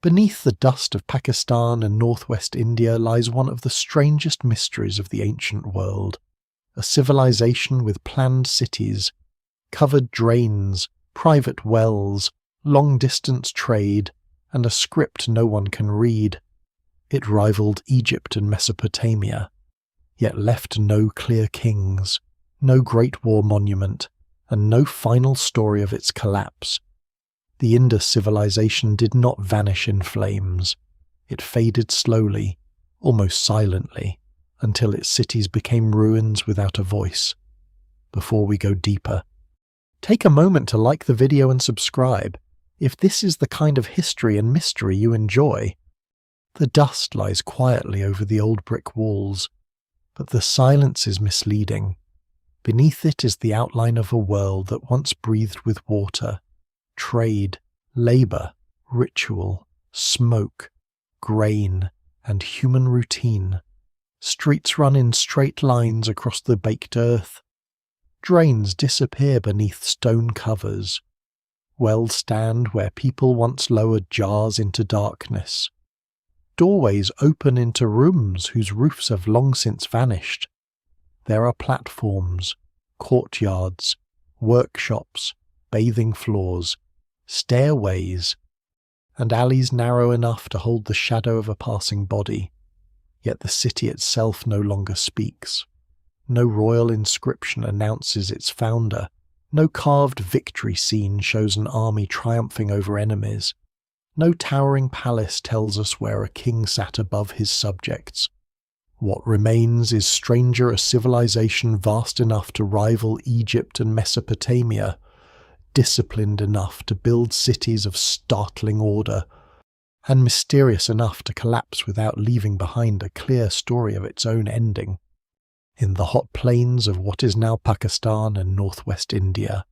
Beneath the dust of Pakistan and northwest India lies one of the strangest mysteries of the ancient world, a civilization with planned cities, covered drains, private wells, long-distance trade, and a script no one can read. It rivaled Egypt and Mesopotamia, yet left no clear kings, no Great War monument, and no final story of its collapse. The Indus civilization did not vanish in flames. It faded slowly, almost silently, until its cities became ruins without a voice. Before we go deeper, take a moment to like the video and subscribe if this is the kind of history and mystery you enjoy. The dust lies quietly over the old brick walls, but the silence is misleading. Beneath it is the outline of a world that once breathed with water, trade, labour, ritual, smoke, grain, and human routine. Streets run in straight lines across the baked earth. Drains disappear beneath stone covers. Wells stand where people once lowered jars into darkness. Doorways open into rooms whose roofs have long since vanished. There are platforms, courtyards, workshops, bathing floors, stairways, and alleys narrow enough to hold the shadow of a passing body. Yet the city itself no longer speaks. No royal inscription announces its founder. No carved victory scene shows an army triumphing over enemies. No towering palace tells us where a king sat above his subjects. What remains is stranger a civilization vast enough to rival Egypt and Mesopotamia, disciplined enough to build cities of startling order, and mysterious enough to collapse without leaving behind a clear story of its own ending. In the hot plains of what is now Pakistan and northwest India,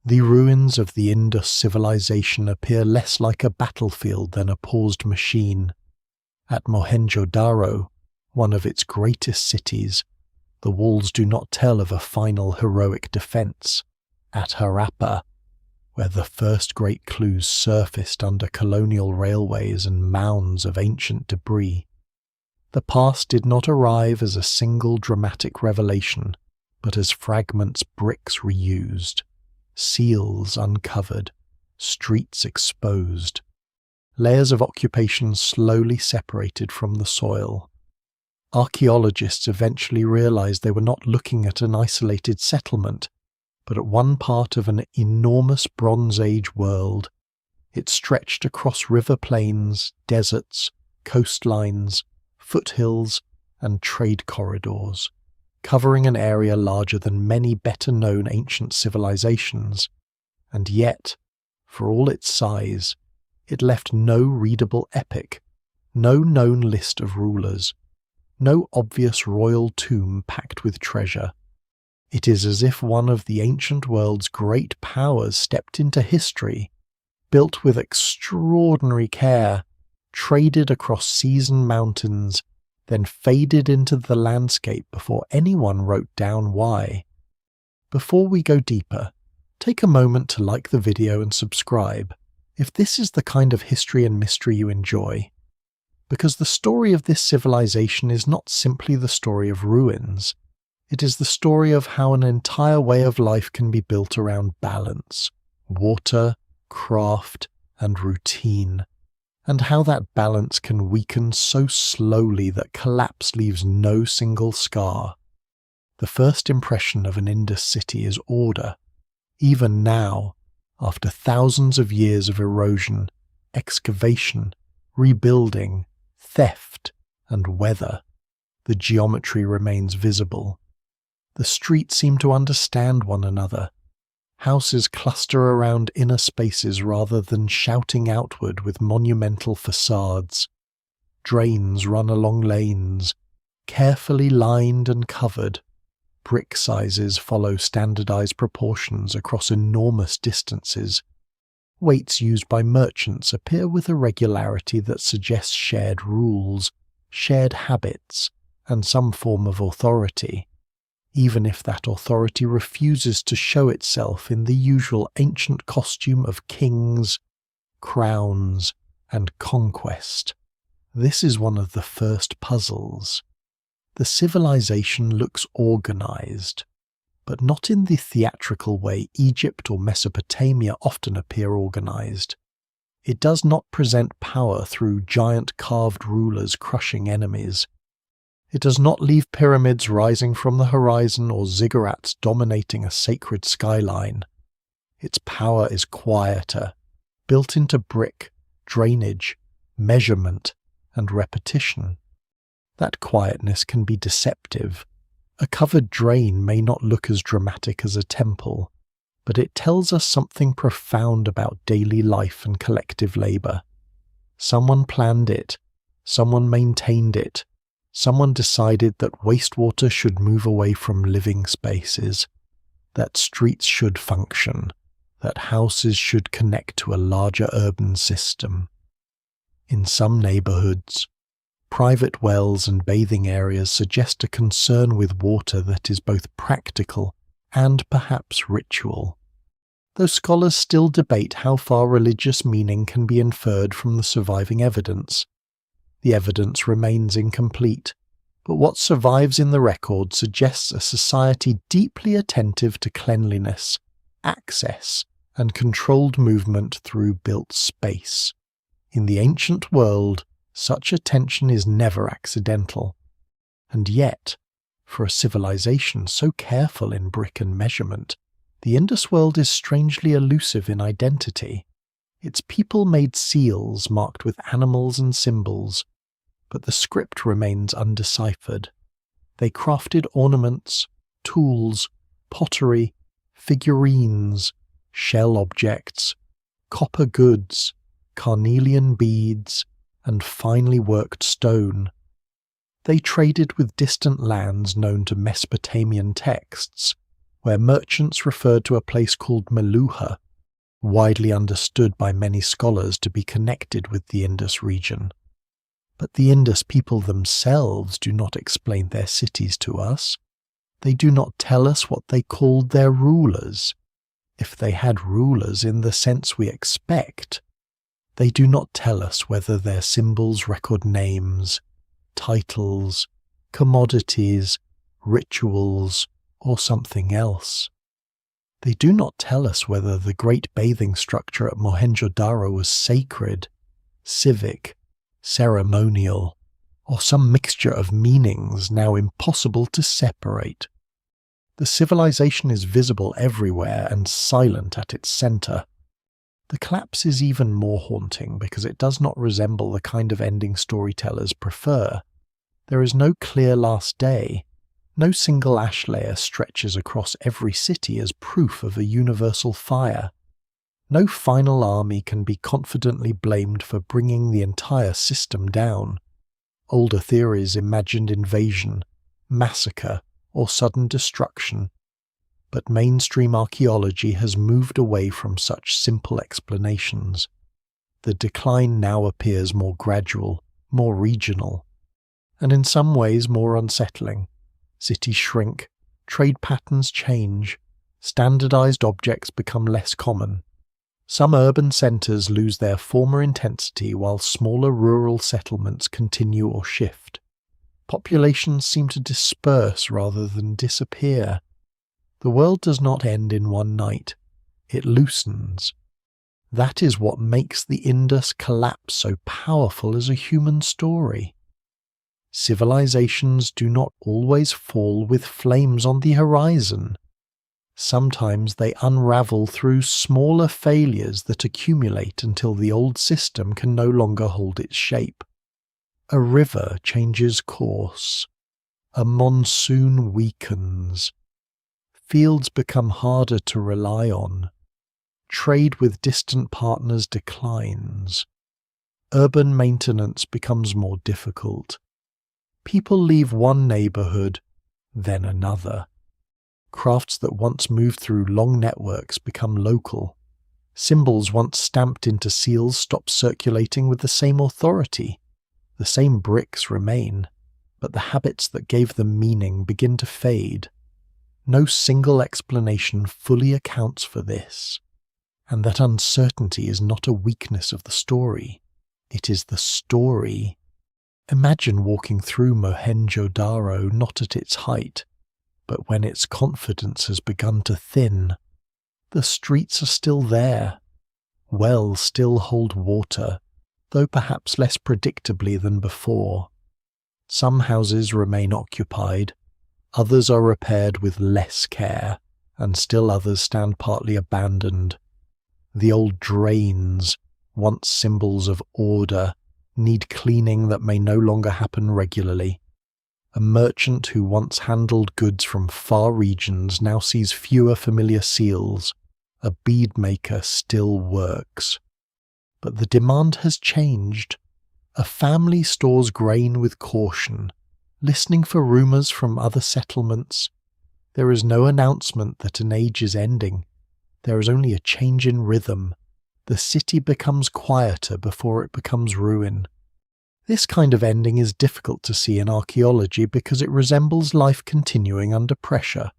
the ruins of the Indus civilization appear less like a battlefield than a paused machine. At Mohenjo-Daro, one of its greatest cities, the walls do not tell of a final heroic defense. At Harappa, where the first great clues surfaced under colonial railways and mounds of ancient debris, the past did not arrive as a single dramatic revelation, but as fragments, bricks reused, seals uncovered, streets exposed, layers of occupation slowly separated from the soil. Archaeologists eventually realized they were not looking at an isolated settlement, but at one part of an enormous Bronze Age world. It stretched across river plains, deserts, coastlines, foothills, and trade corridors, covering an area larger than many better-known ancient civilizations, and yet, for all its size, it left no readable epic, no known list of rulers, no obvious royal tomb packed with treasure. It is as if one of the ancient world's great powers stepped into history, built with extraordinary care, traded across seas and mountains, then faded into the landscape before anyone wrote down why. Before we go deeper, take a moment to like the video and subscribe if this is the kind of history and mystery you enjoy. Because the story of this civilization is not simply the story of ruins. It is the story of how an entire way of life can be built around balance, water, craft, and routine, and how that balance can weaken so slowly that collapse leaves no single scar. The first impression of an Indus city is order. Even now, after thousands of years of erosion, excavation, rebuilding, theft, and weather, the geometry remains visible. The streets seem to understand one another. Houses cluster around inner spaces rather than shouting outward with monumental facades. Drains run along lanes, carefully lined and covered. Brick sizes follow standardized proportions across enormous distances. Weights used by merchants appear with a regularity that suggests shared rules, shared habits, and some form of authority, even if that authority refuses to show itself in the usual ancient costume of kings, crowns, and conquest. This is one of the first puzzles. The civilization looks organized, but not in the theatrical way Egypt or Mesopotamia often appear organized. It does not present power through giant carved rulers crushing enemies. It does not leave pyramids rising from the horizon or ziggurats dominating a sacred skyline. Its power is quieter, built into brick, drainage, measurement, and repetition. That quietness can be deceptive. A covered drain may not look as dramatic as a temple, but it tells us something profound about daily life and collective labor. Someone planned it, someone maintained it, someone decided that wastewater should move away from living spaces, that streets should function, that houses should connect to a larger urban system. In some neighborhoods, private wells and bathing areas suggest a concern with water that is both practical and perhaps ritual. Though scholars still debate how far religious meaning can be inferred from the surviving evidence. The evidence remains incomplete, but what survives in the record suggests a society deeply attentive to cleanliness, access, and controlled movement through built space. In the ancient world, such attention is never accidental. And yet, for a civilization so careful in brick and measurement, the Indus world is strangely elusive in identity. Its people made seals marked with animals and symbols, but the script remains undeciphered. They crafted ornaments, tools, pottery, figurines, shell objects, copper goods, carnelian beads, and finely worked stone. They traded with distant lands known to Mesopotamian texts, where merchants referred to a place called Meluha, widely understood by many scholars to be connected with the Indus region. But the Indus people themselves do not explain their cities to us. They do not tell us what they called their rulers, if they had rulers in the sense we expect. They do not tell us whether their symbols record names, titles, commodities, rituals, or something else. They do not tell us whether the great bathing structure at Mohenjo-Daro was sacred, civic, ceremonial, or some mixture of meanings now impossible to separate. The civilization is visible everywhere and silent at its center. The collapse is even more haunting because it does not resemble the kind of ending storytellers prefer. There is no clear last day. No single ash layer stretches across every city as proof of a universal fire. No final army can be confidently blamed for bringing the entire system down. Older theories imagined invasion, massacre, or sudden destruction. But mainstream archaeology has moved away from such simple explanations. The decline now appears more gradual, more regional, and in some ways more unsettling. Cities shrink, trade patterns change, standardized objects become less common. Some urban centers lose their former intensity while smaller rural settlements continue or shift. Populations seem to disperse rather than disappear. The world does not end in one night. It loosens. That is what makes the Indus collapse so powerful as a human story. Civilizations do not always fall with flames on the horizon. Sometimes they unravel through smaller failures that accumulate until the old system can no longer hold its shape. A river changes course. A monsoon weakens. Fields become harder to rely on. Trade with distant partners declines. Urban maintenance becomes more difficult. People leave one neighborhood, then another. Crafts that once moved through long networks become local. Symbols once stamped into seals stop circulating with the same authority. The same bricks remain, but the habits that gave them meaning begin to fade. No single explanation fully accounts for this, and that uncertainty is not a weakness of the story. It is the story. Imagine walking through Mohenjo-Daro not at its height, but when its confidence has begun to thin. The streets are still there. Wells still hold water, though perhaps less predictably than before. Some houses remain occupied, others are repaired with less care, and still others stand partly abandoned. The old drains, once symbols of order, need cleaning that may no longer happen regularly. A merchant who once handled goods from far regions now sees fewer familiar seals. A bead maker still works. But the demand has changed. A family stores grain with caution, listening for rumours from other settlements. There is no announcement that an age is ending. There is only a change in rhythm. The city becomes quieter before it becomes ruin. This kind of ending is difficult to see in archaeology because it resembles life continuing under pressure.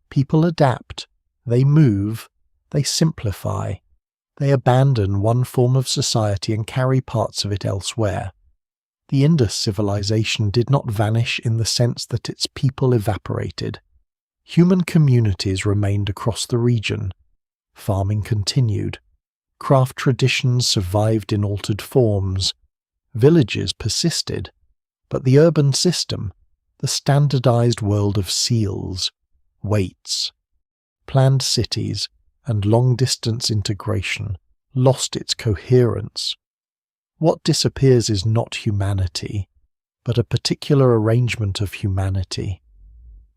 People adapt, they move, they simplify, they abandon one form of society and carry parts of it elsewhere. The Indus civilization did not vanish in the sense that its people evaporated. Human communities remained across the region. Farming continued. Craft traditions survived in altered forms. Villages persisted, but the urban system, the standardized world of seals, weights, planned cities, and long-distance integration, lost its coherence. What disappears is not humanity, but a particular arrangement of humanity.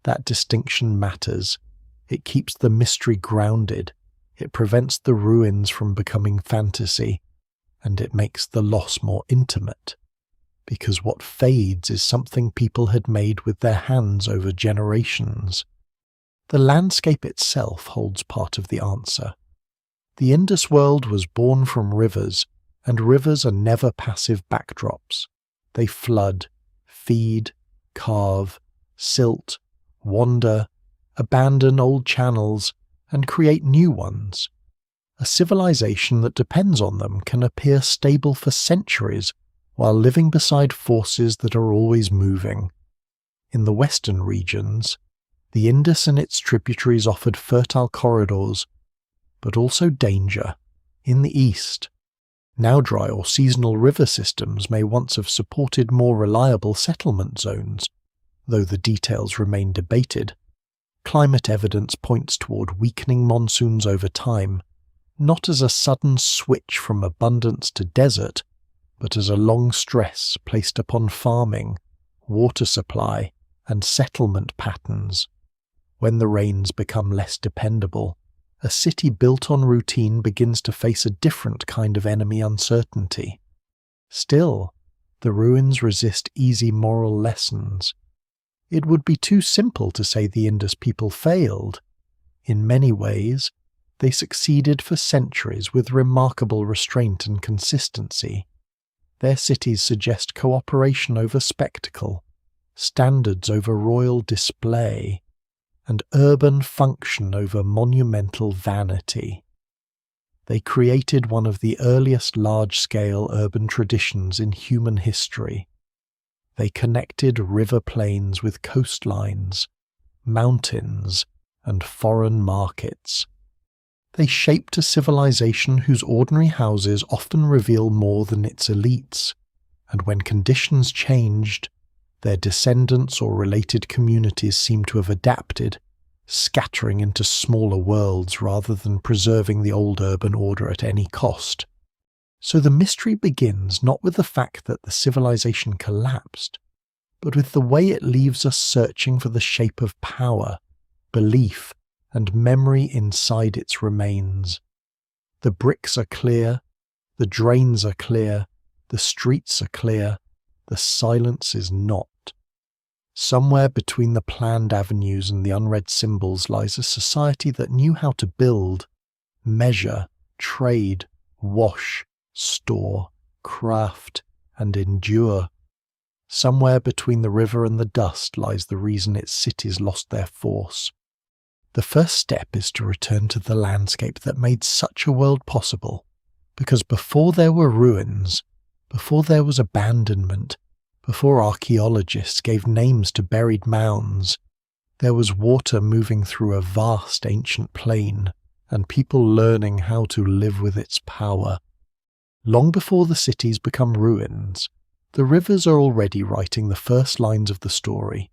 That distinction matters. It keeps the mystery grounded. It prevents the ruins from becoming fantasy. And it makes the loss more intimate, because what fades is something people had made with their hands over generations. The landscape itself holds part of the answer. The Indus world was born from rivers, and rivers are never passive backdrops. They flood, feed, carve, silt, wander, abandon old channels, and create new ones. A civilization that depends on them can appear stable for centuries while living beside forces that are always moving. In the western regions, the Indus and its tributaries offered fertile corridors, but also danger. In the east, now dry or seasonal river systems may once have supported more reliable settlement zones, though the details remain debated. Climate evidence points toward weakening monsoons over time, not as a sudden switch from abundance to desert, but as a long stress placed upon farming, water supply, and settlement patterns. When the rains become less dependable, a city built on routine begins to face a different kind of enemy uncertainty. Still, the ruins resist easy moral lessons. It would be too simple to say the Indus people failed. In many ways, they succeeded for centuries with remarkable restraint and consistency. Their cities suggest cooperation over spectacle, standards over royal display, and urban function over monumental vanity. They created one of the earliest large-scale urban traditions in human history. They connected river plains with coastlines, mountains, and foreign markets. They shaped a civilization whose ordinary houses often reveal more than its elites, and when conditions changed, their descendants or related communities seem to have adapted, scattering into smaller worlds rather than preserving the old urban order at any cost. So the mystery begins not with the fact that the civilization collapsed, but with the way it leaves us searching for the shape of power, belief, and memory inside its remains. The bricks are clear, the drains are clear, the streets are clear, the silence is not. Somewhere between the planned avenues and the unread symbols lies a society that knew how to build, measure, trade, wash, store, craft, and endure. Somewhere between the river and the dust lies the reason its cities lost their force. The first step is to return to the landscape that made such a world possible, because before there were ruins, Before there was abandonment, before archaeologists gave names to buried mounds, there was water moving through a vast ancient plain, and people learning how to live with its power. Long before the cities become ruins, the rivers are already writing the first lines of the story.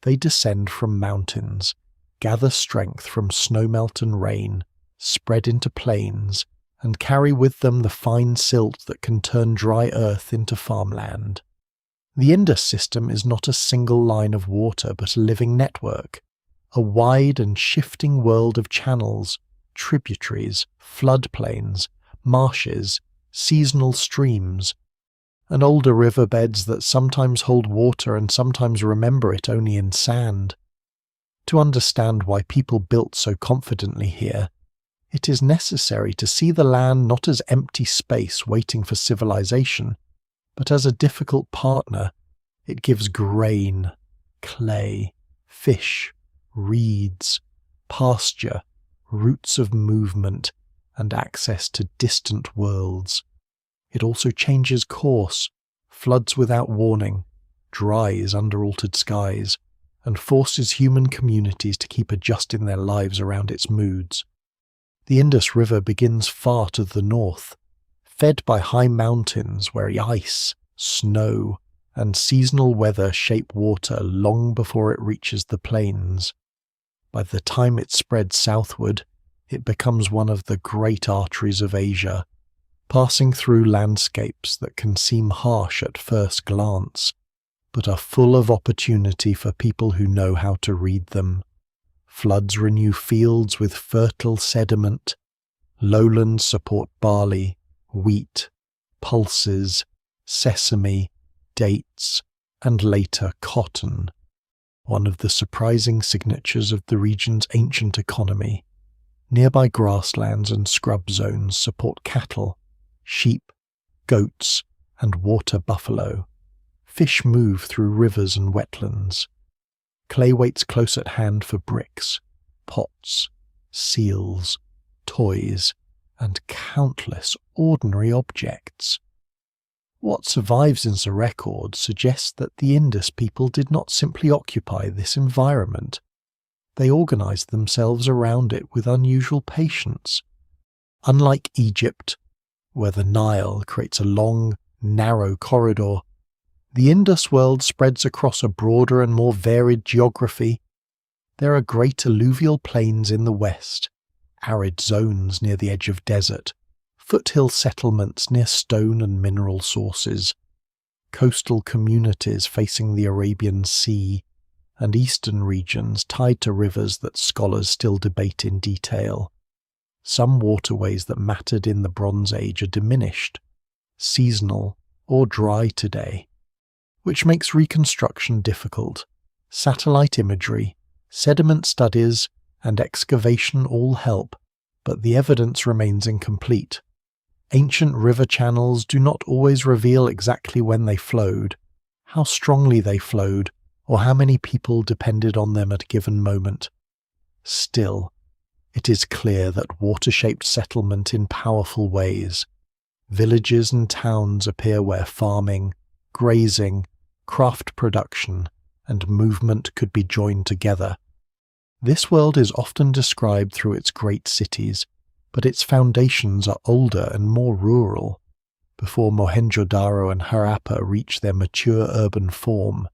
They descend from mountains, gather strength from snowmelt and rain, spread into plains, and carry with them the fine silt that can turn dry earth into farmland. The Indus system is not a single line of water but a living network, a wide and shifting world of channels, tributaries, floodplains, marshes, seasonal streams, and older riverbeds that sometimes hold water and sometimes remember it only in sand. To understand why people built so confidently here, it is necessary to see the land not as empty space waiting for civilization, but as a difficult partner. It gives grain, clay, fish, reeds, pasture, routes of movement, and access to distant worlds. It also changes course, floods without warning, dries under altered skies, and forces human communities to keep adjusting their lives around its moods. The Indus River begins far to the north, fed by high mountains where ice, snow, and seasonal weather shape water long before it reaches the plains. By the time it spreads southward, it becomes one of the great arteries of Asia, passing through landscapes that can seem harsh at first glance, but are full of opportunity for people who know how to read them. Floods renew fields with fertile sediment. Lowlands support barley, wheat, pulses, sesame, dates, and later cotton, one of the surprising signatures of the region's ancient economy. Nearby grasslands and scrub zones support cattle, sheep, goats, and water buffalo. Fish move through rivers and wetlands. Clay waits close at hand for bricks, pots, seals, toys, and countless ordinary objects. What survives in the record suggests that the Indus people did not simply occupy this environment. They organized themselves around it with unusual patience. Unlike Egypt, where the Nile creates a long, narrow corridor, the Indus world spreads across a broader and more varied geography. There are great alluvial plains in the west, arid zones near the edge of desert, foothill settlements near stone and mineral sources, coastal communities facing the Arabian Sea, and eastern regions tied to rivers that scholars still debate in detail. Some waterways that mattered in the Bronze Age are diminished, seasonal, or dry today, which makes reconstruction difficult. Satellite imagery, sediment studies, and excavation all help, but the evidence remains incomplete. Ancient river channels do not always reveal exactly when they flowed, how strongly they flowed, or how many people depended on them at a given moment. Still, it is clear that water shaped settlement in powerful ways. Villages and towns appear where farming, grazing, craft production, and movement could be joined together. This world is often described through its great cities, but its foundations are older and more rural. Before Mohenjo-Daro and Harappa reach their mature urban form,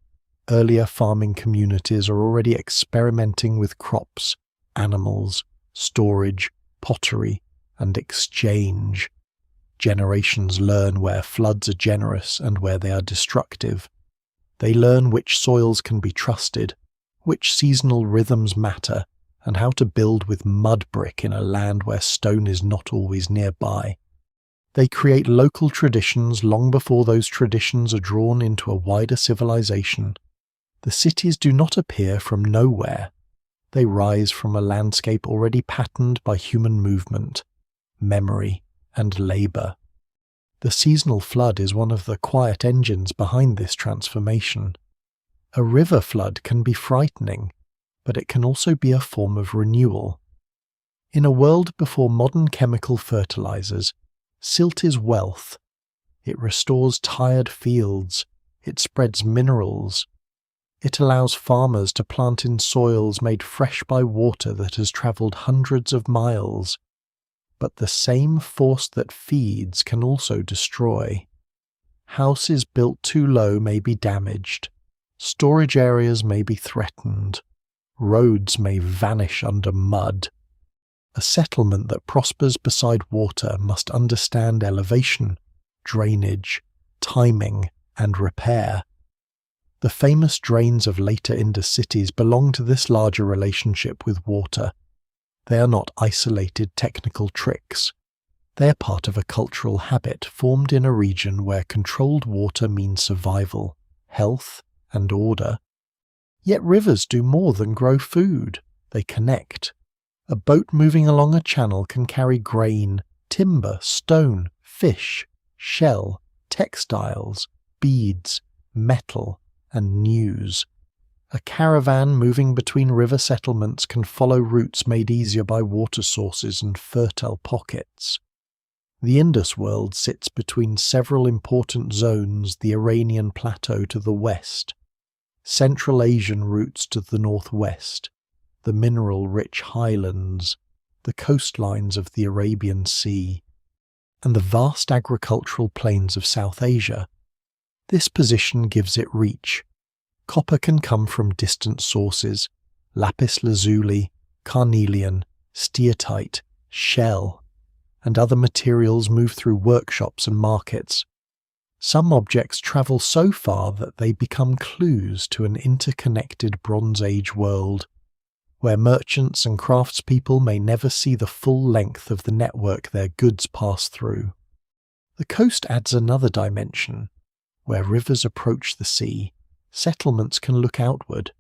earlier farming communities are already experimenting with crops, animals, storage, pottery, and exchange. Generations learn where floods are generous and where they are destructive. They learn which soils can be trusted, which seasonal rhythms matter, and how to build with mud brick in a land where stone is not always nearby. They create local traditions long before those traditions are drawn into a wider civilization. The cities do not appear from nowhere. They rise from a landscape already patterned by human movement, memory, and labor. The seasonal flood is one of the quiet engines behind this transformation. A river flood can be frightening, but it can also be a form of renewal. In a world before modern chemical fertilizers, silt is wealth. It restores tired fields. It spreads minerals. It allows farmers to plant in soils made fresh by water that has travelled hundreds of miles. But the same force that feeds can also destroy. Houses built too low may be damaged. Storage areas may be threatened. Roads may vanish under mud. A settlement that prospers beside water must understand elevation, drainage, timing, and repair. The famous drains of later Indus cities belong to this larger relationship with water. They are not isolated technical tricks. They are part of a cultural habit formed in a region where controlled water means survival, health, and order. Yet rivers do more than grow food. They connect. A boat moving along a channel can carry grain, timber, stone, fish, shell, textiles, beads, metal, and news. A caravan moving between river settlements can follow routes made easier by water sources and fertile pockets. The Indus world sits between several important zones: the Iranian plateau to the west, Central Asian routes to the northwest, the mineral-rich highlands, the coastlines of the Arabian Sea, and the vast agricultural plains of South Asia. This position gives it reach. Copper can come from distant sources: lapis lazuli, carnelian, steatite, shell, and other materials move through workshops and markets. Some objects travel so far that they become clues to an interconnected Bronze Age world, where merchants and craftspeople may never see the full length of the network their goods pass through. The coast adds another dimension. Where rivers approach the sea, settlements can look outward.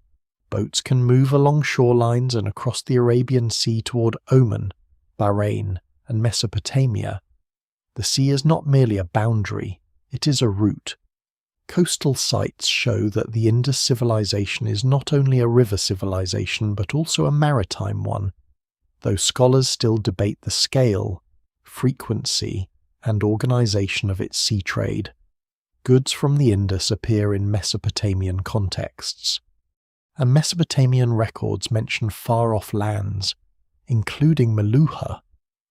Boats can move along shorelines and across the Arabian Sea toward Oman, Bahrain, and Mesopotamia. The sea is not merely a boundary, it is a route. Coastal sites show that the Indus civilization is not only a river civilization but also a maritime one, though scholars still debate the scale, frequency, and organization of its sea trade. Goods from the Indus appear in Mesopotamian contexts, and Mesopotamian records mention far-off lands, including Meluha,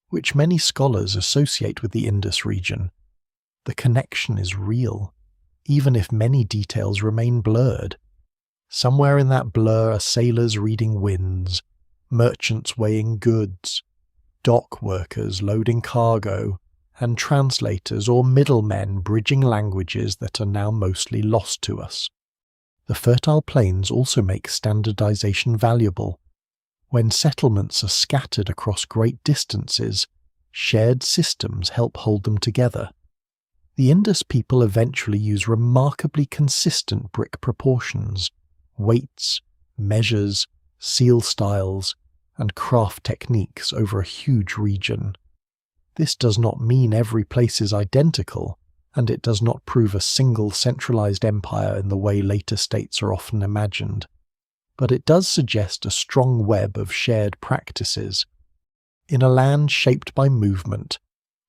which many scholars associate with the Indus region. The connection is real, even if many details remain blurred. Somewhere in that blur are sailors reading winds, merchants weighing goods, dock workers loading cargo, and translators or middlemen bridging languages that are now mostly lost to us. The fertile plains also make standardization valuable. When settlements are scattered across great distances, shared systems help hold them together. The Indus people eventually use remarkably consistent brick proportions, weights, measures, seal styles, and craft techniques over a huge region. This does not mean every place is identical, and it does not prove a single centralized empire in the way later states are often imagined, but it does suggest a strong web of shared practices. In a land shaped by movement,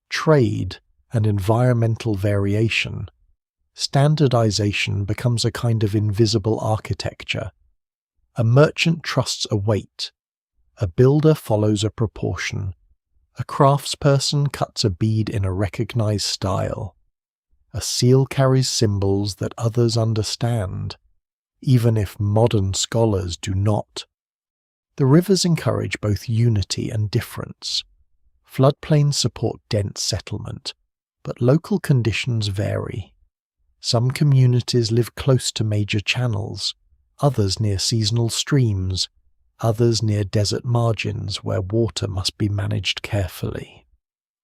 trade, and environmental variation, standardization becomes a kind of invisible architecture. A merchant trusts a weight, a builder follows a proportion, a craftsperson cuts a bead in a recognized style. A seal carries symbols that others understand, even if modern scholars do not. The rivers encourage both unity and difference. Floodplains support dense settlement, but local conditions vary. Some communities live close to major channels, others near seasonal streams, others near desert margins where water must be managed carefully.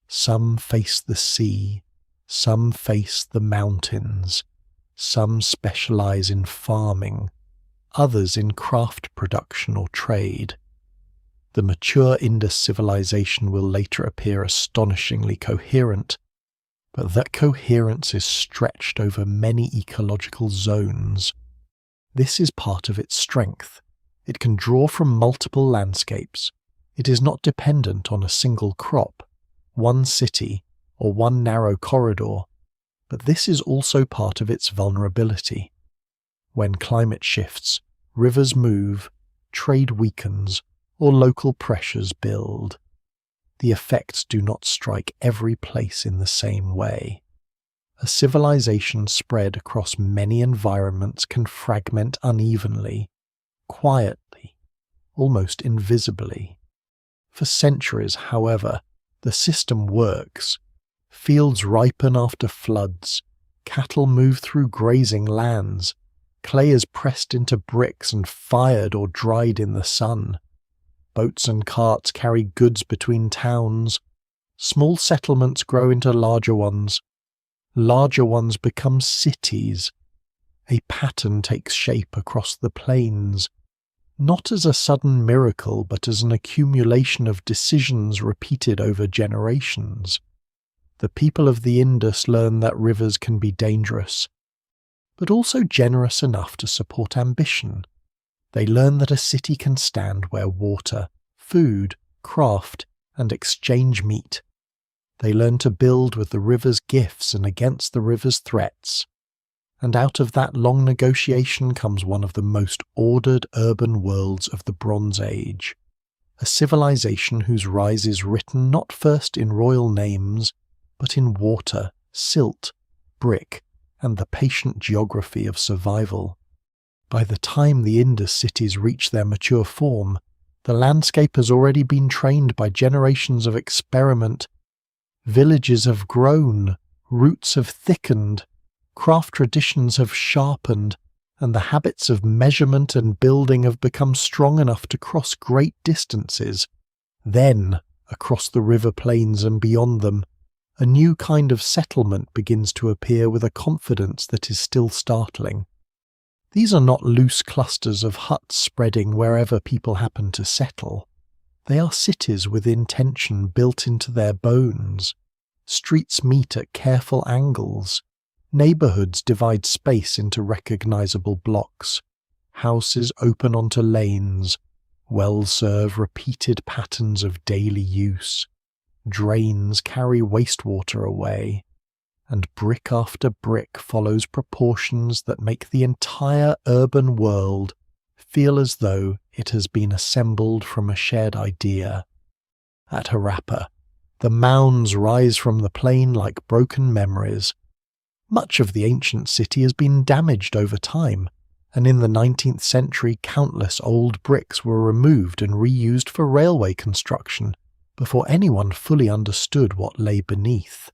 Some face the sea, some face the mountains, some specialize in farming, others in craft production or trade. The mature Indus civilization will later appear astonishingly coherent, but that coherence is stretched over many ecological zones. This is part of its strength. It can draw from multiple landscapes. It is not dependent on a single crop, one city, or one narrow corridor, But this is also part of its vulnerability. When climate shifts, rivers move, trade weakens, or local pressures build. The effects do not strike every place in the same way. A civilization spread across many environments can fragment unevenly, quietly, almost invisibly. For centuries, however, the system works. Fields ripen after floods, cattle move through grazing lands, clay is pressed into bricks and fired or dried in the sun. Boats and carts carry goods between towns. Small settlements grow into larger ones. Larger ones become cities. A pattern takes shape across the plains, not as a sudden miracle, but as an accumulation of decisions repeated over generations. The people of the Indus learn that rivers can be dangerous, but also generous enough to support ambition. They learn that a city can stand where water, food, craft, and exchange meet. They learn to build with the river's gifts and against the river's threats. And out of that long negotiation comes one of the most ordered urban worlds of the Bronze Age, a civilization whose rise is written not first in royal names, but in water, silt, brick, and the patient geography of survival. By the time the Indus cities reach their mature form, the landscape has already been trained by generations of experiment. Villages have grown, roots have thickened, craft traditions have sharpened, and the habits of measurement and building have become strong enough to cross great distances. Then, across the river plains and beyond them, a new kind of settlement begins to appear with a confidence that is still startling. These are not loose clusters of huts spreading wherever people happen to settle. They are cities with intention built into their bones. Streets meet at careful angles. Neighborhoods divide space into recognizable blocks. Houses open onto lanes. Wells serve repeated patterns of daily use. Drains carry wastewater away. And brick after brick follows proportions that make the entire urban world feel as though it has been assembled from a shared idea. At Harappa, the mounds rise from the plain like broken memories. Much of the ancient city has been damaged over time, and in the 19th century countless old bricks were removed and reused for railway construction before anyone fully understood what lay beneath.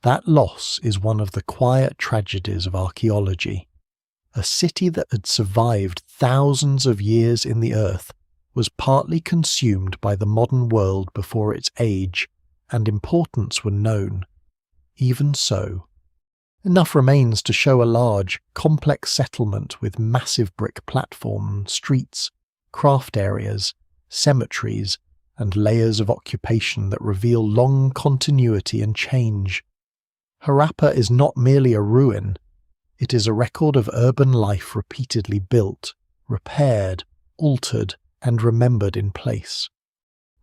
That loss is one of the quiet tragedies of archaeology. A city that had survived thousands of years in the earth was partly consumed by the modern world before its age and importance were known. Even so, enough remains to show a large, complex settlement with massive brick platforms, streets, craft areas, cemeteries, and layers of occupation that reveal long continuity and change. Harappa is not merely a ruin, it is a record of urban life repeatedly built, repaired, altered, and remembered in place.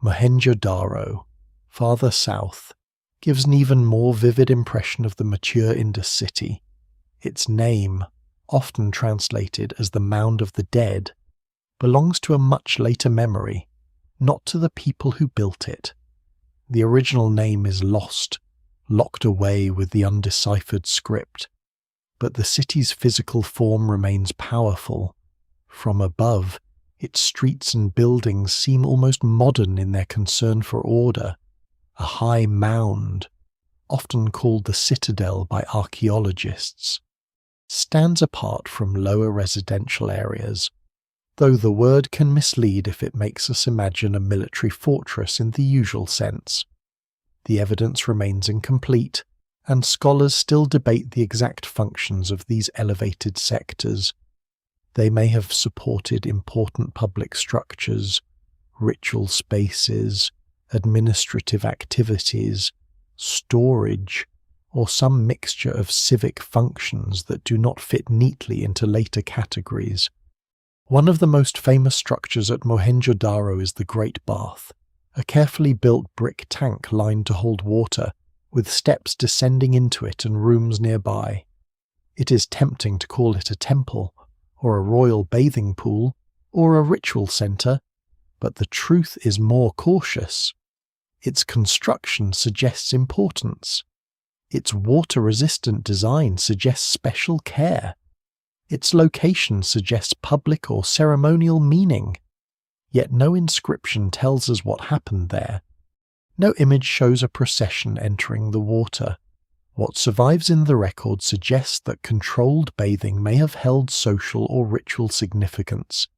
Mohenjo-Daro, farther south, gives an even more vivid impression of the mature Indus city. Its name, often translated as the Mound of the Dead, belongs to a much later memory, not to the people who built it. The original name is lost, locked away with the undeciphered script, but the city's physical form remains powerful. From above, its streets and buildings seem almost modern in their concern for order. A high mound, often called the citadel by archaeologists, stands apart from lower residential areas, though the word can mislead if it makes us imagine a military fortress in the usual sense. The evidence remains incomplete, and scholars still debate the exact functions of these elevated sectors. They may have supported important public structures, ritual spaces, administrative activities, storage, or some mixture of civic functions that do not fit neatly into later categories. One of the most famous structures at Mohenjo-Daro is the Great Bath, a carefully built brick tank lined to hold water with steps descending into it and rooms nearby. It is tempting to call it a temple, or a royal bathing pool, or a ritual centre, but the truth is more cautious. Its construction suggests importance. Its water-resistant design suggests special care. Its location suggests public or ceremonial meaning. Yet no inscription tells us what happened there. No image shows a procession entering the water. What survives in the record suggests that controlled bathing may have held social or ritual significance,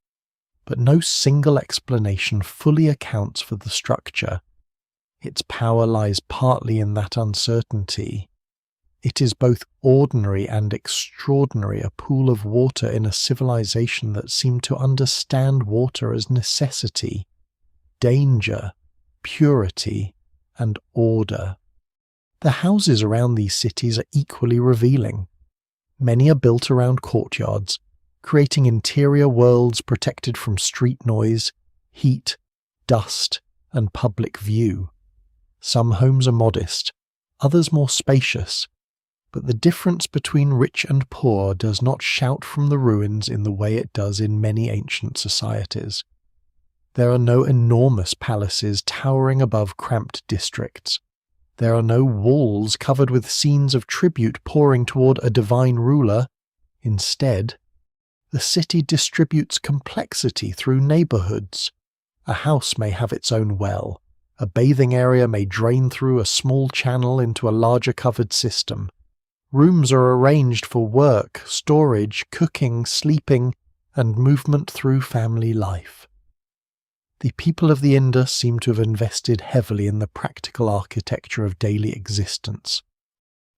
but no single explanation fully accounts for the structure. Its power lies partly in that uncertainty. It is both ordinary and extraordinary, a pool of water in a civilization that seemed to understand water as necessity, danger, purity, and order. The houses around these cities are equally revealing. Many are built around courtyards, creating interior worlds protected from street noise, heat, dust, and public view. Some homes are modest, others more spacious, but the difference between rich and poor does not shout from the ruins in the way it does in many ancient societies. There are no enormous palaces towering above cramped districts. There are no walls covered with scenes of tribute pouring toward a divine ruler. Instead, the city distributes complexity through neighborhoods. A house may have its own well. A bathing area may drain through a small channel into a larger covered system. Rooms are arranged for work, storage, cooking, sleeping, and movement through family life. The people of the Indus seem to have invested heavily in the practical architecture of daily existence.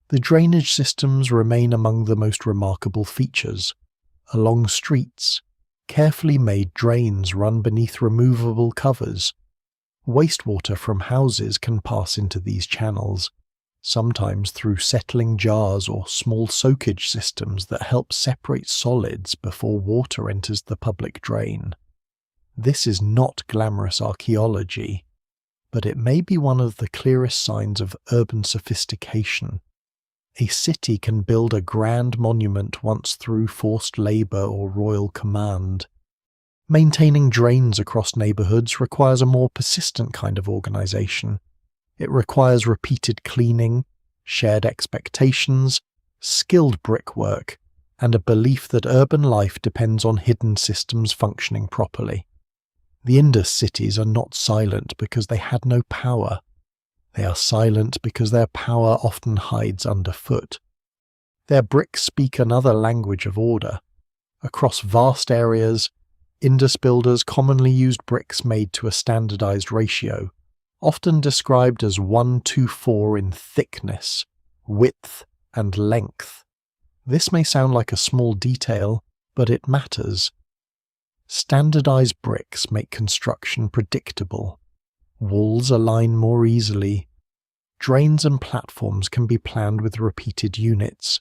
The drainage systems remain among the most remarkable features. Along streets, carefully made drains run beneath removable covers. Wastewater from houses can pass into these channels, sometimes through settling jars or small soakage systems that help separate solids before water enters the public drain. This is not glamorous archaeology, but it may be one of the clearest signs of urban sophistication. A city can build a grand monument once through forced labour or royal command. Maintaining drains across neighbourhoods requires a more persistent kind of organisation. It requires repeated cleaning, shared expectations, skilled brickwork, and a belief that urban life depends on hidden systems functioning properly. The Indus cities are not silent because they had no power. They are silent because their power often hides underfoot. Their bricks speak another language of order. Across vast areas, Indus builders commonly used bricks made to a standardized ratio, often described as 1:4 in thickness, width, and length. This may sound like a small detail, but it matters. Standardized bricks make construction predictable. Walls align more easily. Drains and platforms can be planned with repeated units.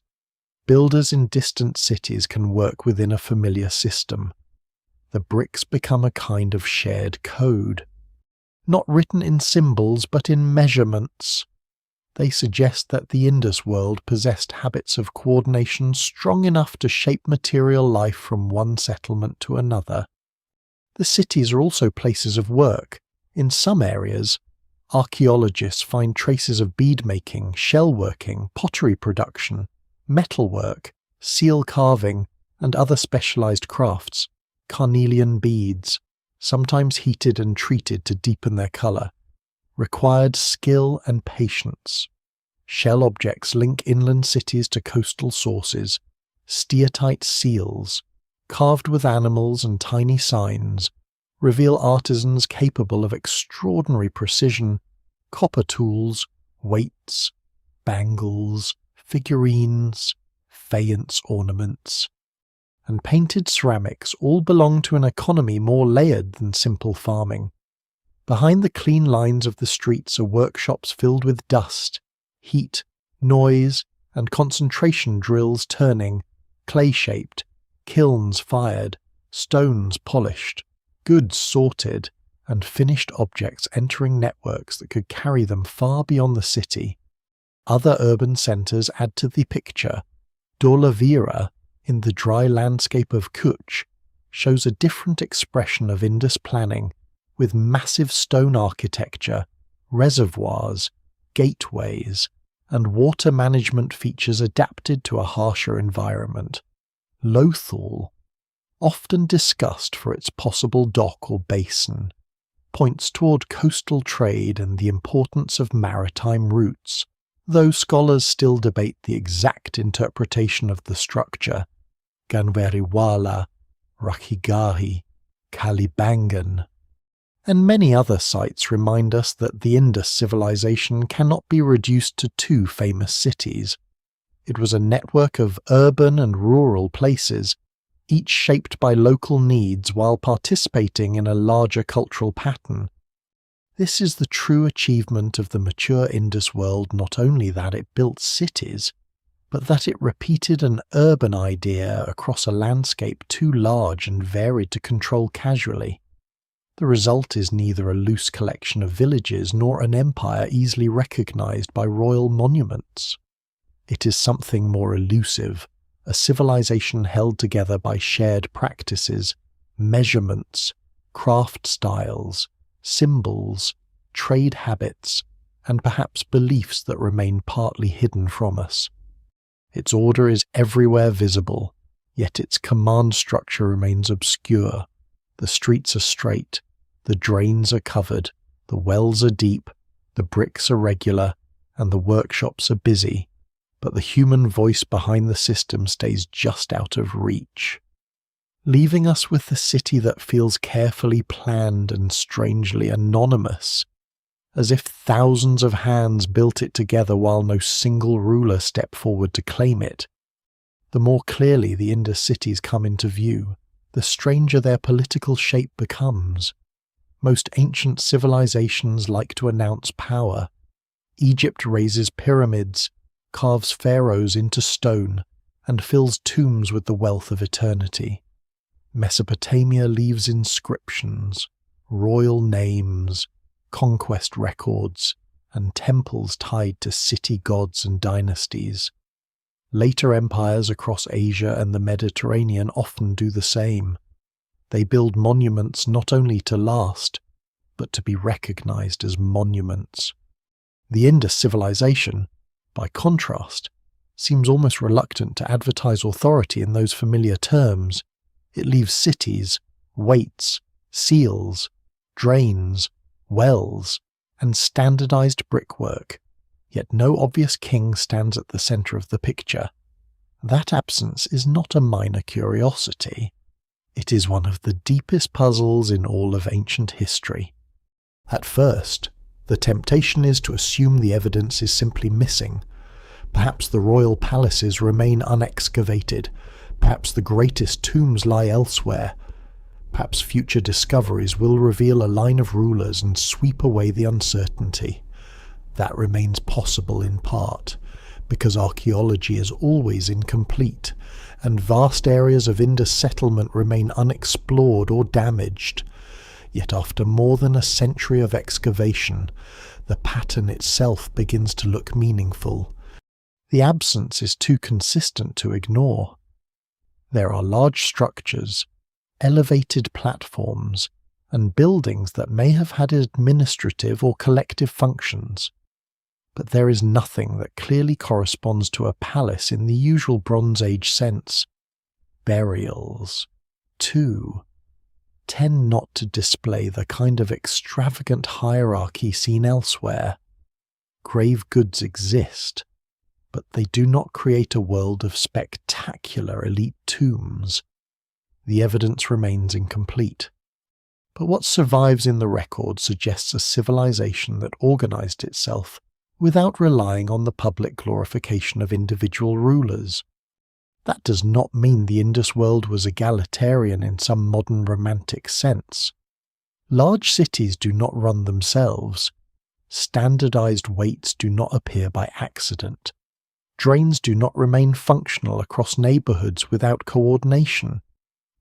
Builders in distant cities can work within a familiar system. The bricks become a kind of shared code. Not written in symbols, but in measurements. They suggest that the Indus world possessed habits of coordination strong enough to shape material life from one settlement to another. The cities are also places of work. In some areas, archaeologists find traces of bead-making, shell-working, pottery production, metalwork, seal carving, and other specialized crafts. Carnelian beads, sometimes heated and treated to deepen their color, required skill and patience. Shell objects link inland cities to coastal sources. Steatite seals, carved with animals and tiny signs, reveal artisans capable of extraordinary precision. Copper tools, weights, bangles, figurines, faience ornaments, and painted ceramics all belong to an economy more layered than simple farming. Behind the clean lines of the streets are workshops filled with dust, heat, noise, and concentration drills turning, clay-shaped, kilns fired, stones polished, goods sorted, and finished objects entering networks that could carry them far beyond the city. other urban centres add to the picture, Dholavira, in the dry landscape of Kutch, shows a different expression of Indus planning, with massive stone architecture, reservoirs, gateways, and water management features adapted to a harsher environment. Lothal, often discussed for its possible dock or basin, points toward coastal trade and the importance of maritime routes, though scholars still debate the exact interpretation of the structure. Ganveriwala, Rakhigahi, Kalibangan, and many other sites remind us that the Indus civilization cannot be reduced to two famous cities. It was a network of urban and rural places, each shaped by local needs while participating in a larger cultural pattern. This is the true achievement of the mature Indus world, not only that it built cities, but that it repeated an urban idea across a landscape too large and varied to control casually. The result is neither a loose collection of villages nor an empire easily recognized by royal monuments. It is something more elusive, a civilization held together by shared practices, measurements, craft styles, symbols, trade habits, and perhaps beliefs that remain partly hidden from us. Its order is everywhere visible, yet its command structure remains obscure. The streets are straight, the drains are covered, the wells are deep, the bricks are regular, and the workshops are busy, but the human voice behind the system stays just out of reach, leaving us with the city that feels carefully planned and strangely anonymous, as if thousands of hands built it together while no single ruler stepped forward to claim it. The more clearly the Indus cities come into view, the stranger their political shape becomes. Most ancient civilizations like to announce power. Egypt raises pyramids, carves pharaohs into stone, and fills tombs with the wealth of eternity. Mesopotamia leaves inscriptions, royal names, conquest records, and temples tied to city gods and dynasties. Later empires across Asia and the Mediterranean often do the same. They build monuments not only to last, but to be recognized as monuments. The Indus civilization, by contrast, seems almost reluctant to advertise authority in those familiar terms. It leaves cities, weights, seals, drains, wells, and standardized brickwork, yet no obvious king stands at the center of the picture. That absence is not a minor curiosity. It is one of the deepest puzzles in all of ancient history. At first, the temptation is to assume the evidence is simply missing. Perhaps the royal palaces remain unexcavated. Perhaps the greatest tombs lie elsewhere. Perhaps future discoveries will reveal a line of rulers and sweep away the uncertainty. That remains possible in part, because archaeology is always incomplete, and vast areas of Indus settlement remain unexplored or damaged. Yet after more than a century of excavation, the pattern itself begins to look meaningful. The absence is too consistent to ignore. There are large structures, elevated platforms, and buildings that may have had administrative or collective functions. But there is nothing that clearly corresponds to a palace in the usual Bronze Age sense. Burials, too, tend not to display the kind of extravagant hierarchy seen elsewhere. Grave goods exist, but they do not create a world of spectacular elite tombs. The evidence remains incomplete. But what survives in the record suggests a civilization that organized itself without relying on the public glorification of individual rulers. That does not mean the Indus world was egalitarian in some modern romantic sense. Large cities do not run themselves. Standardized weights do not appear by accident. Drains do not remain functional across neighborhoods without coordination.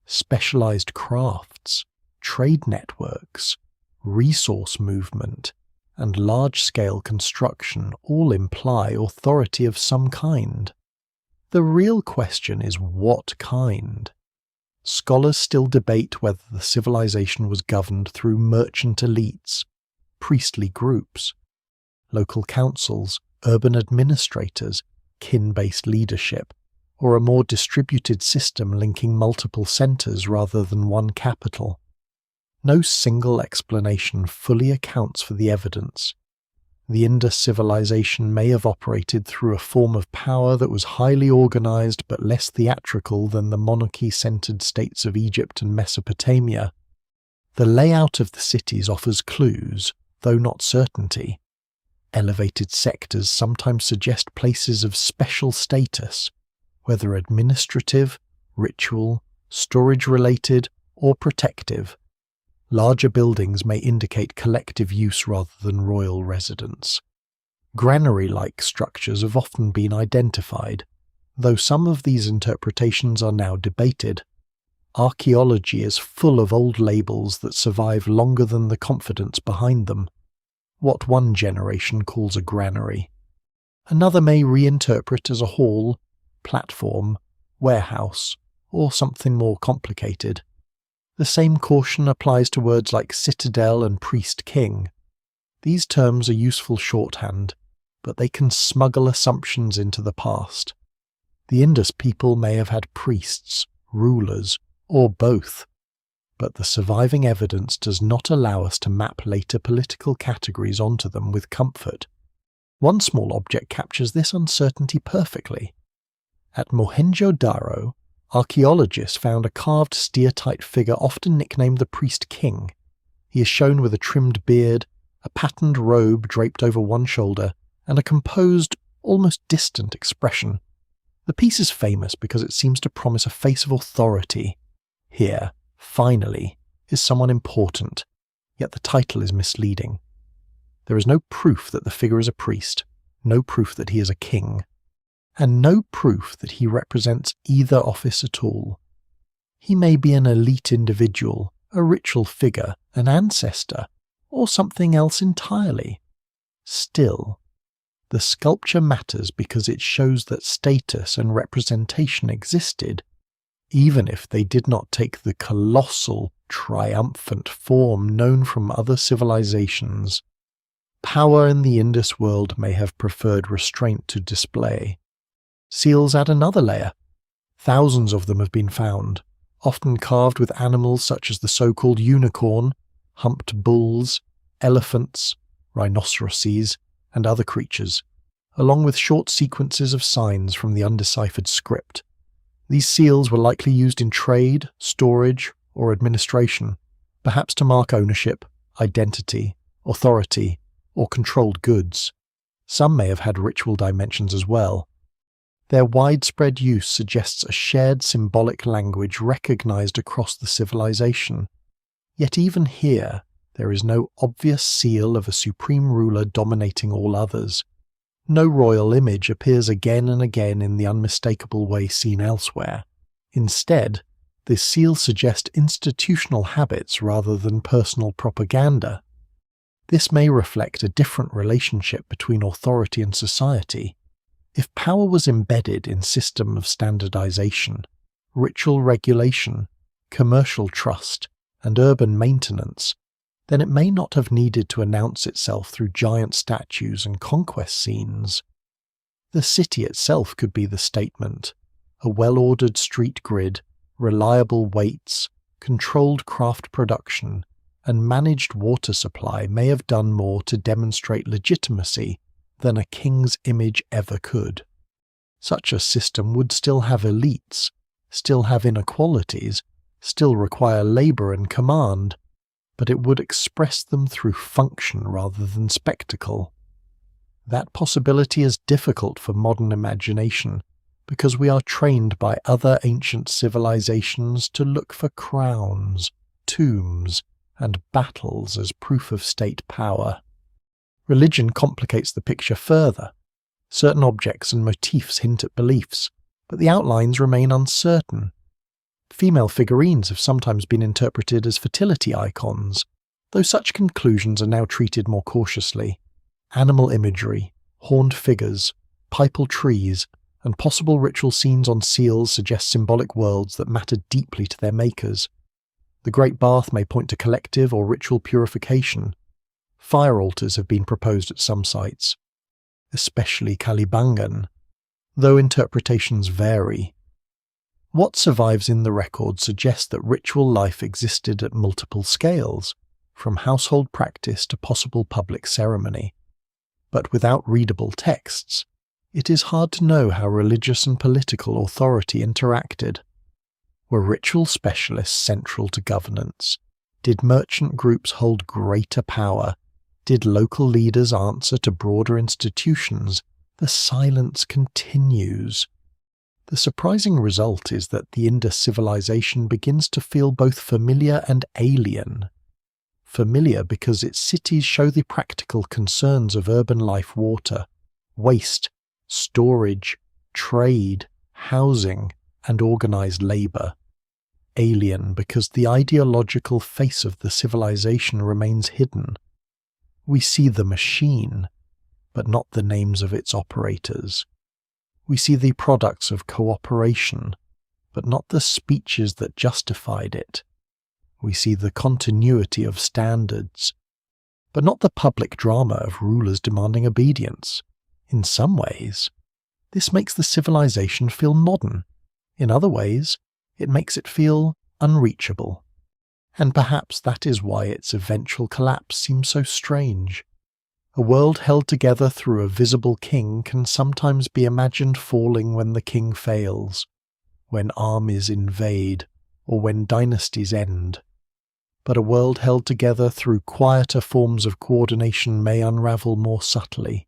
Specialized crafts, trade networks, resource movement, and large-scale construction all imply authority of some kind. The real question is what kind? Scholars still debate whether the civilization was governed through merchant elites, priestly groups, local councils, urban administrators, kin-based leadership, or a more distributed system linking multiple centers rather than one capital. No single explanation fully accounts for the evidence. The Indus civilization may have operated through a form of power that was highly organized but less theatrical than the monarchy-centered states of Egypt and Mesopotamia. The layout of the cities offers clues, though not certainty. Elevated sectors sometimes suggest places of special status, whether administrative, ritual, storage-related, or protective. Larger buildings may indicate collective use rather than royal residence. Granary-like structures have often been identified, though some of these interpretations are now debated. Archaeology is full of old labels that survive longer than the confidence behind them. What one generation calls a granary, another may reinterpret as a hall, platform, warehouse, or something more complicated. The same caution applies to words like citadel and priest-king. These terms are useful shorthand, but they can smuggle assumptions into the past. The Indus people may have had priests, rulers, or both, but the surviving evidence does not allow us to map later political categories onto them with comfort. One small object captures this uncertainty perfectly. At Mohenjo-Daro, archaeologists found a carved steer-type figure often nicknamed the priest-king. He is shown with a trimmed beard, a patterned robe draped over one shoulder, and a composed, almost distant expression. The piece is famous because it seems to promise a face of authority. Here, finally, is someone important, yet the title is misleading. There is no proof that the figure is a priest, no proof that he is a king, and no proof that he represents either office at all. He may be an elite individual, a ritual figure, an ancestor, or something else entirely. Still, the sculpture matters because it shows that status and representation existed, even if they did not take the colossal, triumphant form known from other civilizations. Power in the Indus world may have preferred restraint to display. Seals add another layer. Thousands of them have been found, often carved with animals such as the so-called unicorn, humped bulls, elephants, rhinoceroses, and other creatures, along with short sequences of signs from the undeciphered script. These seals were likely used in trade, storage, or administration, perhaps to mark ownership, identity, authority, or controlled goods. Some may have had ritual dimensions as well. Their widespread use suggests a shared symbolic language recognized across the civilization. Yet even here, there is no obvious seal of a supreme ruler dominating all others. No royal image appears again and again in the unmistakable way seen elsewhere. Instead, this seal suggests institutional habits rather than personal propaganda. This may reflect a different relationship between authority and society. If power was embedded in system of standardization, ritual regulation, commercial trust, and urban maintenance, then it may not have needed to announce itself through giant statues and conquest scenes. The city itself could be the statement. A well-ordered street grid, reliable weights, controlled craft production, and managed water supply may have done more to demonstrate legitimacy than a king's image ever could. Such a system would still have elites, still have inequalities, still require labor and command, but it would express them through function rather than spectacle. That possibility is difficult for modern imagination because we are trained by other ancient civilizations to look for crowns, tombs, and battles as proof of state power. Religion complicates the picture further. Certain objects and motifs hint at beliefs, but the outlines remain uncertain. Female figurines have sometimes been interpreted as fertility icons, though such conclusions are now treated more cautiously. Animal imagery, horned figures, pipal trees, and possible ritual scenes on seals suggest symbolic worlds that matter deeply to their makers. The Great Bath may point to collective or ritual purification. Fire altars have been proposed at some sites, especially Kalibangan, though interpretations vary. What survives in the record suggests that ritual life existed at multiple scales, from household practice to possible public ceremony. But without readable texts, it is hard to know how religious and political authority interacted. Were ritual specialists central to governance? Did merchant groups hold greater power? Did local leaders answer to broader institutions? The silence continues. The surprising result is that the Indus civilization begins to feel both familiar and alien. Familiar because its cities show the practical concerns of urban life: water, waste, storage, trade, housing, and organized labor. Alien because the ideological face of the civilization remains hidden. We see the machine, but not the names of its operators. We see the products of cooperation, but not the speeches that justified it. We see the continuity of standards, but not the public drama of rulers demanding obedience. In some ways, this makes the civilization feel modern. In other ways, it makes it feel unreachable. And perhaps that is why its eventual collapse seems so strange. A world held together through a visible king can sometimes be imagined falling when the king fails, when armies invade, or when dynasties end. But a world held together through quieter forms of coordination may unravel more subtly.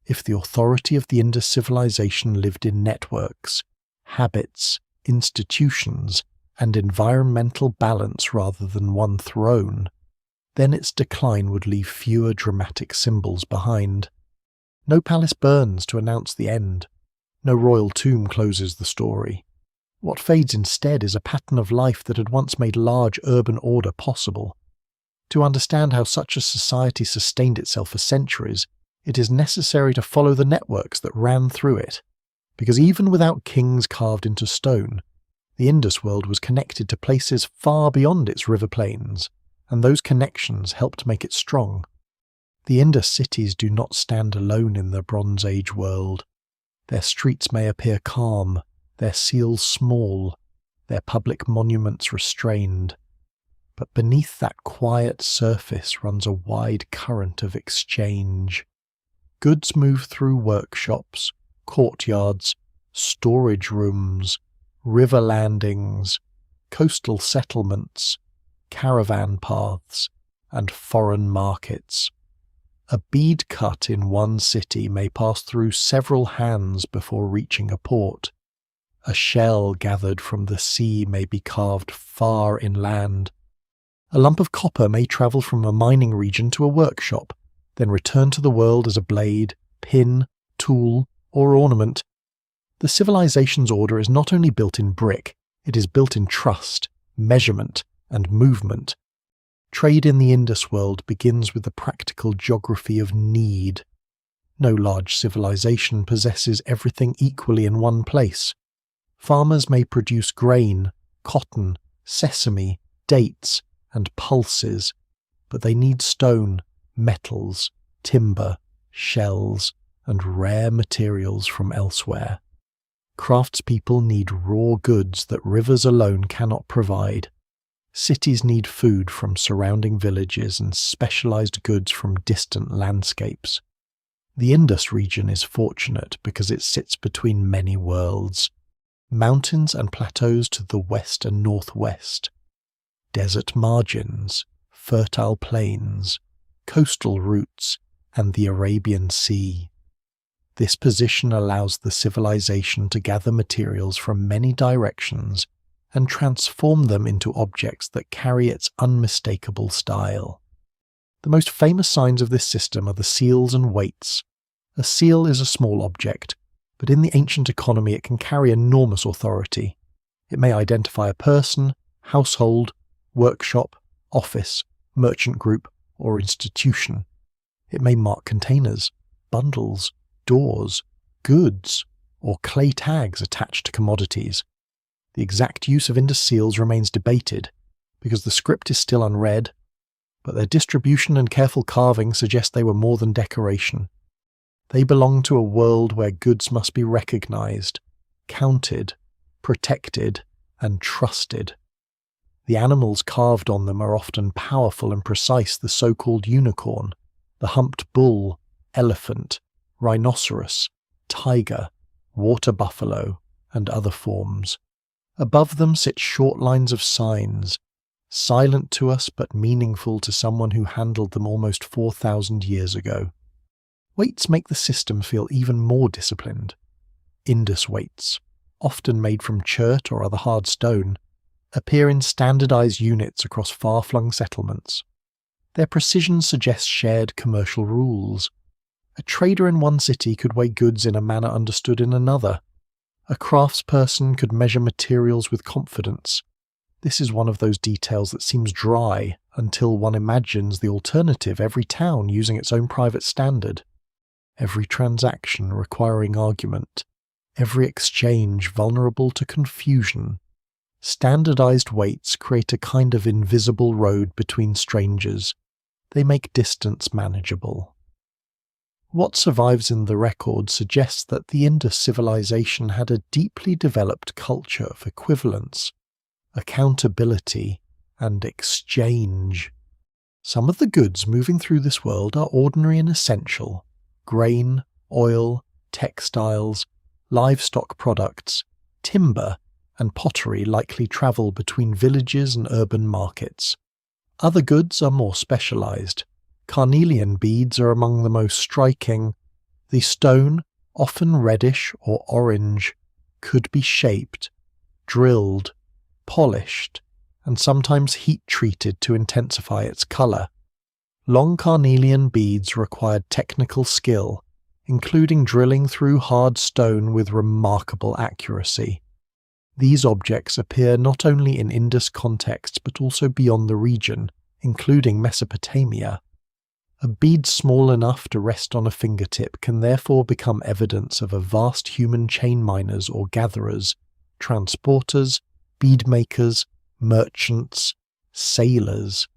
If the authority of the Indus civilization lived in networks, habits, institutions, and environmental balance rather than one throne, then its decline would leave fewer dramatic symbols behind. No palace burns to announce the end. No royal tomb closes the story. What fades instead is a pattern of life that had once made large urban order possible. To understand how such a society sustained itself for centuries, it is necessary to follow the networks that ran through it, because even without kings carved into stone, the Indus world was connected to places far beyond its river plains, and those connections helped make it strong. The Indus cities do not stand alone in the Bronze Age world. Their streets may appear calm, their seals small, their public monuments restrained, but beneath that quiet surface runs a wide current of exchange. Goods move through workshops, courtyards, storage rooms, river landings, coastal settlements, caravan paths, and foreign markets. A bead cut in one city may pass through several hands before reaching a port. A shell gathered from the sea may be carved far inland. A lump of copper may travel from a mining region to a workshop, then return to the world as a blade, pin, tool, or ornament. The civilization's order is not only built in brick, it is built in trust, measurement, and movement. Trade in the Indus world begins with the practical geography of need. No large civilization possesses everything equally in one place. Farmers may produce grain, cotton, sesame, dates, and pulses, but they need stone, metals, timber, shells, and rare materials from elsewhere. Craftspeople need raw goods that rivers alone cannot provide. Cities need food from surrounding villages and specialized goods from distant landscapes. The Indus region is fortunate because it sits between many worlds. Mountains and plateaus to the west and northwest, desert margins, fertile plains, coastal routes, and the Arabian Sea. This position allows the civilization to gather materials from many directions and transform them into objects that carry its unmistakable style. The most famous signs of this system are the seals and weights. A seal is a small object, but in the ancient economy it can carry enormous authority. It may identify a person, household, workshop, office, merchant group, or institution. It may mark containers, bundles, doors, goods, or clay tags attached to commodities. The exact use of Indus seals remains debated, because the script is still unread, but their distribution and careful carving suggest they were more than decoration. They belong to a world where goods must be recognized, counted, protected, and trusted. The animals carved on them are often powerful and precise, the so-called unicorn, the humped bull, elephant, rhinoceros, tiger, water buffalo, and other forms. Above them sit short lines of signs, silent to us but meaningful to someone who handled them almost 4,000 years ago. Weights make the system feel even more disciplined. Indus weights, often made from chert or other hard stone, appear in standardized units across far-flung settlements. Their precision suggests shared commercial rules. A trader in one city could weigh goods in a manner understood in another. A craftsperson could measure materials with confidence. This is one of those details that seems dry until one imagines the alternative, every town using its own private standard. Every transaction requiring argument, every exchange vulnerable to confusion. Standardized weights create a kind of invisible road between strangers. They make distance manageable. What survives in the record suggests that the Indus civilization had a deeply developed culture of equivalence, accountability, and exchange. Some of the goods moving through this world are ordinary and essential: grain, oil, textiles, livestock products, timber, and pottery likely travel between villages and urban markets. Other goods are more specialized. Carnelian beads are among the most striking. The stone, often reddish or orange, could be shaped, drilled, polished, and sometimes heat-treated to intensify its color. Long carnelian beads required technical skill, including drilling through hard stone with remarkable accuracy. These objects appear not only in Indus contexts but also beyond the region, including Mesopotamia. A bead small enough to rest on a fingertip can therefore become evidence of a vast human chain miners or gatherers, transporters, bead makers, merchants, sailors,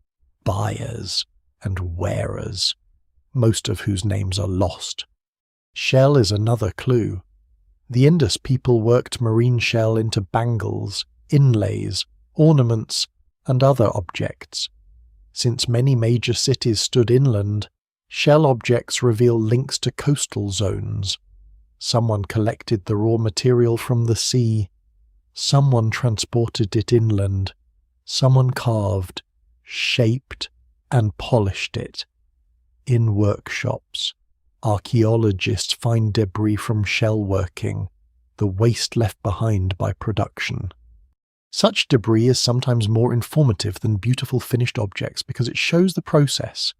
buyers, and wearers, most of whose names are lost. Shell is another clue. The Indus people worked marine shell into bangles, inlays, ornaments, and other objects. Since many major cities stood inland, shell objects reveal links to coastal zones. Someone collected the raw material from the sea. Someone transported it inland. Someone carved, shaped, and polished it. In workshops, archaeologists find debris from shell working, the waste left behind by production. Such debris is sometimes more informative than beautiful finished objects because it shows the process,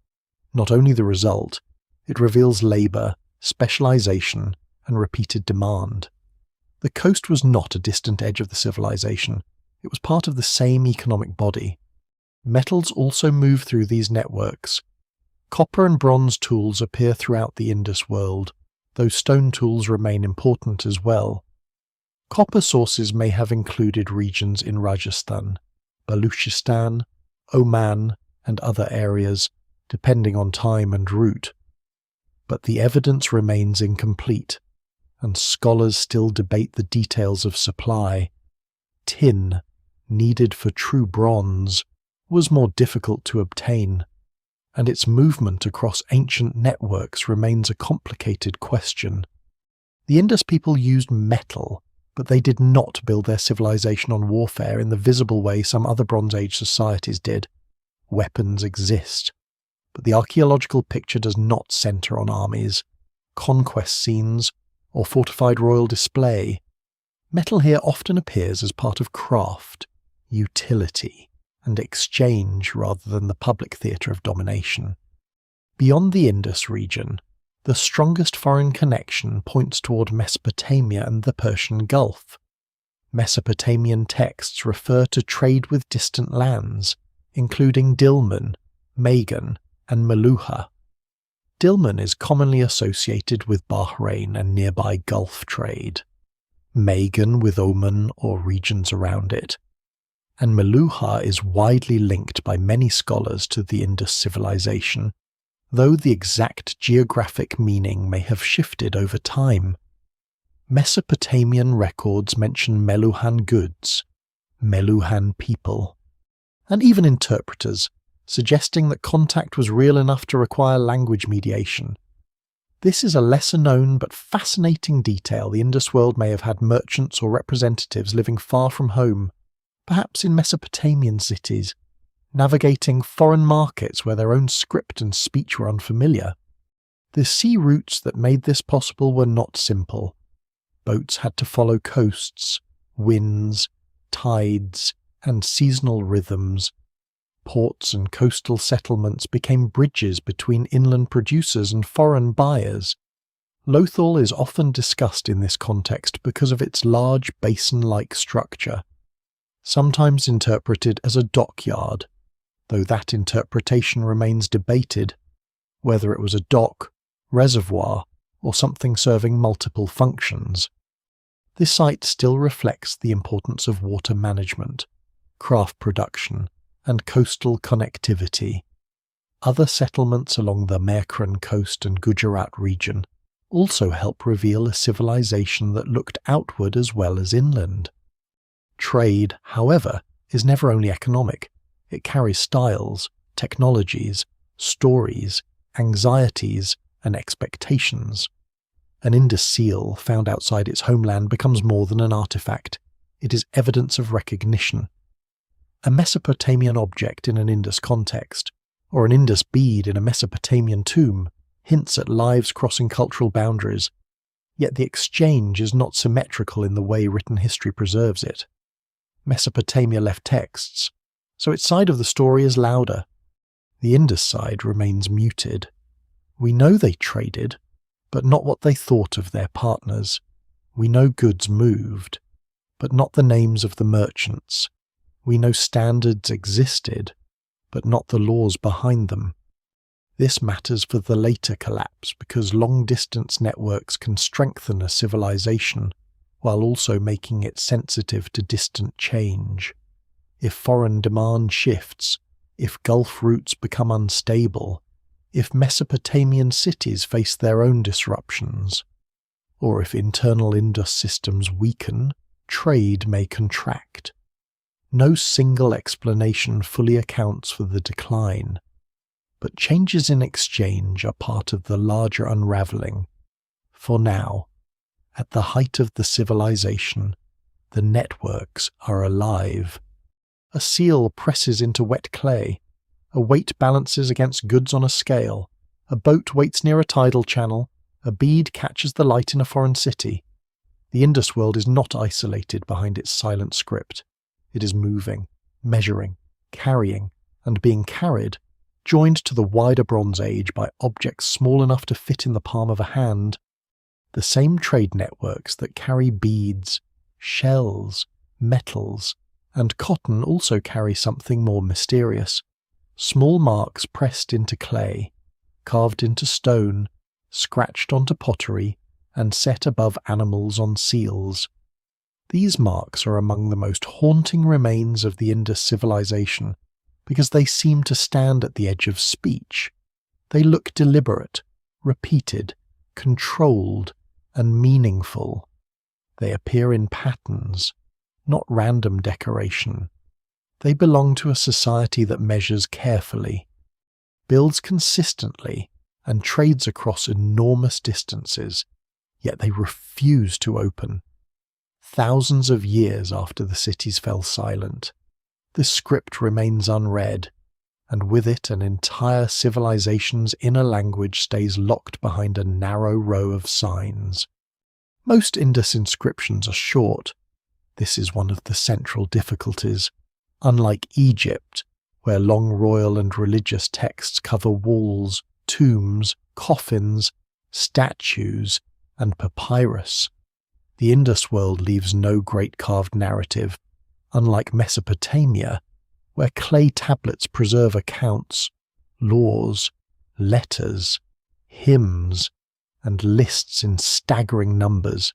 not only the result. It reveals labor, specialization, and repeated demand. The coast was not a distant edge of the civilization. It was part of the same economic body. Metals also move through these networks. Copper and bronze tools appear throughout the Indus world, though stone tools remain important as well. Copper sources may have included regions in Rajasthan, Baluchistan, Oman, and other areas, depending on time and route. But the evidence remains incomplete, and scholars still debate the details of supply. Tin, needed for true bronze, was more difficult to obtain, and its movement across ancient networks remains a complicated question. The Indus people used metal, but they did not build their civilization on warfare in the visible way some other Bronze Age societies did. Weapons exist, but the archaeological picture does not center on armies, conquest scenes, or fortified royal display. Metal here often appears as part of craft, utility, and exchange rather than the public theatre of domination. Beyond the Indus region, the strongest foreign connection points toward Mesopotamia and the Persian Gulf. Mesopotamian texts refer to trade with distant lands, including Dilmun, Magan, and Meluha. Dilmun is commonly associated with Bahrain and nearby Gulf trade, Magan with Oman or regions around it, and Meluha is widely linked by many scholars to the Indus civilization, though the exact geographic meaning may have shifted over time. Mesopotamian records mention Meluhan goods, Meluhan people, and even interpreters, suggesting that contact was real enough to require language mediation. This is a lesser-known but fascinating detail. The Indus world may have had merchants or representatives living far from home, perhaps in Mesopotamian cities, navigating foreign markets where their own script and speech were unfamiliar. The sea routes that made this possible were not simple. Boats had to follow coasts, winds, tides, and seasonal rhythms. Ports and coastal settlements became bridges between inland producers and foreign buyers. Lothal is often discussed in this context because of its large basin-like structure, sometimes interpreted as a dockyard, though that interpretation remains debated, whether it was a dock, reservoir, or something serving multiple functions. This site still reflects the importance of water management, craft production, and coastal connectivity. Other settlements along the Mehrkran coast and Gujarat region also help reveal a civilization that looked outward as well as inland. Trade, however, is never only economic. It carries styles, technologies, stories, anxieties, and expectations. An Indus seal found outside its homeland becomes more than an artifact. It is evidence of recognition. A Mesopotamian object in an Indus context, or an Indus bead in a Mesopotamian tomb, hints at lives crossing cultural boundaries, yet the exchange is not symmetrical in the way written history preserves it. Mesopotamia left texts, so its side of the story is louder. The Indus side remains muted. We know they traded, but not what they thought of their partners. We know goods moved, but not the names of the merchants. We know standards existed, but not the laws behind them. This matters for the later collapse because long-distance networks can strengthen a civilization while also making it sensitive to distant change. If foreign demand shifts, if Gulf routes become unstable, if Mesopotamian cities face their own disruptions, or if internal Indus systems weaken, trade may contract. No single explanation fully accounts for the decline, but changes in exchange are part of the larger unravelling. For now, at the height of the civilization, the networks are alive. A seal presses into wet clay. A weight balances against goods on a scale. A boat waits near a tidal channel. A bead catches the light in a foreign city. The Indus world is not isolated behind its silent script. It is moving, measuring, carrying, and being carried, joined to the wider Bronze Age by objects small enough to fit in the palm of a hand. The same trade networks that carry beads, shells, metals, and cotton also carry something more mysterious. Small marks pressed into clay, carved into stone, scratched onto pottery, and set above animals on seals. These marks are among the most haunting remains of the Indus civilization because they seem to stand at the edge of speech. They look deliberate, repeated, controlled, and meaningful. They appear in patterns, not random decoration. They belong to a society that measures carefully, builds consistently, and trades across enormous distances, yet they refuse to open. Thousands of years after the cities fell silent, this script remains unread, and with it an entire civilization's inner language stays locked behind a narrow row of signs. Most Indus inscriptions are short. This is one of the central difficulties. Unlike Egypt, where long royal and religious texts cover walls, tombs, coffins, statues, and papyrus, the Indus world leaves no great carved narrative, unlike Mesopotamia, where clay tablets preserve accounts, laws, letters, hymns, and lists in staggering numbers.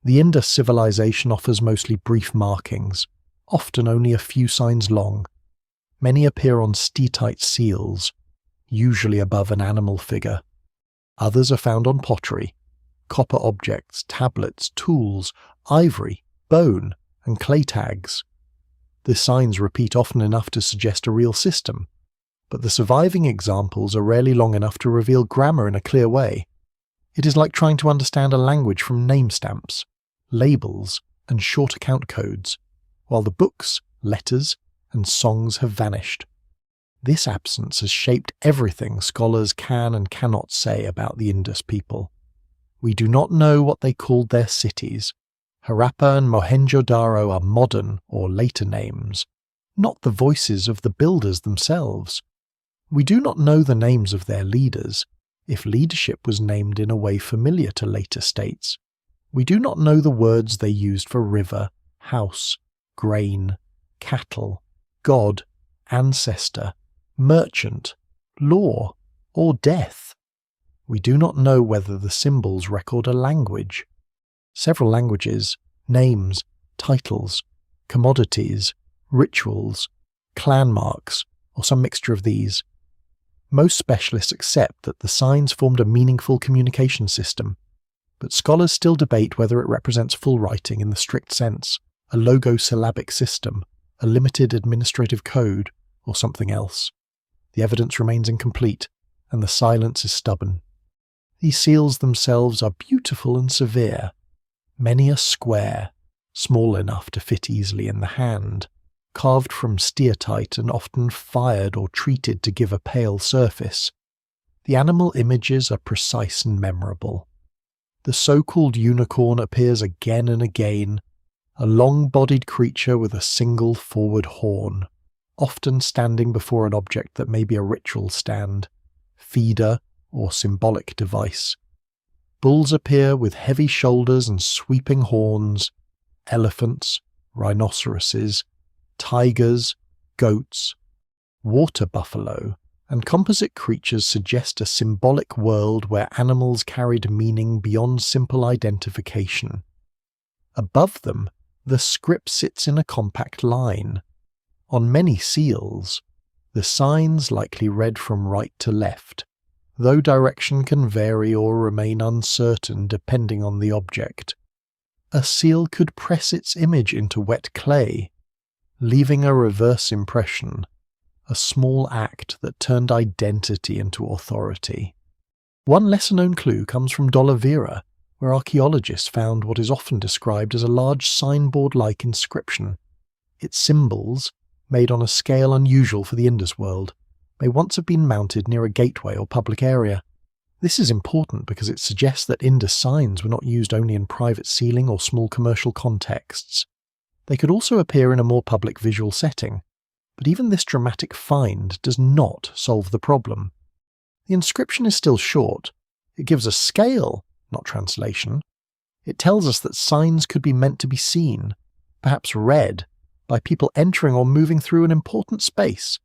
The Indus civilization offers mostly brief markings, often only a few signs long. Many appear on steatite seals, usually above an animal figure. Others are found on pottery, copper objects, tablets, tools, ivory, bone, and clay tags. The signs repeat often enough to suggest a real system, but the surviving examples are rarely long enough to reveal grammar in a clear way. It is like trying to understand a language from name stamps, labels, and short account codes, while the books, letters, and songs have vanished. This absence has shaped everything scholars can and cannot say about the Indus people. We do not know what they called their cities. Harappa and Mohenjo-daro are modern or later names, not the voices of the builders themselves. We do not know the names of their leaders, if leadership was named in a way familiar to later states. We do not know the words they used for river, house, grain, cattle, god, ancestor, merchant, law, or death. We do not know whether the symbols record a language. Several languages, names, titles, commodities, rituals, clan marks, or some mixture of these. Most specialists accept that the signs formed a meaningful communication system, but scholars still debate whether it represents full writing in the strict sense, a logosyllabic system, a limited administrative code, or something else. The evidence remains incomplete, and the silence is stubborn. These seals themselves are beautiful and severe. Many are square, small enough to fit easily in the hand, carved from steatite and often fired or treated to give a pale surface. The animal images are precise and memorable. The so-called unicorn appears again and again, a long-bodied creature with a single forward horn, often standing before an object that may be a ritual stand, feeder, or symbolic device. Bulls appear with heavy shoulders and sweeping horns, elephants, rhinoceroses, tigers, goats, water buffalo, and composite creatures suggest a symbolic world where animals carried meaning beyond simple identification. Above them, the script sits in a compact line. On many seals, the signs likely read from right to left, though direction can vary or remain uncertain depending on the object. A seal could press its image into wet clay, leaving a reverse impression, a small act that turned identity into authority. One lesser-known clue comes from Dolavira, where archaeologists found what is often described as a large signboard-like inscription. Its symbols, made on a scale unusual for the Indus world, may once have been mounted near a gateway or public area. This is important because it suggests that Indus signs were not used only in private sealing or small commercial contexts. They could also appear in a more public visual setting, but even this dramatic find does not solve the problem. The inscription is still short. It gives a scale, not translation. It tells us that signs could be meant to be seen, perhaps read, by people entering or moving through an important space,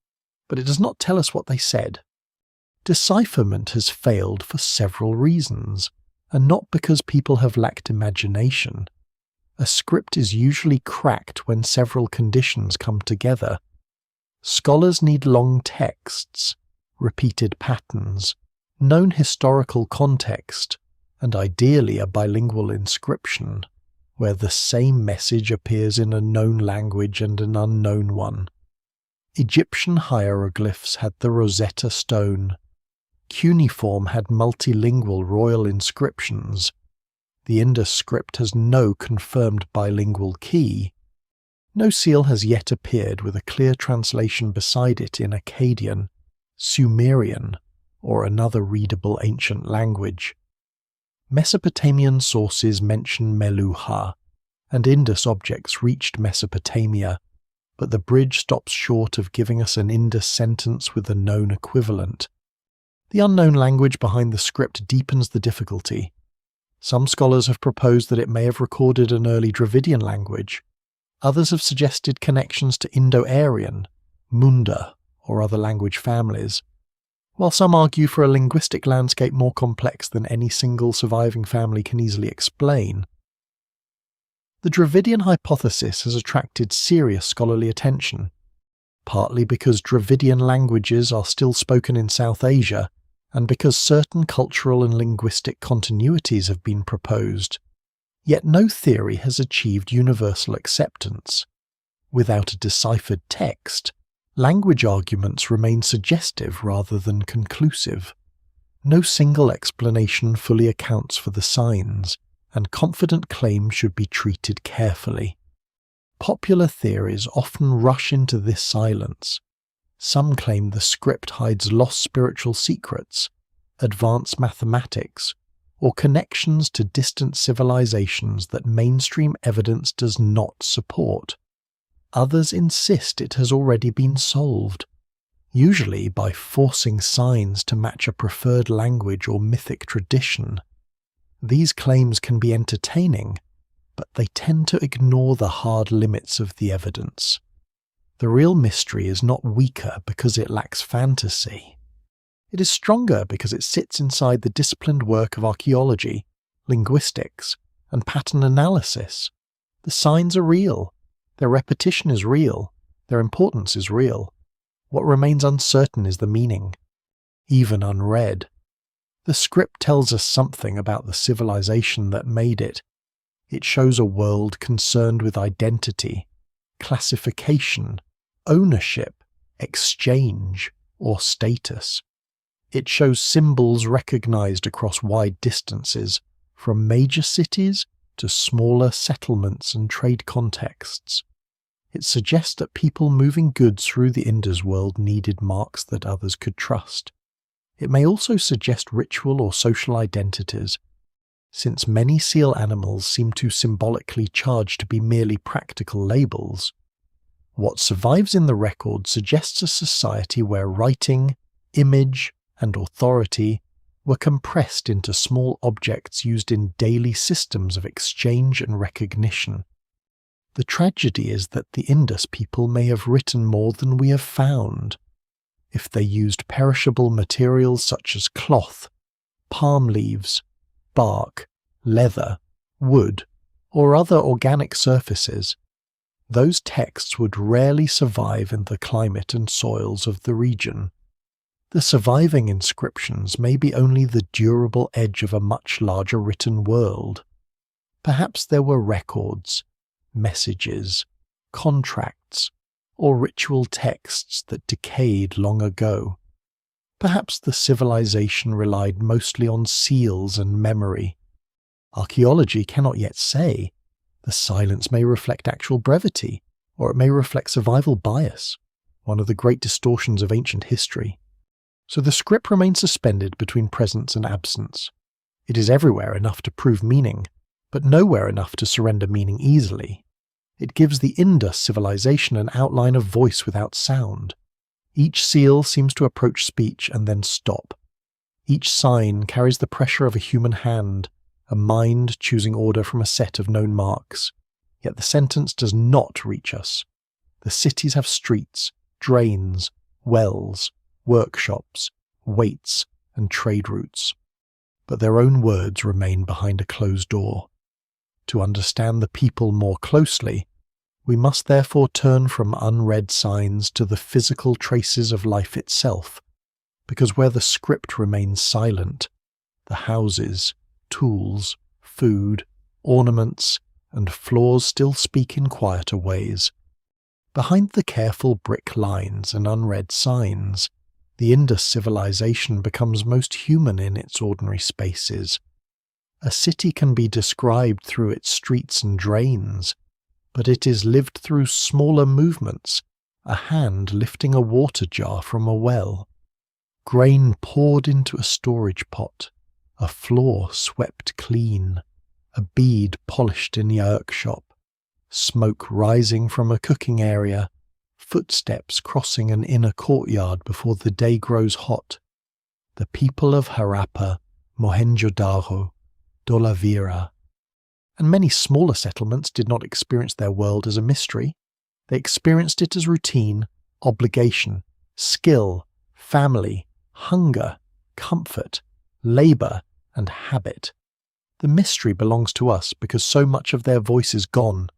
but it does not tell us what they said. Decipherment has failed for several reasons, and not because people have lacked imagination. A script is usually cracked when several conditions come together. Scholars need long texts, repeated patterns, known historical context, and ideally a bilingual inscription, where the same message appears in a known language and an unknown one. Egyptian hieroglyphs had the Rosetta Stone. Cuneiform had multilingual royal inscriptions. The Indus script has no confirmed bilingual key. No seal has yet appeared with a clear translation beside it in Akkadian, Sumerian, or another readable ancient language. Mesopotamian sources mention Meluha, and Indus objects reached Mesopotamia, but the bridge stops short of giving us an Indus sentence with a known equivalent. The unknown language behind the script deepens the difficulty. Some scholars have proposed that it may have recorded an early Dravidian language. Others have suggested connections to Indo-Aryan, Munda, or other language families. While some argue for a linguistic landscape more complex than any single surviving family can easily explain, the Dravidian hypothesis has attracted serious scholarly attention, partly because Dravidian languages are still spoken in South Asia, and because certain cultural and linguistic continuities have been proposed. Yet no theory has achieved universal acceptance. Without a deciphered text, language arguments remain suggestive rather than conclusive. No single explanation fully accounts for the signs, and confident claims should be treated carefully. Popular theories often rush into this silence. Some claim the script hides lost spiritual secrets, advanced mathematics, or connections to distant civilizations that mainstream evidence does not support. Others insist it has already been solved, usually by forcing signs to match a preferred language or mythic tradition. These claims can be entertaining, but they tend to ignore the hard limits of the evidence. The real mystery is not weaker because it lacks fantasy. It is stronger because it sits inside the disciplined work of archaeology, linguistics, and pattern analysis. The signs are real, their repetition is real, their importance is real. What remains uncertain is the meaning, even unread. The script tells us something about the civilization that made it. It shows a world concerned with identity, classification, ownership, exchange, or status. It shows symbols recognized across wide distances, from major cities to smaller settlements and trade contexts. It suggests that people moving goods through the Indus world needed marks that others could trust. It may also suggest ritual or social identities, since many seal animals seem too symbolically charged to be merely practical labels. What survives in the record suggests a society where writing, image, and authority were compressed into small objects used in daily systems of exchange and recognition. The tragedy is that the Indus people may have written more than we have found. If they used perishable materials such as cloth, palm leaves, bark, leather, wood, or other organic surfaces, those texts would rarely survive in the climate and soils of the region. The surviving inscriptions may be only the durable edge of a much larger written world. Perhaps there were records, messages, contracts, or ritual texts that decayed long ago. Perhaps the civilization relied mostly on seals and memory. Archaeology cannot yet say. The silence may reflect actual brevity, or it may reflect survival bias, one of the great distortions of ancient history. So the script remains suspended between presence and absence. It is everywhere enough to prove meaning, but nowhere enough to surrender meaning easily. It gives the Indus civilization an outline of voice without sound. Each seal seems to approach speech and then stop. Each sign carries the pressure of a human hand, a mind choosing order from a set of known marks. Yet the sentence does not reach us. The cities have streets, drains, wells, workshops, waits, and trade routes. But their own words remain behind a closed door. To understand the people more closely, we must therefore turn from unread signs to the physical traces of life itself, because where the script remains silent, the houses, tools, food, ornaments, and floors still speak in quieter ways. Behind the careful brick lines and unread signs, the Indus civilization becomes most human in its ordinary spaces. A city can be described through its streets and drains, but it is lived through smaller movements, a hand lifting a water jar from a well, grain poured into a storage pot, a floor swept clean, a bead polished in the workshop, smoke rising from a cooking area, footsteps crossing an inner courtyard before the day grows hot. The people of Harappa, Mohenjo-daro, Dholavira, and many smaller settlements did not experience their world as a mystery. They experienced it as routine, obligation, skill, family, hunger, comfort, labour, and habit. The mystery belongs to us because so much of their voice is gone.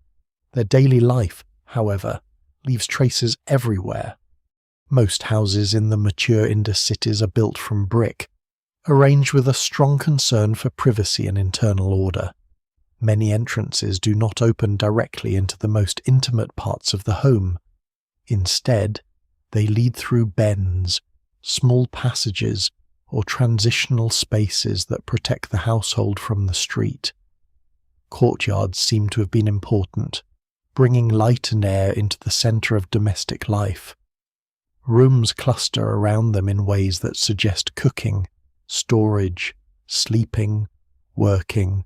Their daily life, however, leaves traces everywhere. Most houses in the mature Indus cities are built from brick, arranged with a strong concern for privacy and internal order. Many entrances do not open directly into the most intimate parts of the home. Instead, they lead through bends, small passages, or transitional spaces that protect the household from the street. Courtyards seem to have been important, bringing light and air into the centre of domestic life. Rooms cluster around them in ways that suggest cooking, storage, sleeping, working,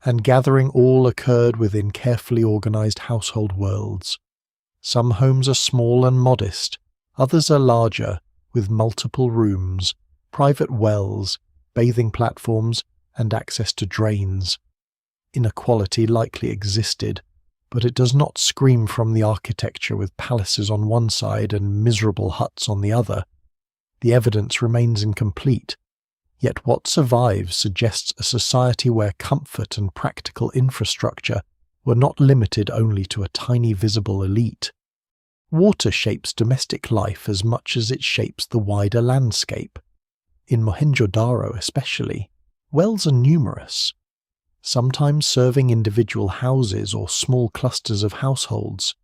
and gathering all occurred within carefully organised household worlds. Some homes are small and modest, others are larger, with multiple rooms, private wells, bathing platforms, and access to drains. Inequality likely existed, but it does not scream from the architecture with palaces on one side and miserable huts on the other. The evidence remains incomplete, yet what survives suggests a society where comfort and practical infrastructure were not limited only to a tiny visible elite. Water shapes domestic life as much as it shapes the wider landscape. In Mohenjo-Daro especially, wells are numerous, sometimes serving individual houses or small clusters of households.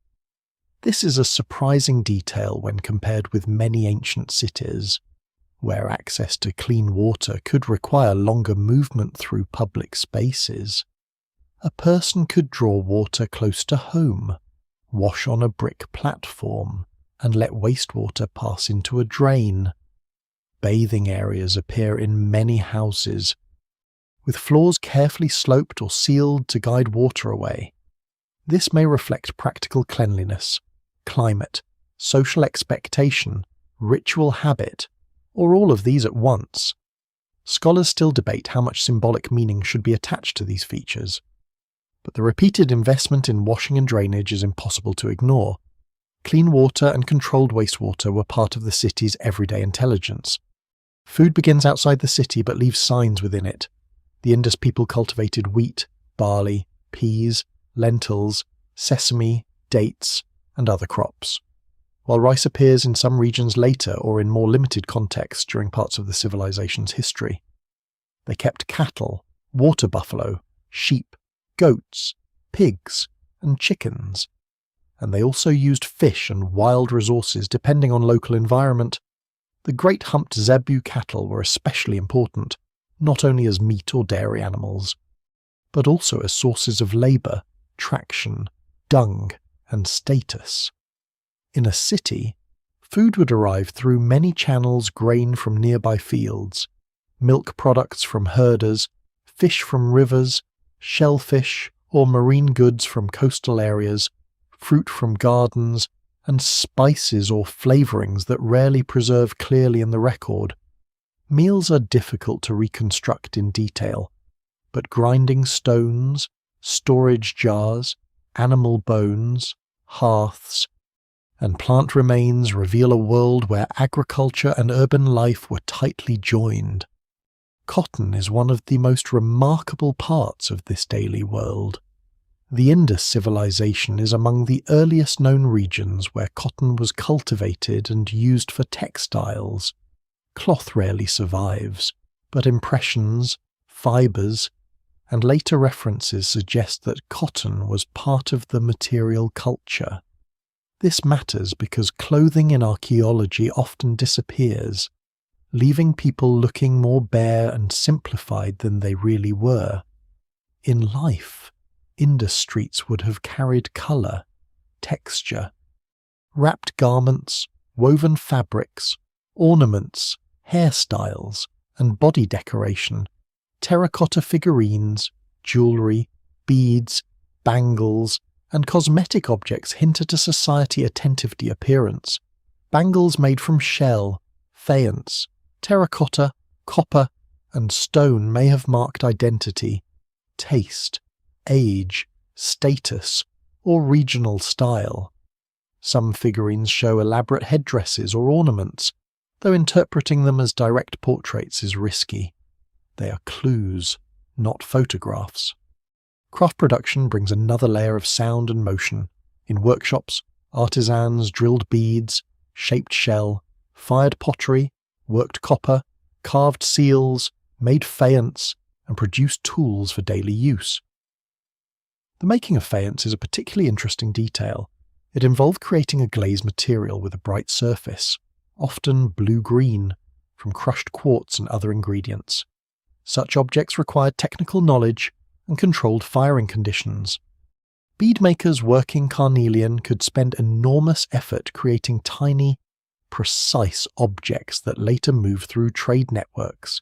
This is a surprising detail when compared with many ancient cities, where access to clean water could require longer movement through public spaces. A person could draw water close to home, wash on a brick platform, and let wastewater pass into a drain. Bathing areas appear in many houses, with floors carefully sloped or sealed to guide water away. This may reflect practical cleanliness, climate, social expectation, ritual habit, or all of these at once. Scholars still debate how much symbolic meaning should be attached to these features, but the repeated investment in washing and drainage is impossible to ignore. Clean water and controlled wastewater were part of the city's everyday intelligence. Food begins outside the city but leaves signs within it. The Indus people cultivated wheat, barley, peas, lentils, sesame, dates, and other crops, while rice appears in some regions later or in more limited contexts during parts of the civilization's history. They kept cattle, water buffalo, sheep, goats, pigs, and chickens, and they also used fish and wild resources depending on local environment. The great humped zebu cattle were especially important, not only as meat or dairy animals, but also as sources of labour, traction, dung, and status. In a city, food would arrive through many channels: grain from nearby fields, milk products from herders, fish from rivers, shellfish or marine goods from coastal areas, fruit from gardens, and spices or flavourings that rarely preserve clearly in the record. Meals are difficult to reconstruct in detail, but grinding stones, storage jars, animal bones, hearths, and plant remains reveal a world where agriculture and urban life were tightly joined. Cotton is one of the most remarkable parts of this daily world. The Indus civilization is among the earliest known regions where cotton was cultivated and used for textiles. Cloth rarely survives, but impressions, fibres, and later references suggest that cotton was part of the material culture. This matters because clothing in archaeology often disappears, leaving people looking more bare and simplified than they really were. In life, Indus streets would have carried colour, texture, wrapped garments, woven fabrics, ornaments, hairstyles, and body decoration, terracotta figurines, jewellery, beads, bangles, and cosmetic objects hint at a society attentive to appearance. Bangles made from shell, faience, terracotta, copper, and stone may have marked identity, taste, age, status, or regional style. Some figurines show elaborate headdresses or ornaments, though interpreting them as direct portraits is risky. They are clues, not photographs. Craft production brings another layer of sound and motion. In workshops, artisans drilled beads, shaped shell, fired pottery, worked copper, carved seals, made faience, and produced tools for daily use. The making of faience is a particularly interesting detail. It involved creating a glazed material with a bright surface, often blue-green, from crushed quartz and other ingredients. Such objects required technical knowledge and controlled firing conditions. Beadmakers working carnelian could spend enormous effort creating tiny, precise objects that later move through trade networks.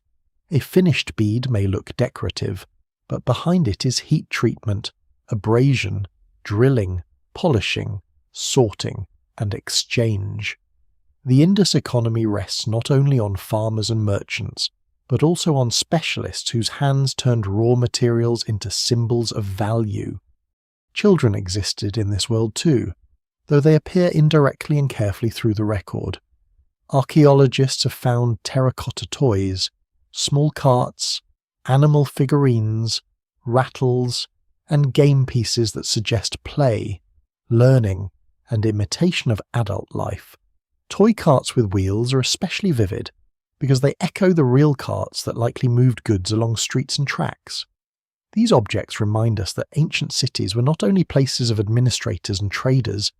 A finished bead may look decorative, but behind it is heat treatment, abrasion, drilling, polishing, sorting, and exchange. The Indus economy rests not only on farmers and merchants, but also on specialists whose hands turned raw materials into symbols of value. Children existed in this world too, though they appear indirectly and carefully through the record. Archaeologists have found terracotta toys, small carts, animal figurines, rattles, and game pieces that suggest play, learning, and imitation of adult life. Toy carts with wheels are especially vivid because they echo the real carts that likely moved goods along streets and tracks. These objects remind us that ancient cities were not only places of administrators and traders,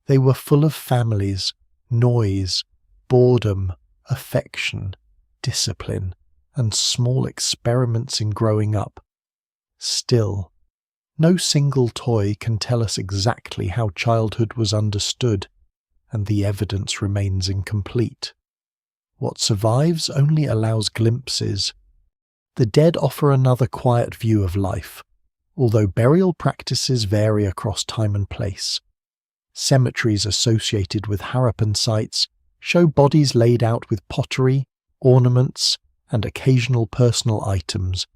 they were full of families, noise, boredom, affection, discipline, and small experiments in growing up. Still, no single toy can tell us exactly how childhood was understood, and the evidence remains incomplete. What survives only allows glimpses. The dead offer another quiet view of life, although burial practices vary across time and place. Cemeteries associated with Harappan sites show bodies laid out with pottery, ornaments, and occasional personal items,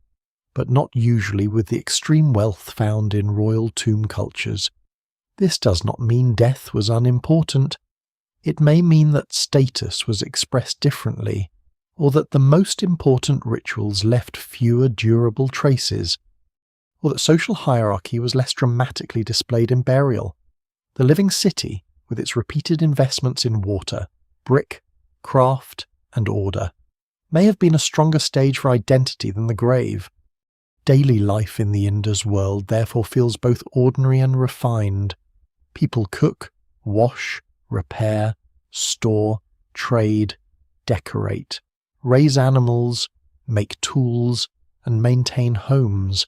but not usually with the extreme wealth found in royal tomb cultures. This does not mean death was unimportant. It may mean that status was expressed differently, or that the most important rituals left fewer durable traces, or that social hierarchy was less dramatically displayed in burial. The living city, with its repeated investments in water, brick, craft, and order, may have been a stronger stage for identity than the grave. Daily life in the Indus world therefore feels both ordinary and refined. People cook, wash, repair, store, trade, decorate, raise animals, make tools, and maintain homes,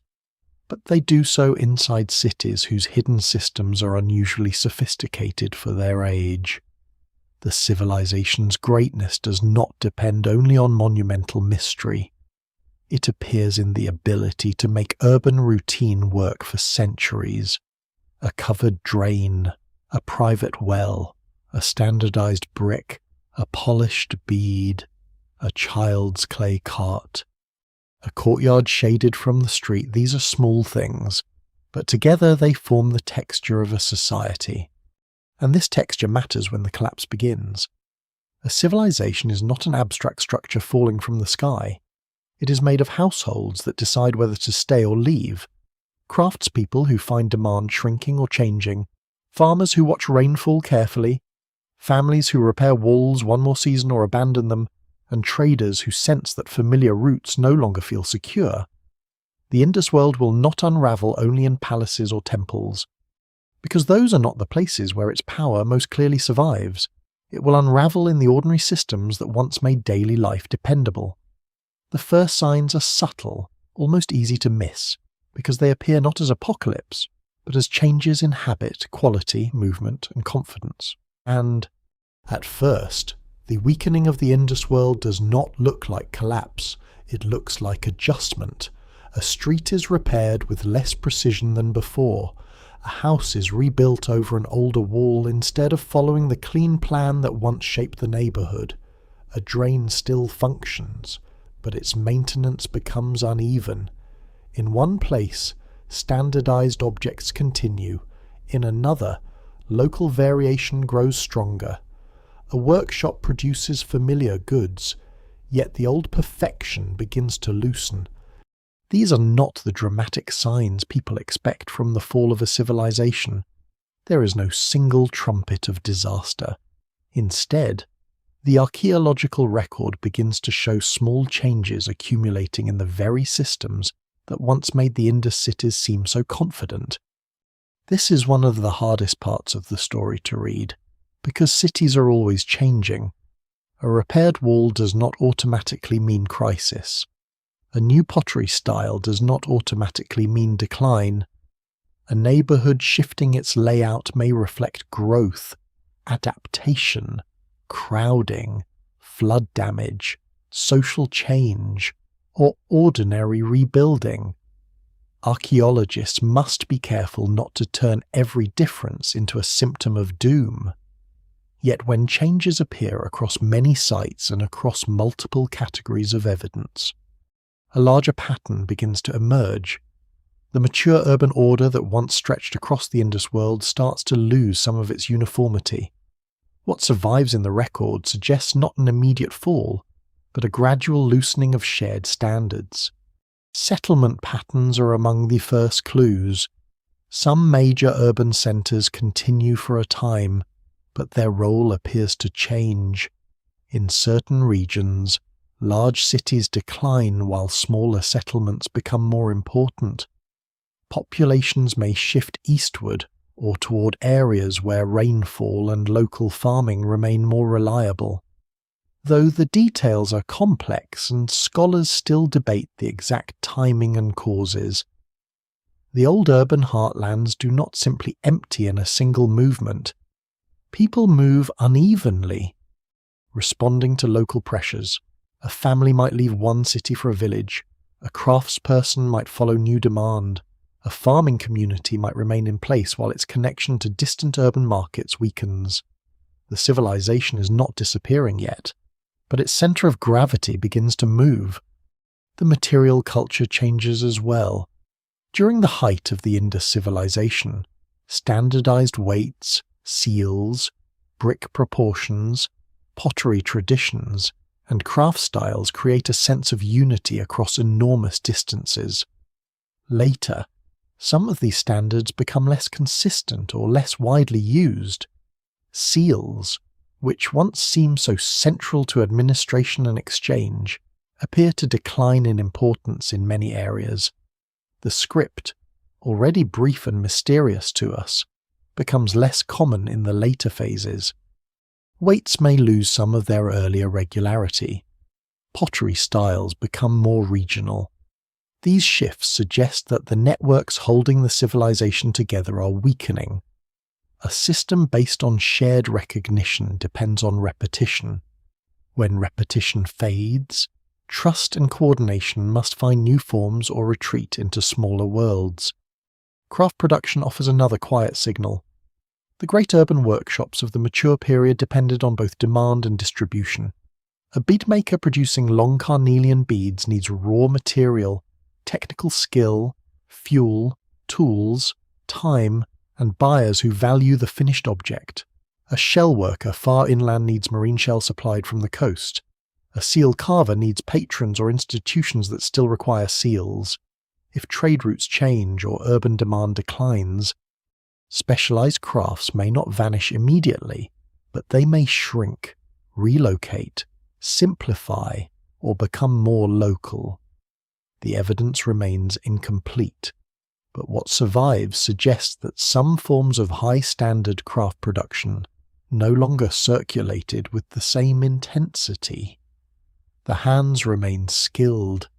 but they do so inside cities whose hidden systems are unusually sophisticated for their age. The civilization's greatness does not depend only on monumental mystery. It appears in the ability to make urban routine work for centuries. A covered drain, a private well, a standardized brick, a polished bead, a child's clay cart, a courtyard shaded from the street. These are small things, but together they form the texture of a society. And this texture matters when the collapse begins. A civilization is not an abstract structure falling from the sky. It is made of households that decide whether to stay or leave, craftspeople who find demand shrinking or changing, farmers who watch rainfall carefully, families who repair walls one more season or abandon them, and traders who sense that familiar routes no longer feel secure. The Indus world will not unravel only in palaces or temples, because those are not the places where its power most clearly survives. It will unravel in the ordinary systems that once made daily life dependable. The first signs are subtle, almost easy to miss, because they appear not as apocalypse, but as changes in habit, quality, movement, and confidence. And, at first, the weakening of the Indus world does not look like collapse, it looks like adjustment. A street is repaired with less precision than before. A house is rebuilt over an older wall instead of following the clean plan that once shaped the neighbourhood. A drain still functions, but its maintenance becomes uneven. In one place, standardized objects continue. In another, local variation grows stronger. A workshop produces familiar goods, yet the old perfection begins to loosen. These are not the dramatic signs people expect from the fall of a civilization. There is no single trumpet of disaster. Instead, the archaeological record begins to show small changes accumulating in the very systems that once made the Indus cities seem so confident. This is one of the hardest parts of the story to read, because cities are always changing. A repaired wall does not automatically mean crisis. A new pottery style does not automatically mean decline. A neighborhood shifting its layout may reflect growth, adaptation, crowding, flood damage, social change, or ordinary rebuilding. Archaeologists must be careful not to turn every difference into a symptom of doom. Yet when changes appear across many sites and across multiple categories of evidence, a larger pattern begins to emerge. The mature urban order that once stretched across the Indus world starts to lose some of its uniformity. What survives in the record suggests not an immediate fall, but a gradual loosening of shared standards. Settlement patterns are among the first clues. Some major urban centres continue for a time, but their role appears to change. In certain regions, large cities decline while smaller settlements become more important. Populations may shift eastward or toward areas where rainfall and local farming remain more reliable. Though the details are complex and scholars still debate the exact timing and causes, the old urban heartlands do not simply empty in a single movement. People move unevenly, responding to local pressures. A family might leave one city for a village, a craftsperson might follow new demand, a farming community might remain in place while its connection to distant urban markets weakens. The civilization is not disappearing yet, but its centre of gravity begins to move. The material culture changes as well. During the height of the Indus civilization, standardized weights, seals, brick proportions, pottery traditions, and craft styles create a sense of unity across enormous distances. Later, some of these standards become less consistent or less widely used. Seals, which once seemed so central to administration and exchange, appear to decline in importance in many areas. The script, already brief and mysterious to us, becomes less common in the later phases. Weights may lose some of their earlier regularity. Pottery styles become more regional. These shifts suggest that the networks holding the civilization together are weakening. A system based on shared recognition depends on repetition. When repetition fades, trust and coordination must find new forms or retreat into smaller worlds. Craft production offers another quiet signal. The great urban workshops of the mature period depended on both demand and distribution. A beadmaker producing long carnelian beads needs raw material, technical skill, fuel, tools, time, and buyers who value the finished object. A shell worker far inland needs marine shell supplied from the coast. A seal carver needs patrons or institutions that still require seals. If trade routes change or urban demand declines, specialized crafts may not vanish immediately, but they may shrink, relocate, simplify, or become more local. The evidence remains incomplete, but what survives suggests that some forms of high-standard craft production no longer circulated with the same intensity. The hands remain skilled,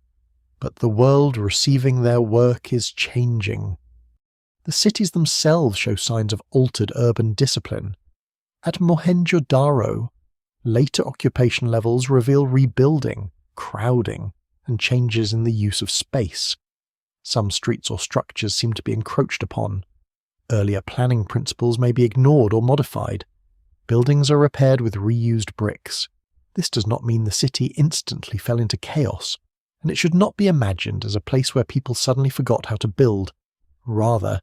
but the world receiving their work is changing. The cities themselves show signs of altered urban discipline. At Mohenjo-Daro, later occupation levels reveal rebuilding, crowding, and changes in the use of space. Some streets or structures seem to be encroached upon. Earlier planning principles may be ignored or modified. Buildings are repaired with reused bricks. This does not mean the city instantly fell into chaos, and it should not be imagined as a place where people suddenly forgot how to build. Rather,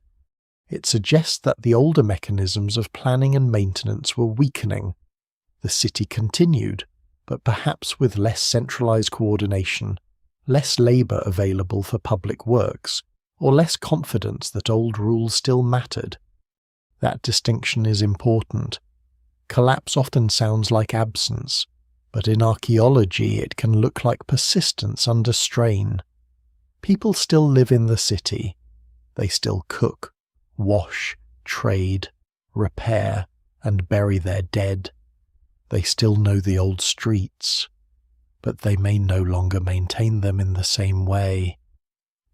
it suggests that the older mechanisms of planning and maintenance were weakening. The city continued, but perhaps with less centralized coordination, less labor available for public works, or less confidence that old rules still mattered. That distinction is important. Collapse often sounds like absence, but in archaeology it can look like persistence under strain. People still live in the city. They still cook, wash, trade, repair, and bury their dead. They still know the old streets, but they may no longer maintain them in the same way.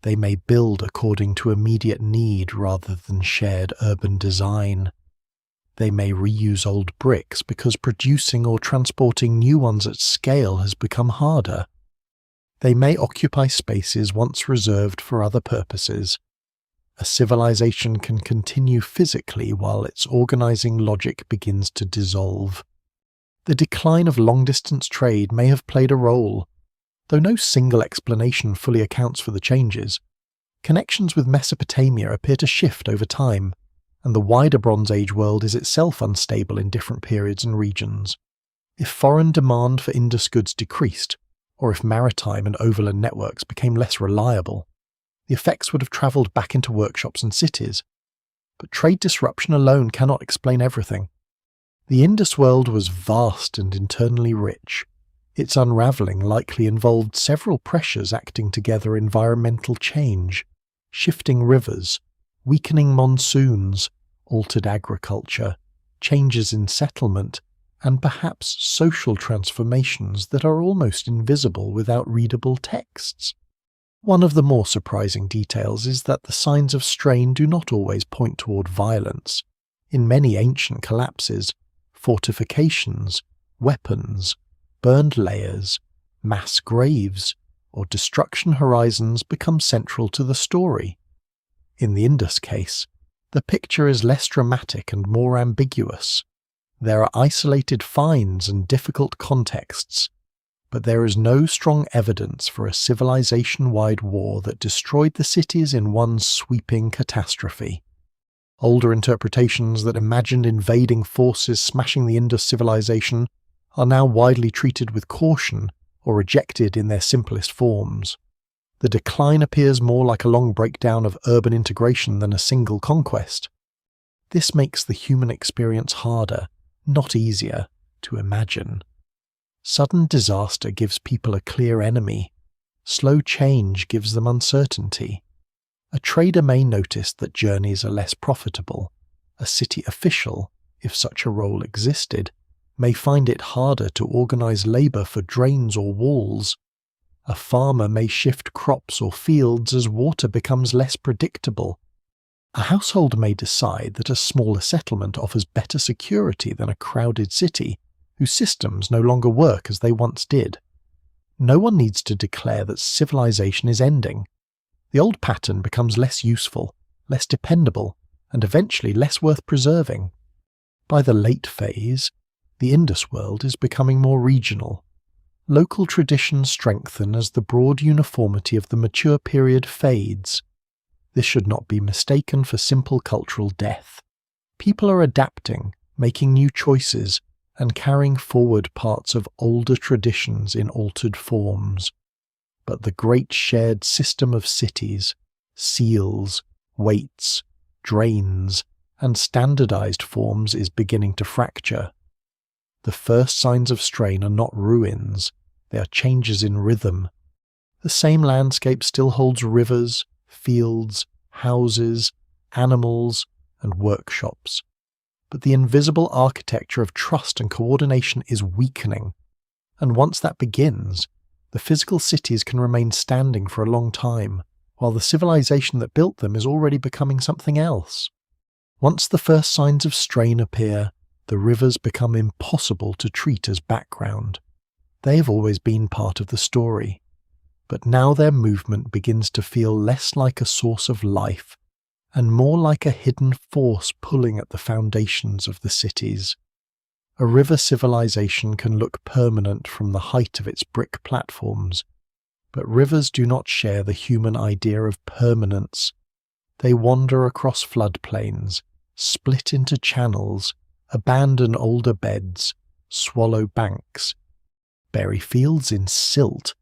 They may build according to immediate need rather than shared urban design. They may reuse old bricks because producing or transporting new ones at scale has become harder. They may occupy spaces once reserved for other purposes. A civilization can continue physically while its organizing logic begins to dissolve. The decline of long-distance trade may have played a role, though no single explanation fully accounts for the changes. Connections with Mesopotamia appear to shift over time, and the wider Bronze Age world is itself unstable in different periods and regions. If foreign demand for Indus goods decreased, or if maritime and overland networks became less reliable, the effects would have travelled back into workshops and cities. But trade disruption alone cannot explain everything. The Indus world was vast and internally rich. Its unravelling likely involved several pressures acting together: environmental change, shifting rivers, weakening monsoons, altered agriculture, changes in settlement, and perhaps social transformations that are almost invisible without readable texts. One of the more surprising details is that the signs of strain do not always point toward violence. In many ancient collapses, fortifications, weapons, burned layers, mass graves, or destruction horizons become central to the story. In the Indus case, the picture is less dramatic and more ambiguous. There are isolated finds and difficult contexts, but there is no strong evidence for a civilization-wide war that destroyed the cities in one sweeping catastrophe. Older interpretations that imagined invading forces smashing the Indus civilization are now widely treated with caution or rejected in their simplest forms. The decline appears more like a long breakdown of urban integration than a single conquest. This makes the human experience harder, not easier, to imagine. Sudden disaster gives people a clear enemy. Slow change gives them uncertainty. A trader may notice that journeys are less profitable. A city official, if such a role existed, may find it harder to organize labor for drains or walls. A farmer may shift crops or fields as water becomes less predictable. A household may decide that a smaller settlement offers better security than a crowded city, whose systems no longer work as they once did. No one needs to declare that civilization is ending. The old pattern becomes less useful, less dependable, and eventually less worth preserving. By the late phase, the Indus world is becoming more regional. Local traditions strengthen as the broad uniformity of the mature period fades. This should not be mistaken for simple cultural death. People are adapting, making new choices, and carrying forward parts of older traditions in altered forms. But the great shared system of cities, seals, weights, drains, and standardized forms is beginning to fracture. The first signs of strain are not ruins, they are changes in rhythm. The same landscape still holds rivers, fields, houses, animals, and workshops. But the invisible architecture of trust and coordination is weakening, and once that begins, the physical cities can remain standing for a long time, while the civilization that built them is already becoming something else. Once the first signs of strain appear, the rivers become impossible to treat as background. They have always been part of the story, but now their movement begins to feel less like a source of life and more like a hidden force pulling at the foundations of the cities. A river civilization can look permanent from the height of its brick platforms, but rivers do not share the human idea of permanence. They wander across floodplains, split into channels, abandon older beds, swallow banks, bury fields in silt,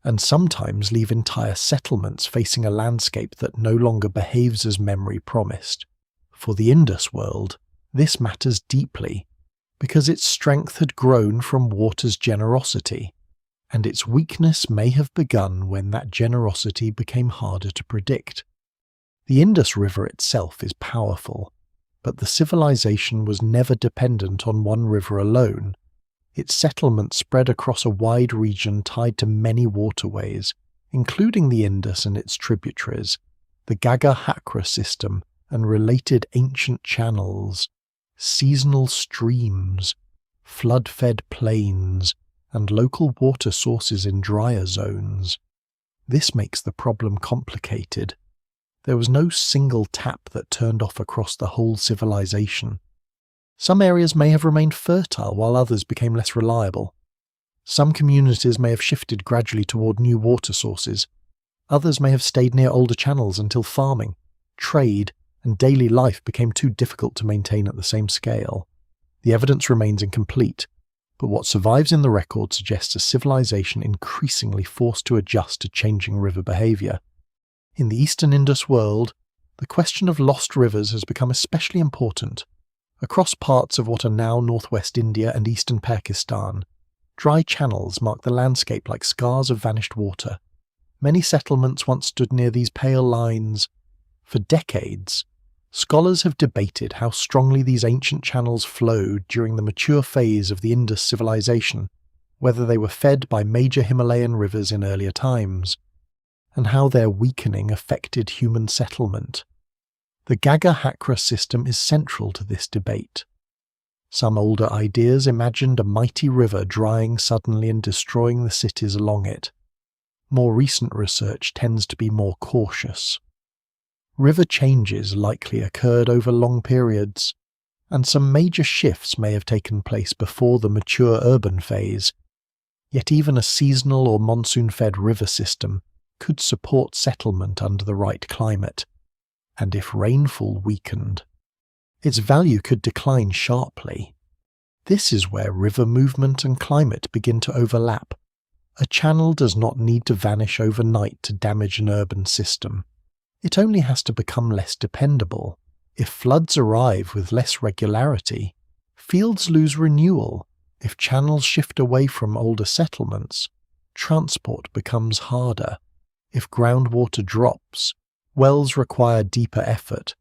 and sometimes leave entire settlements facing a landscape that no longer behaves as memory promised. For the Indus world, this matters deeply, because its strength had grown from water's generosity, and its weakness may have begun when that generosity became harder to predict. The Indus River itself is powerful, but the civilization was never dependent on one river alone. Its settlement spread across a wide region tied to many waterways, including the Indus and its tributaries, the Gagga-Hakra system and related ancient channels, seasonal streams, flood-fed plains, and local water sources in drier zones. This makes the problem complicated. There was no single tap that turned off across the whole civilization. Some areas may have remained fertile while others became less reliable. Some communities may have shifted gradually toward new water sources. Others may have stayed near older channels until farming, trade, and daily life became too difficult to maintain at the same scale. The evidence remains incomplete, but what survives in the record suggests a civilization increasingly forced to adjust to changing river behavior. In the Eastern Indus world, the question of lost rivers has become especially important. Across parts of what are now northwest India and eastern Pakistan, dry channels mark the landscape like scars of vanished water. Many settlements once stood near these pale lines. For decades, scholars have debated how strongly these ancient channels flowed during the mature phase of the Indus civilization, whether they were fed by major Himalayan rivers in earlier times, and how their weakening affected human settlement. The Gagga-Hakra system is central to this debate. Some older ideas imagined a mighty river drying suddenly and destroying the cities along it. More recent research tends to be more cautious. River changes likely occurred over long periods, and some major shifts may have taken place before the mature urban phase. Yet even a seasonal or monsoon-fed river system could support settlement under the right climate. And if rainfall weakened, its value could decline sharply. This is where river movement and climate begin to overlap. A channel does not need to vanish overnight to damage an urban system. It only has to become less dependable. If floods arrive with less regularity, fields lose renewal. If channels shift away from older settlements, transport becomes harder. If groundwater drops, wells require deeper effort.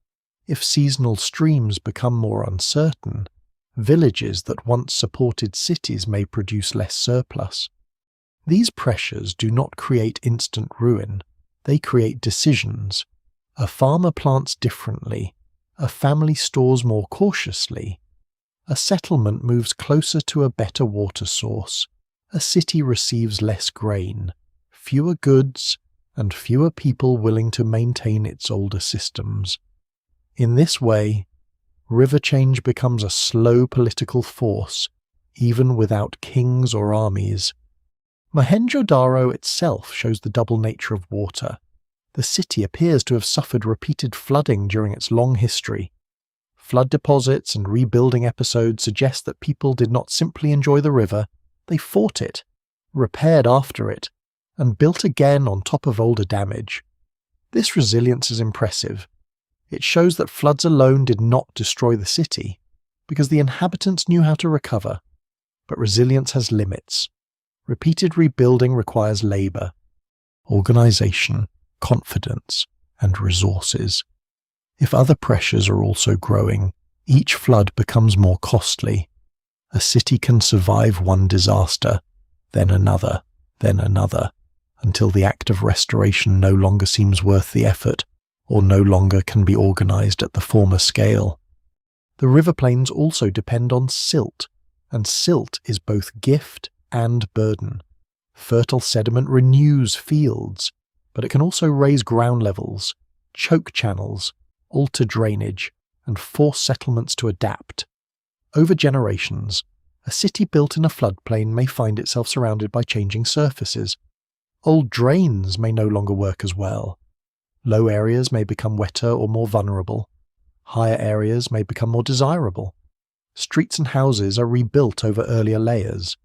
If seasonal streams become more uncertain, villages that once supported cities may produce less surplus. These pressures do not create instant ruin, they create decisions. A farmer plants differently, a family stores more cautiously, a settlement moves closer to a better water source, a city receives less grain, fewer goods, and fewer people willing to maintain its older systems. In this way, river change becomes a slow political force, even without kings or armies. Mohenjo-Daro itself shows the double nature of water. The city appears to have suffered repeated flooding during its long history. Flood deposits and rebuilding episodes suggest that people did not simply enjoy the river, they fought it, repaired after it, and built again on top of older damage. This resilience is impressive. It shows that floods alone did not destroy the city, because the inhabitants knew how to recover. But resilience has limits. Repeated rebuilding requires labour, organisation, confidence, and resources. If other pressures are also growing, each flood becomes more costly. A city can survive one disaster, then another, until the act of restoration no longer seems worth the effort, or no longer can be organised at the former scale. The river plains also depend on silt, and silt is both gift and burden. Fertile sediment renews fields, but it can also raise ground levels, choke channels, alter drainage, and force settlements to adapt. Over generations, a city built in a floodplain may find itself surrounded by changing surfaces. Old drains may no longer work as well. Low areas may become wetter or more vulnerable. Higher areas may become more desirable. Streets and houses are rebuilt over earlier layers,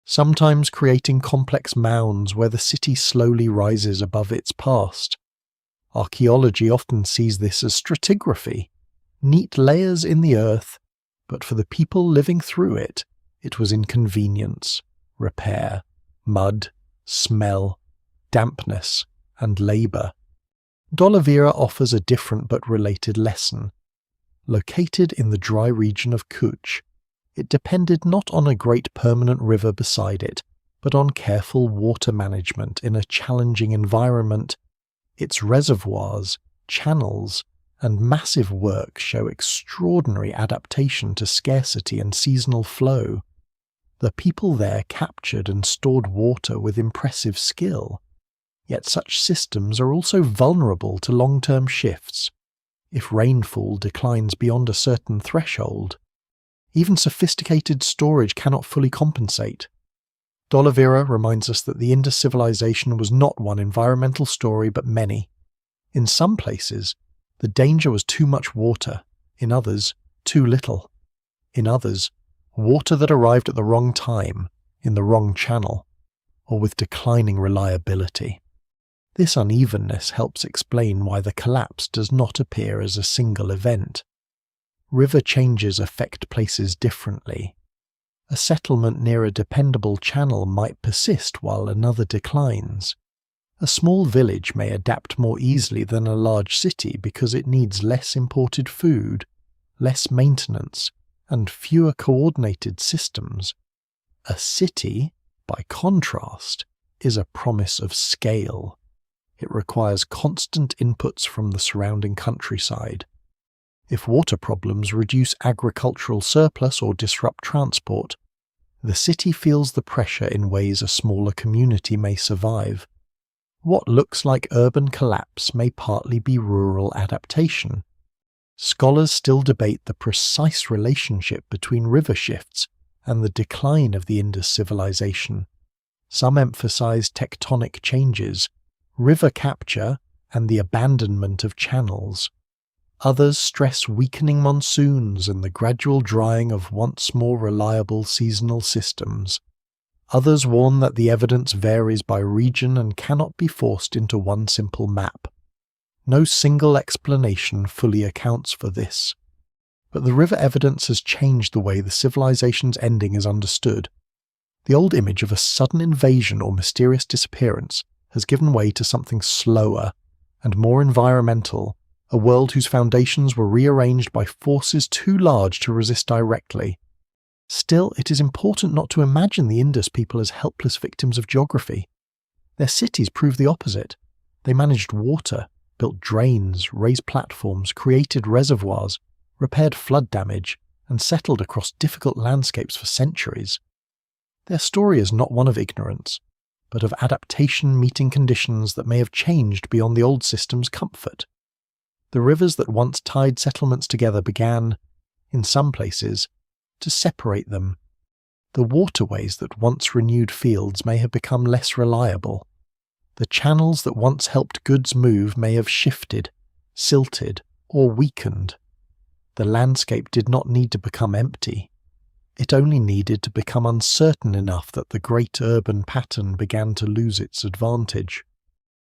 sometimes creating complex mounds where the city slowly rises above its past. Archaeology often sees this as stratigraphy, neat layers in the earth, but for the people living through it, it was inconvenience, repair, mud, smell, dampness, and labour. D'Oliveira offers a different but related lesson. Located in the dry region of Ceuta, it depended not on a great permanent river beside it, but on careful water management in a challenging environment. Its reservoirs, channels, and massive works show extraordinary adaptation to scarcity and seasonal flow. The people there captured and stored water with impressive skill. Yet such systems are also vulnerable to long-term shifts. If rainfall declines beyond a certain threshold, even sophisticated storage cannot fully compensate. D'Oliveira reminds us that the Indus civilization was not one environmental story but many. In some places, the danger was too much water, in others, too little. In others, water that arrived at the wrong time, in the wrong channel, or with declining reliability. This unevenness helps explain why the collapse does not appear as a single event. River changes affect places differently. A settlement near a dependable channel might persist while another declines. A small village may adapt more easily than a large city because it needs less imported food, less maintenance, and fewer coordinated systems. A city, by contrast, is a promise of scale. It requires constant inputs from the surrounding countryside. If water problems reduce agricultural surplus or disrupt transport, the city feels the pressure in ways a smaller community may survive. What looks like urban collapse may partly be rural adaptation. Scholars still debate the precise relationship between river shifts and the decline of the Indus civilization. Some emphasize tectonic changes, river capture, and the abandonment of channels. Others stress weakening monsoons and the gradual drying of once more reliable seasonal systems. Others warn that the evidence varies by region and cannot be forced into one simple map. No single explanation fully accounts for this. But the river evidence has changed the way the civilization's ending is understood. The old image of a sudden invasion or mysterious disappearance has given way to something slower and more environmental, a world whose foundations were rearranged by forces too large to resist directly. Still, it is important not to imagine the Indus people as helpless victims of geography. Their cities prove the opposite. They managed water, built drains, raised platforms, created reservoirs, repaired flood damage, and settled across difficult landscapes for centuries. Their story is not one of ignorance, but of adaptation meeting conditions that may have changed beyond the old system's comfort. The rivers that once tied settlements together began, in some places, to separate them. The waterways that once renewed fields may have become less reliable. The channels that once helped goods move may have shifted, silted, or weakened. The landscape did not need to become empty. It only needed to become uncertain enough that the great urban pattern began to lose its advantage.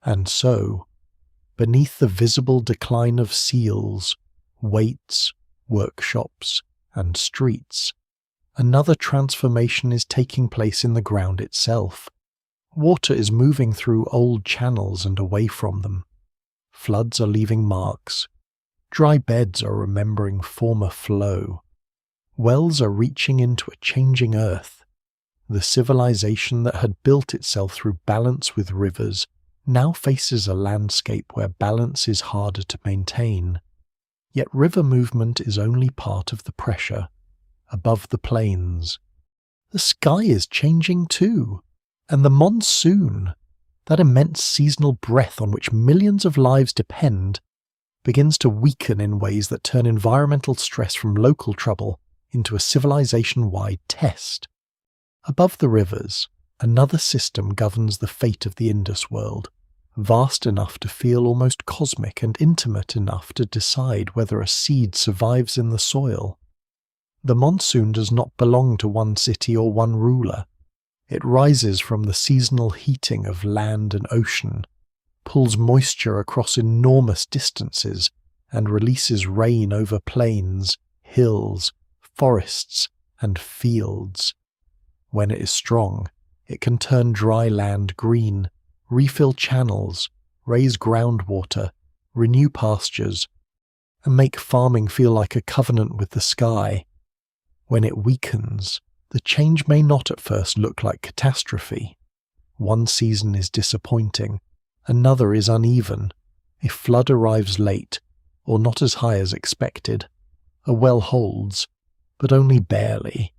And so, beneath the visible decline of seals, waits, workshops, and streets, another transformation is taking place in the ground itself. Water is moving through old channels and away from them. Floods are leaving marks. Dry beds are remembering former flow. Wells are reaching into a changing earth. The civilization that had built itself through balance with rivers now faces a landscape where balance is harder to maintain. Yet river movement is only part of the pressure. Above the plains, the sky is changing too, and the monsoon, that immense seasonal breath on which millions of lives depend, begins to weaken in ways that turn environmental stress from local trouble into a civilization-wide test. Above the rivers, another system governs the fate of the Indus world, vast enough to feel almost cosmic and intimate enough to decide whether a seed survives in the soil. The monsoon does not belong to one city or one ruler. It rises from the seasonal heating of land and ocean, pulls moisture across enormous distances, and releases rain over plains, hills, forests, and fields. When it is strong, it can turn dry land green, refill channels, raise groundwater, renew pastures, and make farming feel like a covenant with the sky. When it weakens, the change may not at first look like catastrophe. One season is disappointing, another is uneven, a flood arrives late, or not as high as expected. A well holds, but only barely.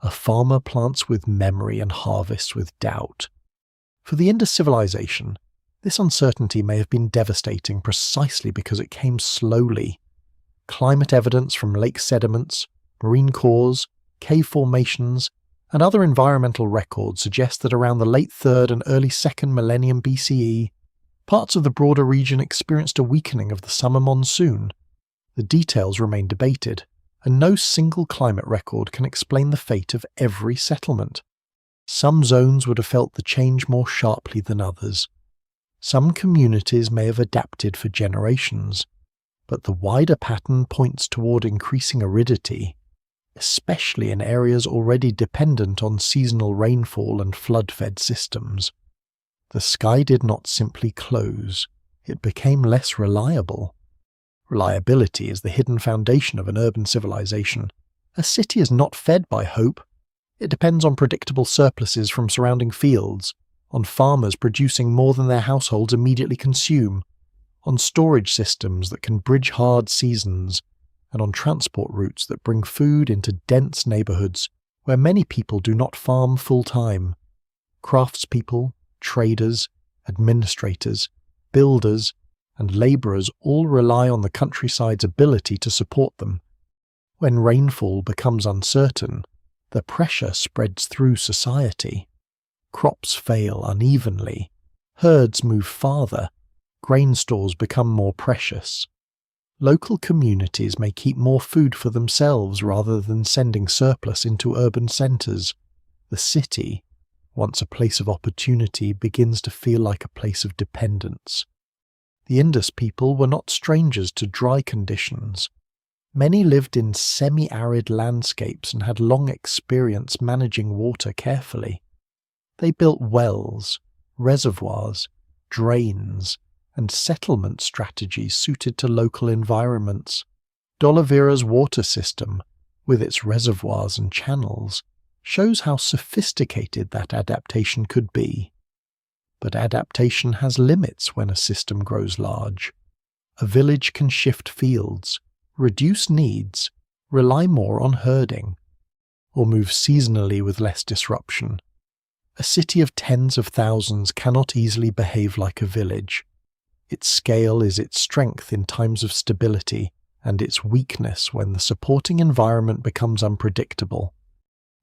A farmer plants with memory and harvests with doubt. For the Indus civilization, this uncertainty may have been devastating precisely because it came slowly. Climate evidence from lake sediments, marine cores, cave formations, and other environmental records suggest that around the late 3rd and early 2nd millennium BCE, parts of the broader region experienced a weakening of the summer monsoon. The details remain debated, and no single climate record can explain the fate of every settlement. Some zones would have felt the change more sharply than others. Some communities may have adapted for generations, but the wider pattern points toward increasing aridity, especially in areas already dependent on seasonal rainfall and flood-fed systems. The sky did not simply close, it became less reliable. Reliability is the hidden foundation of an urban civilization. A city is not fed by hope. It depends on predictable surpluses from surrounding fields, on farmers producing more than their households immediately consume, on storage systems that can bridge hard seasons, and on transport routes that bring food into dense neighborhoods where many people do not farm full-time. Craftspeople, traders, administrators, builders, and laborers all rely on the countryside's ability to support them. When rainfall becomes uncertain, the pressure spreads through society. Crops fail unevenly, herds move farther, grain stores become more precious. Local communities may keep more food for themselves rather than sending surplus into urban centres. The city, once a place of opportunity, begins to feel like a place of dependence. The Indus people were not strangers to dry conditions. Many lived in semi-arid landscapes and had long experience managing water carefully. They built wells, reservoirs, drains, and settlement strategies suited to local environments. Dolavira's water system, with its reservoirs and channels, shows how sophisticated that adaptation could be. But adaptation has limits when a system grows large. A village can shift fields, reduce needs, rely more on herding, or move seasonally with less disruption. A city of tens of thousands cannot easily behave like a village. Its scale is its strength in times of stability, and its weakness when the supporting environment becomes unpredictable.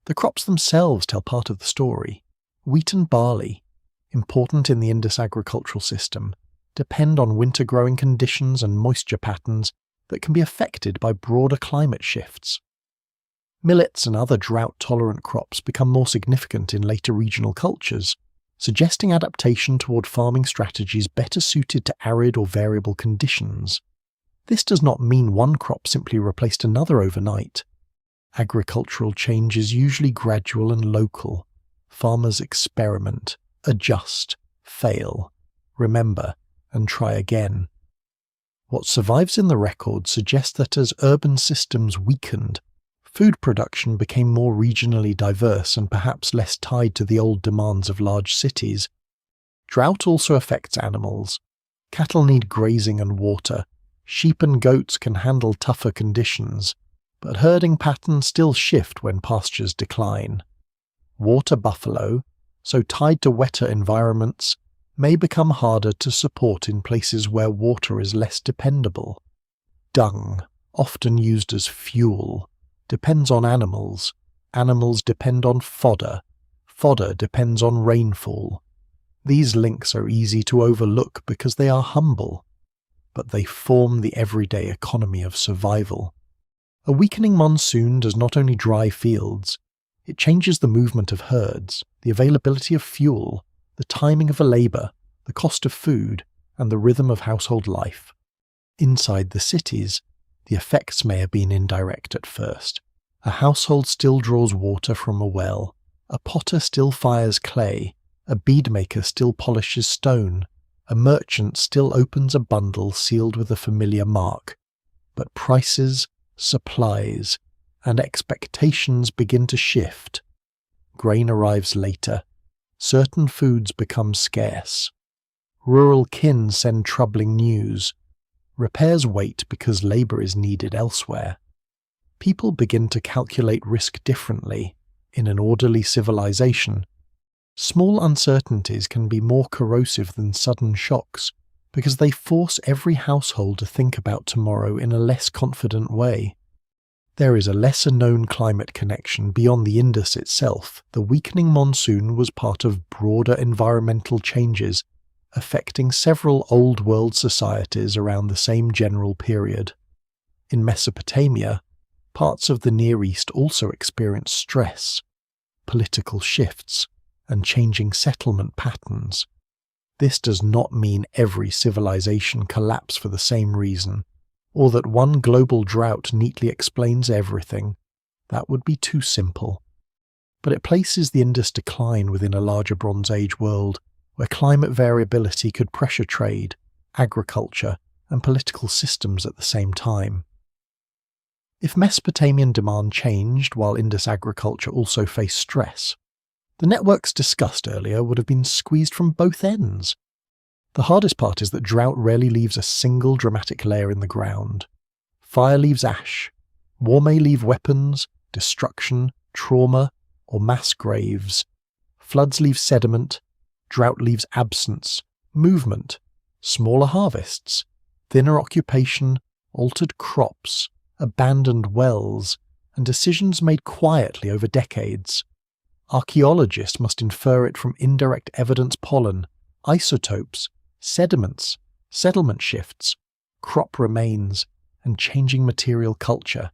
The crops themselves tell part of the story. Wheat and barley, important in the Indus agricultural system, depend on winter growing conditions and moisture patterns that can be affected by broader climate shifts. Millets and other drought-tolerant crops become more significant in later regional cultures, suggesting adaptation toward farming strategies better suited to arid or variable conditions. This does not mean one crop simply replaced another overnight. Agricultural change is usually gradual and local. Farmers experiment, adjust, fail, remember, and try again. What survives in the record suggests that as urban systems weakened, food production became more regionally diverse and perhaps less tied to the old demands of large cities. Drought also affects animals. Cattle need grazing and water. Sheep and goats can handle tougher conditions, but herding patterns still shift when pastures decline. Water buffalo, so tied to wetter environments, may become harder to support in places where water is less dependable. Dung, often used as fuel, depends on animals. Animals depend on fodder. Fodder depends on rainfall. These links are easy to overlook because they are humble, but they form the everyday economy of survival. A weakening monsoon does not only dry fields, it changes the movement of herds, the availability of fuel, the timing of labour, the cost of food, and the rhythm of household life. Inside the cities, the effects may have been indirect at first. A household still draws water from a well, a potter still fires clay, a beadmaker still polishes stone, a merchant still opens a bundle sealed with a familiar mark. But prices, supplies, and expectations begin to shift. Grain arrives later. Certain foods become scarce. Rural kin send troubling news. Repairs wait because labour is needed elsewhere. People begin to calculate risk differently in an orderly civilization. Small uncertainties can be more corrosive than sudden shocks because they force every household to think about tomorrow in a less confident way. There is a lesser-known climate connection beyond the Indus itself. The weakening monsoon was part of broader environmental changes affecting several Old World societies around the same general period. In Mesopotamia, parts of the Near East also experienced stress, political shifts, and changing settlement patterns. This does not mean every civilization collapsed for the same reason, or that one global drought neatly explains everything. That would be too simple. But it places the Indus decline within a larger Bronze Age world, where climate variability could pressure trade, agriculture, and political systems at the same time. If Mesopotamian demand changed while Indus agriculture also faced stress, the networks discussed earlier would have been squeezed from both ends. The hardest part is that drought rarely leaves a single dramatic layer in the ground. Fire leaves ash. War may leave weapons, destruction, trauma, or mass graves. Floods leave sediment. Drought leaves absence, movement, smaller harvests, thinner occupation, altered crops, abandoned wells, and decisions made quietly over decades. Archaeologists must infer it from indirect evidence pollen, isotopes, sediments, settlement shifts, crop remains, and changing material culture.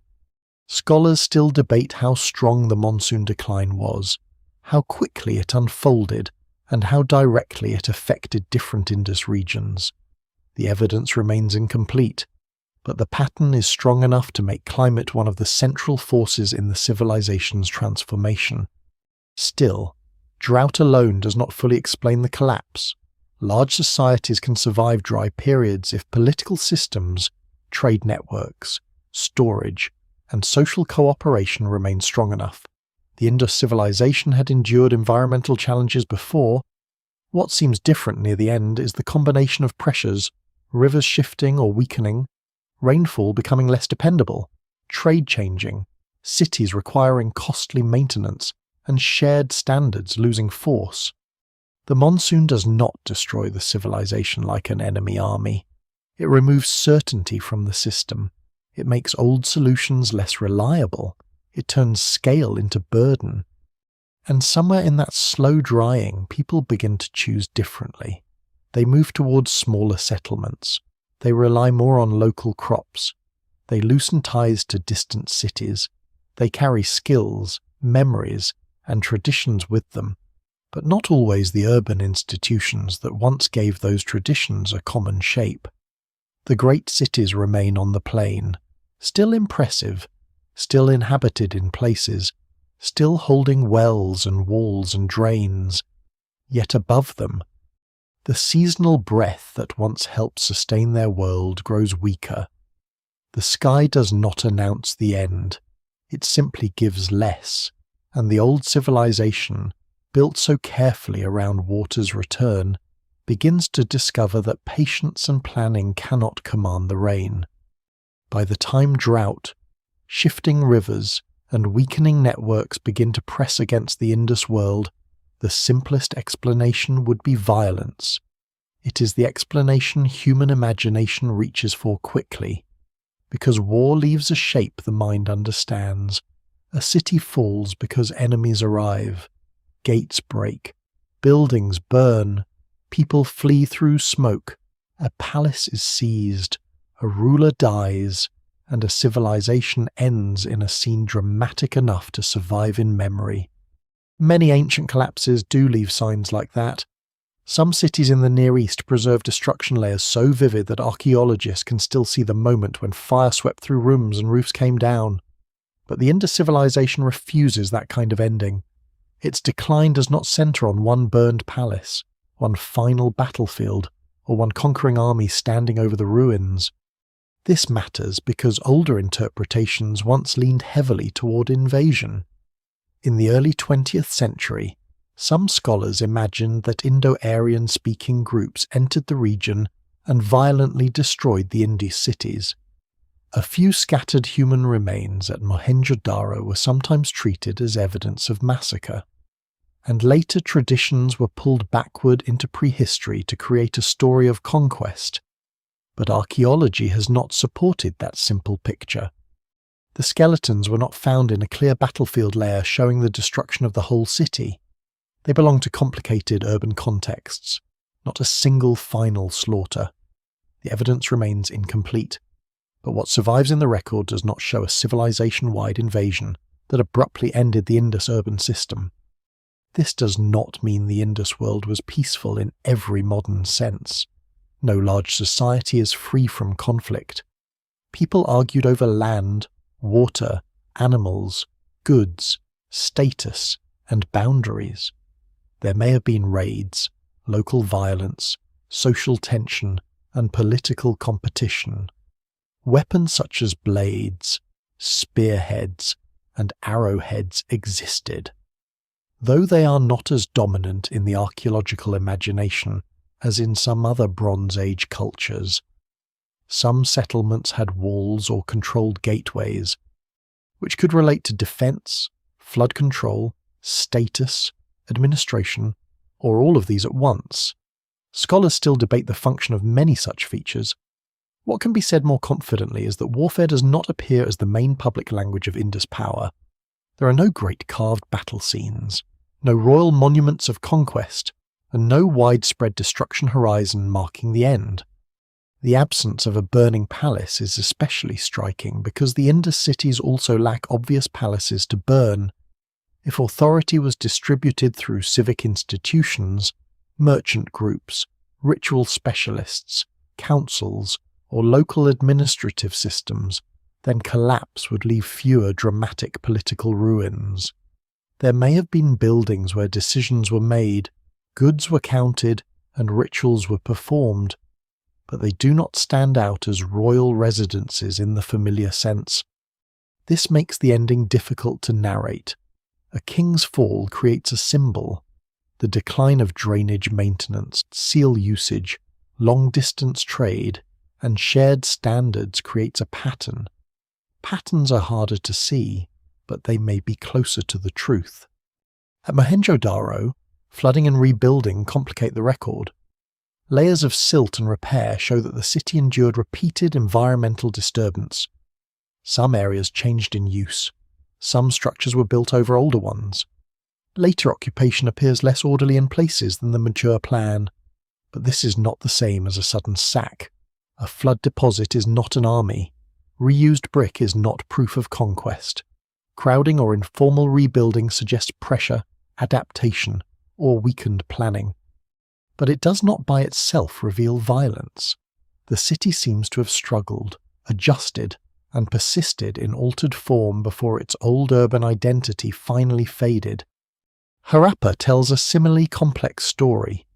Scholars still debate how strong the monsoon decline was, how quickly it unfolded, and how directly it affected different Indus regions. The evidence remains incomplete, but the pattern is strong enough to make climate one of the central forces in the civilization's transformation. Still, drought alone does not fully explain the collapse. Large societies can survive dry periods if political systems, trade networks, storage, and social cooperation remain strong enough. The Indus civilization had endured environmental challenges before. What seems different near the end is the combination of pressures, rivers shifting or weakening, rainfall becoming less dependable, trade changing, cities requiring costly maintenance, and shared standards losing force. The monsoon does not destroy the civilization like an enemy army. It removes certainty from the system. It makes old solutions less reliable. It turns scale into burden. And somewhere in that slow drying, people begin to choose differently. They move towards smaller settlements. They rely more on local crops. They loosen ties to distant cities. They carry skills, memories, and traditions with them, but not always the urban institutions that once gave those traditions a common shape. The great cities remain on the plain, still impressive, still inhabited in places, still holding wells and walls and drains, yet above them, the seasonal breath that once helped sustain their world grows weaker. The sky does not announce the end, it simply gives less, and the old civilization, built so carefully around water's return, begins to discover that patience and planning cannot command the rain. By the time drought, shifting rivers, and weakening networks begin to press against the Indus world, the simplest explanation would be violence. It is the explanation human imagination reaches for quickly. Because war leaves a shape the mind understands. A city falls because enemies arrive. Gates break. Buildings burn. People flee through smoke. A palace is seized. A ruler dies. and a civilization ends in a scene dramatic enough to survive in memory. Many ancient collapses do leave signs like that. Some cities in the Near East preserve destruction layers so vivid that archaeologists can still see the moment when fire swept through rooms and roofs came down. But the Indus civilization refuses that kind of ending. Its decline does not center on one burned palace, one final battlefield, or one conquering army standing over the ruins. This matters because older interpretations once leaned heavily toward invasion. In the early 20th century, some scholars imagined that Indo-Aryan-speaking groups entered the region and violently destroyed the Indus cities. A few scattered human remains at Mohenjo-Daro were sometimes treated as evidence of massacre, and later traditions were pulled backward into prehistory to create a story of conquest. But archaeology has not supported that simple picture. The skeletons were not found in a clear battlefield layer showing the destruction of the whole city. They belong to complicated urban contexts, not a single final slaughter. The evidence remains incomplete, but what survives in the record does not show a civilization-wide invasion that abruptly ended the Indus urban system. This does not mean the Indus world was peaceful in every modern sense. No large society is free from conflict. People argued over land, water, animals, goods, status, and boundaries. There may have been raids, local violence, social tension, and political competition. Weapons such as blades, spearheads, and arrowheads existed, though they are not as dominant in the archaeological imagination as in some other Bronze Age cultures. Some settlements had walls or controlled gateways, which could relate to defense, flood control, status, administration, or all of these at once. Scholars still debate the function of many such features. What can be said more confidently is that warfare does not appear as the main public language of Indus power. There are no great carved battle scenes, no royal monuments of conquest, and no widespread destruction horizon marking the end. The absence of a burning palace is especially striking because the Indus cities also lack obvious palaces to burn. If authority was distributed through civic institutions, merchant groups, ritual specialists, councils, or local administrative systems, then collapse would leave fewer dramatic political ruins. There may have been buildings where decisions were made, goods were counted, and rituals were performed, but they do not stand out as royal residences in the familiar sense. This makes the ending difficult to narrate. A king's fall creates a symbol. The decline of drainage maintenance, seal usage, long-distance trade, and shared standards creates a pattern. Patterns are harder to see, but they may be closer to the truth. At Mohenjo-Daro, flooding and rebuilding complicate the record. Layers of silt and repair show that the city endured repeated environmental disturbance. Some areas changed in use. Some structures were built over older ones. Later occupation appears less orderly in places than the mature plan, but this is not the same as a sudden sack. A flood deposit is not an army. Reused brick is not proof of conquest. Crowding or informal rebuilding suggests pressure, adaptation, or weakened planning. But it does not by itself reveal violence. The city seems to have struggled, adjusted, and persisted in altered form before its old urban identity finally faded. Harappa tells a similarly complex story.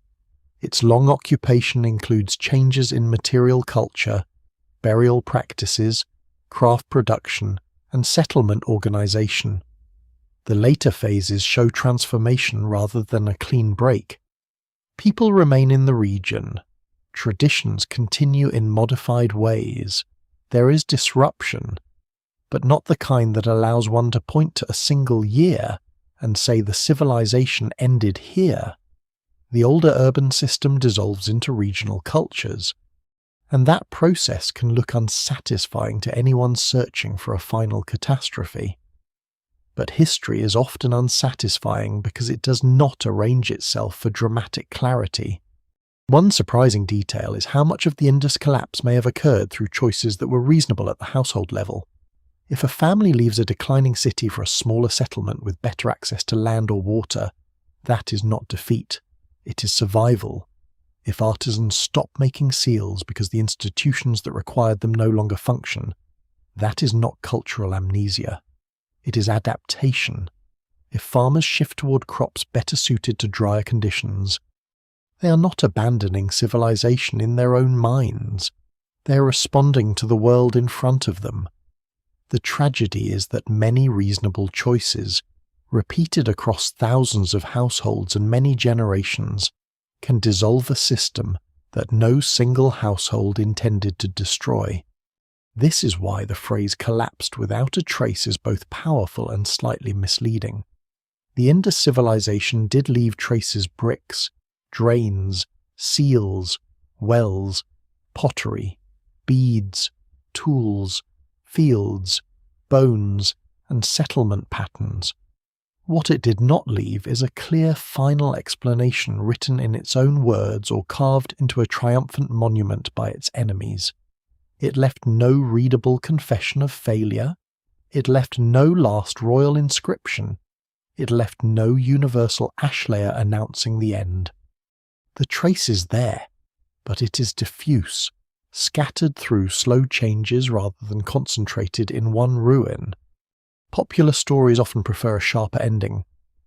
Its long occupation includes changes in material culture, burial practices, craft production, and settlement organization. The later phases show transformation rather than a clean break. People remain in the region. Traditions continue in modified ways. There is disruption, but not the kind that allows one to point to a single year and say the civilization ended here. The older urban system dissolves into regional cultures, and that process can look unsatisfying to anyone searching for a final catastrophe. But history is often unsatisfying because it does not arrange itself for dramatic clarity. One surprising detail is how much of the Indus collapse may have occurred through choices that were reasonable at the household level. If a family leaves a declining city for a smaller settlement with better access to land or water, that is not defeat, it is survival. If artisans stop making seals because the institutions that required them no longer function, that is not cultural amnesia, it is adaptation. If farmers shift toward crops better suited to drier conditions, they are not abandoning civilization in their own minds, they are responding to the world in front of them. The tragedy is that many reasonable choices, repeated across thousands of households and many generations, can dissolve a system that no single household intended to destroy. This is why the phrase collapsed without a trace is both powerful and slightly misleading. The Indus civilization did leave traces: bricks, drains, seals, wells, pottery, beads, tools, fields, bones, and settlement patterns. What it did not leave is a clear final explanation written in its own words or carved into a triumphant monument by its enemies. It left no readable confession of failure. It left no last royal inscription. It left no universal ash layer announcing the end. The trace is there, but it is diffuse, scattered through slow changes rather than concentrated in one ruin. Popular stories often prefer a sharper ending.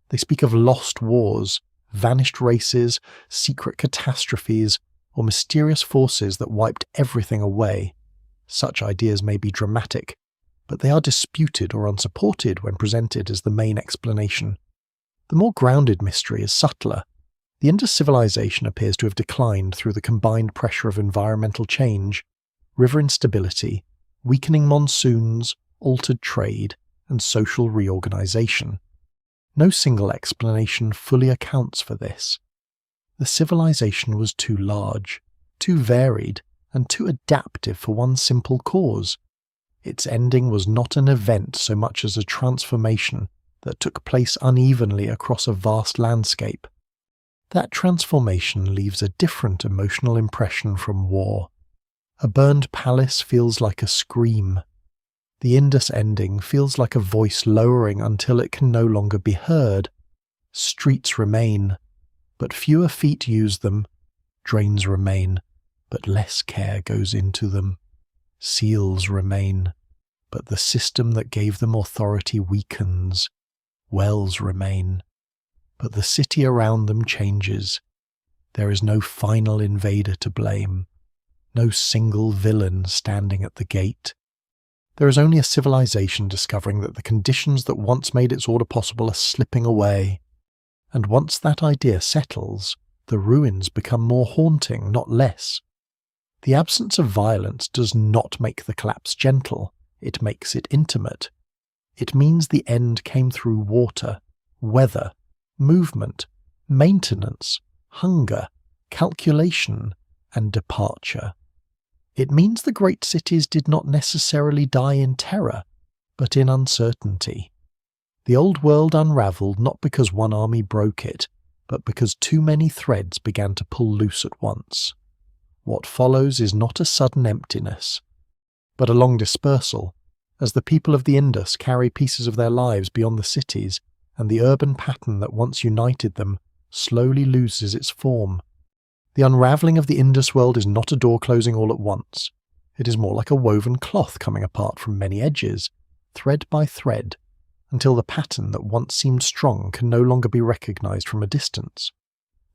They speak of lost wars, vanished races, secret catastrophes, or mysterious forces that wiped everything away. Such ideas may be dramatic, but they are disputed or unsupported when presented as the main explanation. The more grounded mystery is subtler. The Indus civilization appears to have declined through the combined pressure of environmental change, river instability, weakening monsoons, altered trade, and social reorganization. No single explanation fully accounts for this. The civilization was too large, too varied, and too adaptive for one simple cause. Its ending was not an event so much as a transformation that took place unevenly across a vast landscape. That transformation leaves a different emotional impression from war. A burned palace feels like a scream. The Indus ending feels like a voice lowering until it can no longer be heard. Streets remain, but fewer feet use them. Drains remain, but less care goes into them. Seals remain, but the system that gave them authority weakens. Wells remain, but the city around them changes. There is no final invader to blame, no single villain standing at the gate. There is only a civilization discovering that the conditions that once made its order possible are slipping away. And once that idea settles, the ruins become more haunting, not less. The absence of violence does not make the collapse gentle, it makes it intimate. It means the end came through water, weather, movement, maintenance, hunger, calculation, and departure. It means the great cities did not necessarily die in terror, but in uncertainty. The old world unravelled not because one army broke it, but because too many threads began to pull loose at once. What follows is not a sudden emptiness, but a long dispersal, as the people of the Indus carry pieces of their lives beyond the cities, and the urban pattern that once united them slowly loses its form. The unravelling of the Indus world is not a door closing all at once. It is more like a woven cloth coming apart from many edges, thread by thread, until the pattern that once seemed strong can no longer be recognised from a distance.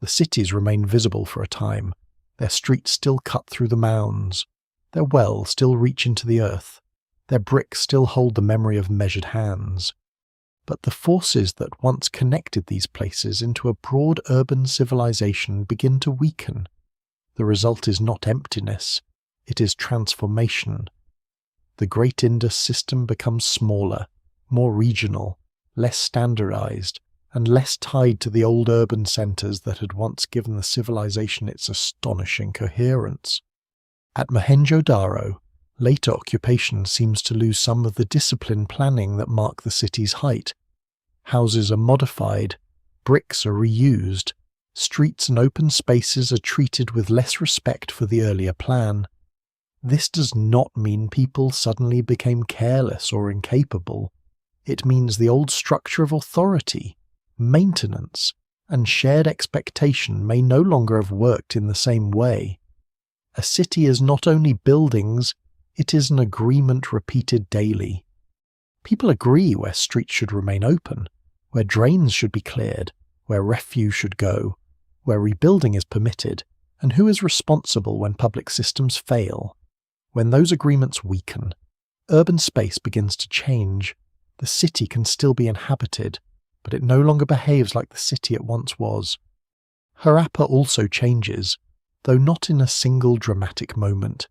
The cities remain visible for a time, their streets still cut through the mounds, their wells still reach into the earth, their bricks still hold the memory of measured hands. But the forces that once connected these places into a broad urban civilization begin to weaken. The result is not emptiness, it is transformation. The great Indus system becomes smaller, more regional, less standardized, and less tied to the old urban centers that had once given the civilization its astonishing coherence. At Mohenjo-Daro, later occupation seems to lose some of the disciplined planning that marked the city's height. Houses are modified, bricks are reused, Streets and open spaces are treated with less respect for the earlier plan. This does not mean people suddenly became careless or incapable. It means the old structure of authority, maintenance, and shared expectation may no longer have worked in the same way. A city is not only buildings, it is an agreement repeated daily. People agree where streets should remain open, where drains should be cleared, where refuse should go, where rebuilding is permitted, and who is responsible when public systems fail. When those agreements weaken, urban space begins to change. The city can still be inhabited, but it no longer behaves like the city it once was. Harappa also changes, though not in a single dramatic moment.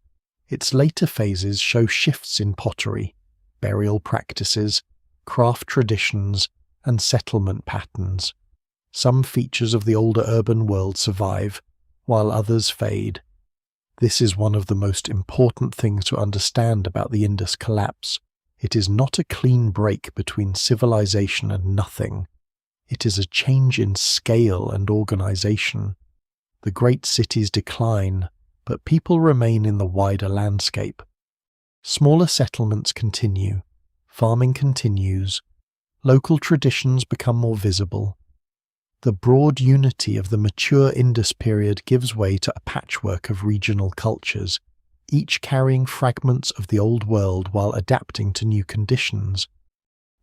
Its later phases show shifts in pottery, burial practices, craft traditions, and settlement patterns. Some features of the older urban world survive, while others fade. This is one of the most important things to understand about the Indus collapse. It is not a clean break between civilization and nothing. It is a change in scale and organization. The great cities decline, but people remain in the wider landscape. Smaller settlements continue, farming continues, local traditions become more visible. The broad unity of the mature Indus period gives way to a patchwork of regional cultures, each carrying fragments of the old world while adapting to new conditions.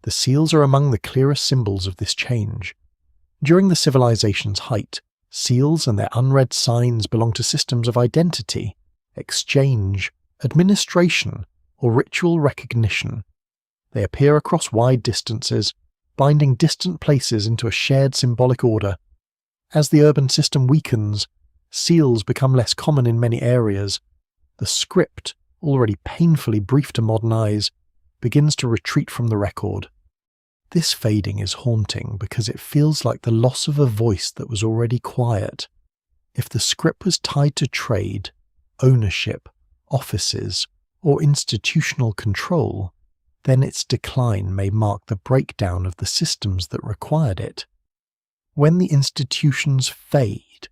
The seals are among the clearest symbols of this change. During the civilization's height, seals and their unread signs belong to systems of identity, exchange, administration, or ritual recognition. They appear across wide distances, binding distant places into a shared symbolic order. As the urban system weakens, seals become less common in many areas. The script, already painfully brief to modern eyes, begins to retreat from the record. This fading is haunting because it feels like the loss of a voice that was already quiet. If the script was tied to trade, ownership, offices, or institutional control, then its decline may mark the breakdown of the systems that required it. When the institutions fade,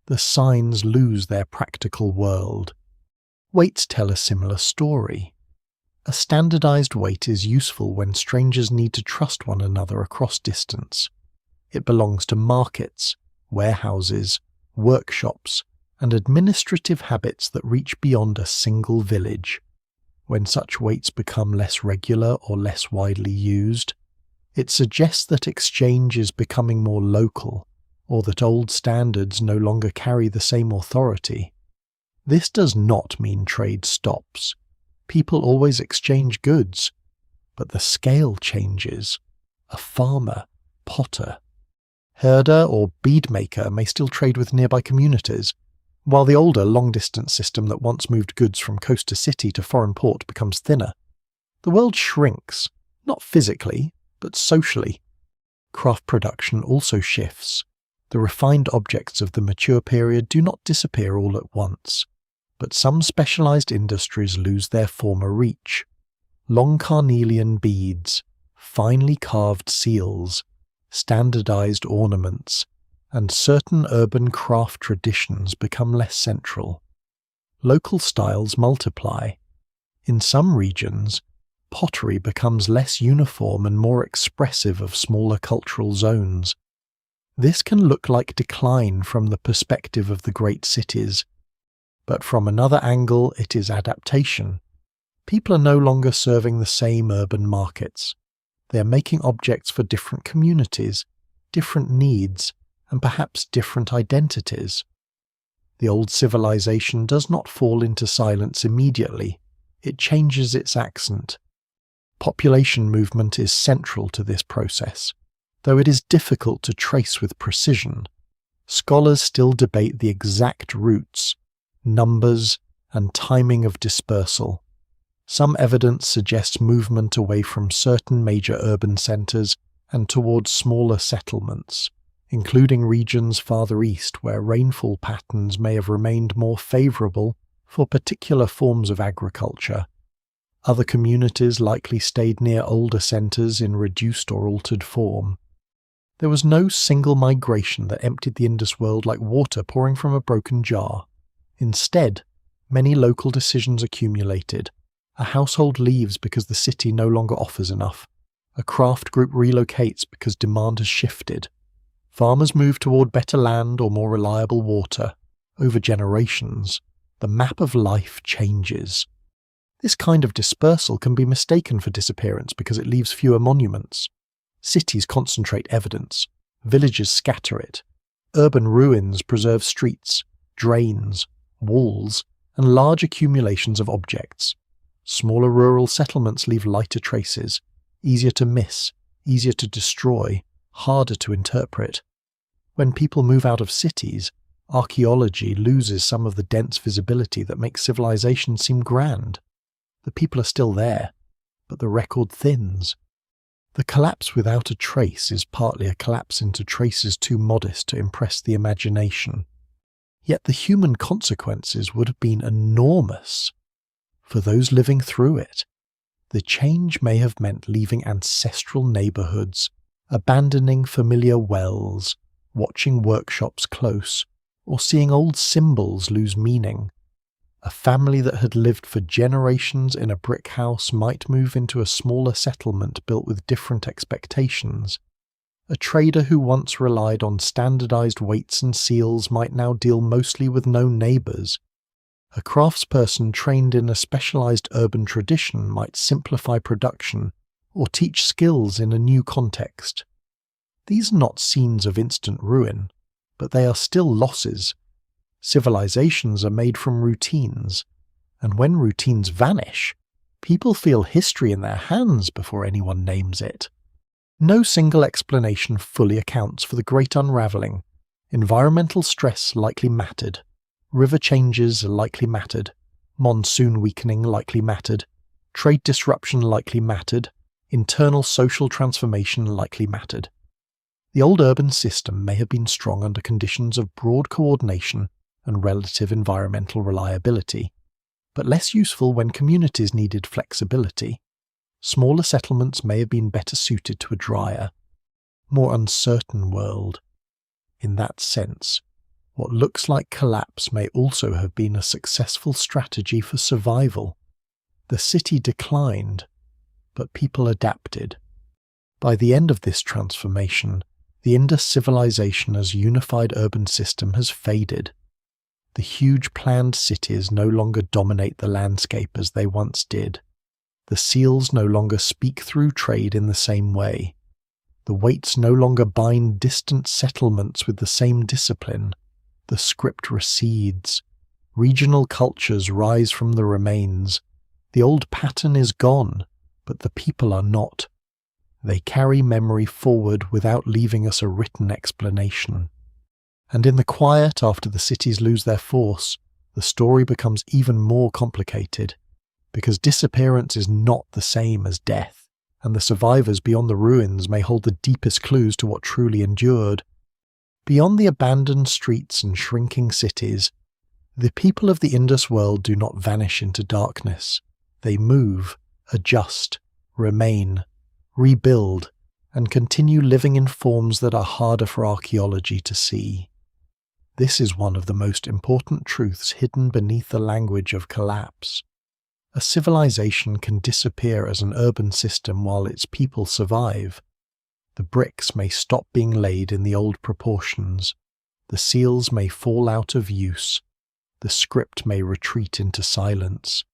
the signs lose their practical world. Weights tell a similar story. A standardized weight is useful when strangers need to trust one another across distance. It belongs to markets, warehouses, workshops, and administrative habits that reach beyond a single village. When such weights become less regular or less widely used, it suggests that exchange is becoming more local, or that old standards no longer carry the same authority. This does not mean trade stops. People always exchange goods, but the scale changes. A farmer, potter, herder, or beadmaker may still trade with nearby communities, while the older long-distance system that once moved goods from coast to city to foreign port becomes thinner. The world shrinks, not physically, but socially. Craft production also shifts. The refined objects of the mature period do not disappear all at once, but some specialized industries lose their former reach. Long carnelian beads, finely carved seals, standardized ornaments, and certain urban craft traditions become less central. Local styles multiply. In some regions, pottery becomes less uniform and more expressive of smaller cultural zones. This can look like decline from the perspective of the great cities, but from another angle it is adaptation. People are no longer serving the same urban markets. They are making objects for different communities, different needs, and perhaps different identities. The old civilization does not fall into silence immediately. It changes its accent. Population movement is central to this process, though it is difficult to trace with precision. Scholars still debate the exact routes, numbers, and timing of dispersal. Some evidence suggests movement away from certain major urban centers and towards smaller settlements, including regions farther east where rainfall patterns may have remained more favorable for particular forms of agriculture. Other communities likely stayed near older centers in reduced or altered form. There was no single migration that emptied the Indus world like water pouring from a broken jar. Instead, many local decisions accumulated. A household leaves because the city no longer offers enough. A craft group relocates because demand has shifted. Farmers move toward better land or more reliable water. Over generations, the map of life changes. This kind of dispersal can be mistaken for disappearance because it leaves fewer monuments. Cities concentrate evidence. Villages scatter it. Urban ruins preserve streets, drains, walls, and large accumulations of objects. Smaller rural settlements leave lighter traces, easier to miss, easier to destroy, harder to interpret. When people move out of cities, archaeology loses some of the dense visibility that makes civilization seem grand. The people are still there, but the record thins. The collapse without a trace is partly a collapse into traces too modest to impress the imagination. Yet the human consequences would have been enormous. For those living through it, the change may have meant leaving ancestral neighbourhoods, abandoning familiar wells, watching workshops close, or seeing old symbols lose meaning. A family that had lived for generations in a brick house might move into a smaller settlement built with different expectations. A trader who once relied on standardized weights and seals might now deal mostly with known neighbors. A craftsperson trained in a specialized urban tradition might simplify production or teach skills in a new context. These are not scenes of instant ruin, but they are still losses. Civilizations are made from routines, and when routines vanish, people feel history in their hands before anyone names it. No single explanation fully accounts for the great unraveling. Environmental stress likely mattered. River changes likely mattered. Monsoon weakening likely mattered. Trade disruption likely mattered. Internal social transformation likely mattered. The old urban system may have been strong under conditions of broad coordination and relative environmental reliability, but less useful when communities needed flexibility. Smaller settlements may have been better suited to a drier, more uncertain world. In that sense, what looks like collapse may also have been a successful strategy for survival. The city declined, but people adapted. By the end of this transformation, the Indus civilization as unified urban system has faded. The huge planned cities no longer dominate the landscape as they once did. The seals no longer speak through trade in the same way. The weights no longer bind distant settlements with the same discipline. The script recedes. Regional cultures rise from the remains. The old pattern is gone, but the people are not. They carry memory forward without leaving us a written explanation. And in the quiet after the cities lose their force, the story becomes even more complicated, because disappearance is not the same as death, and the survivors beyond the ruins may hold the deepest clues to what truly endured. Beyond the abandoned streets and shrinking cities, the people of the Indus world do not vanish into darkness. They move, adjust, remain, rebuild, and continue living in forms that are harder for archaeology to see. This is one of the most important truths hidden beneath the language of collapse. A civilization can disappear as an urban system while its people survive. The bricks may stop being laid in the old proportions. The seals may fall out of use. The script may retreat into silence.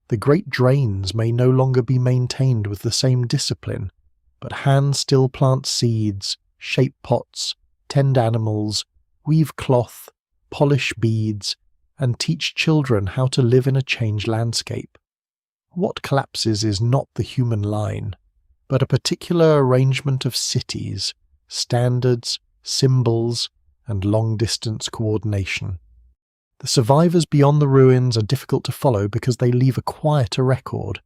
The great drains may no longer be maintained with the same discipline, but hands still plant seeds, shape pots, tend animals, weave cloth, polish beads, and teach children how to live in a changed landscape. What collapses is not the human line, but a particular arrangement of cities, standards, symbols, and long-distance coordination. The survivors beyond the ruins are difficult to follow because they leave a quieter record.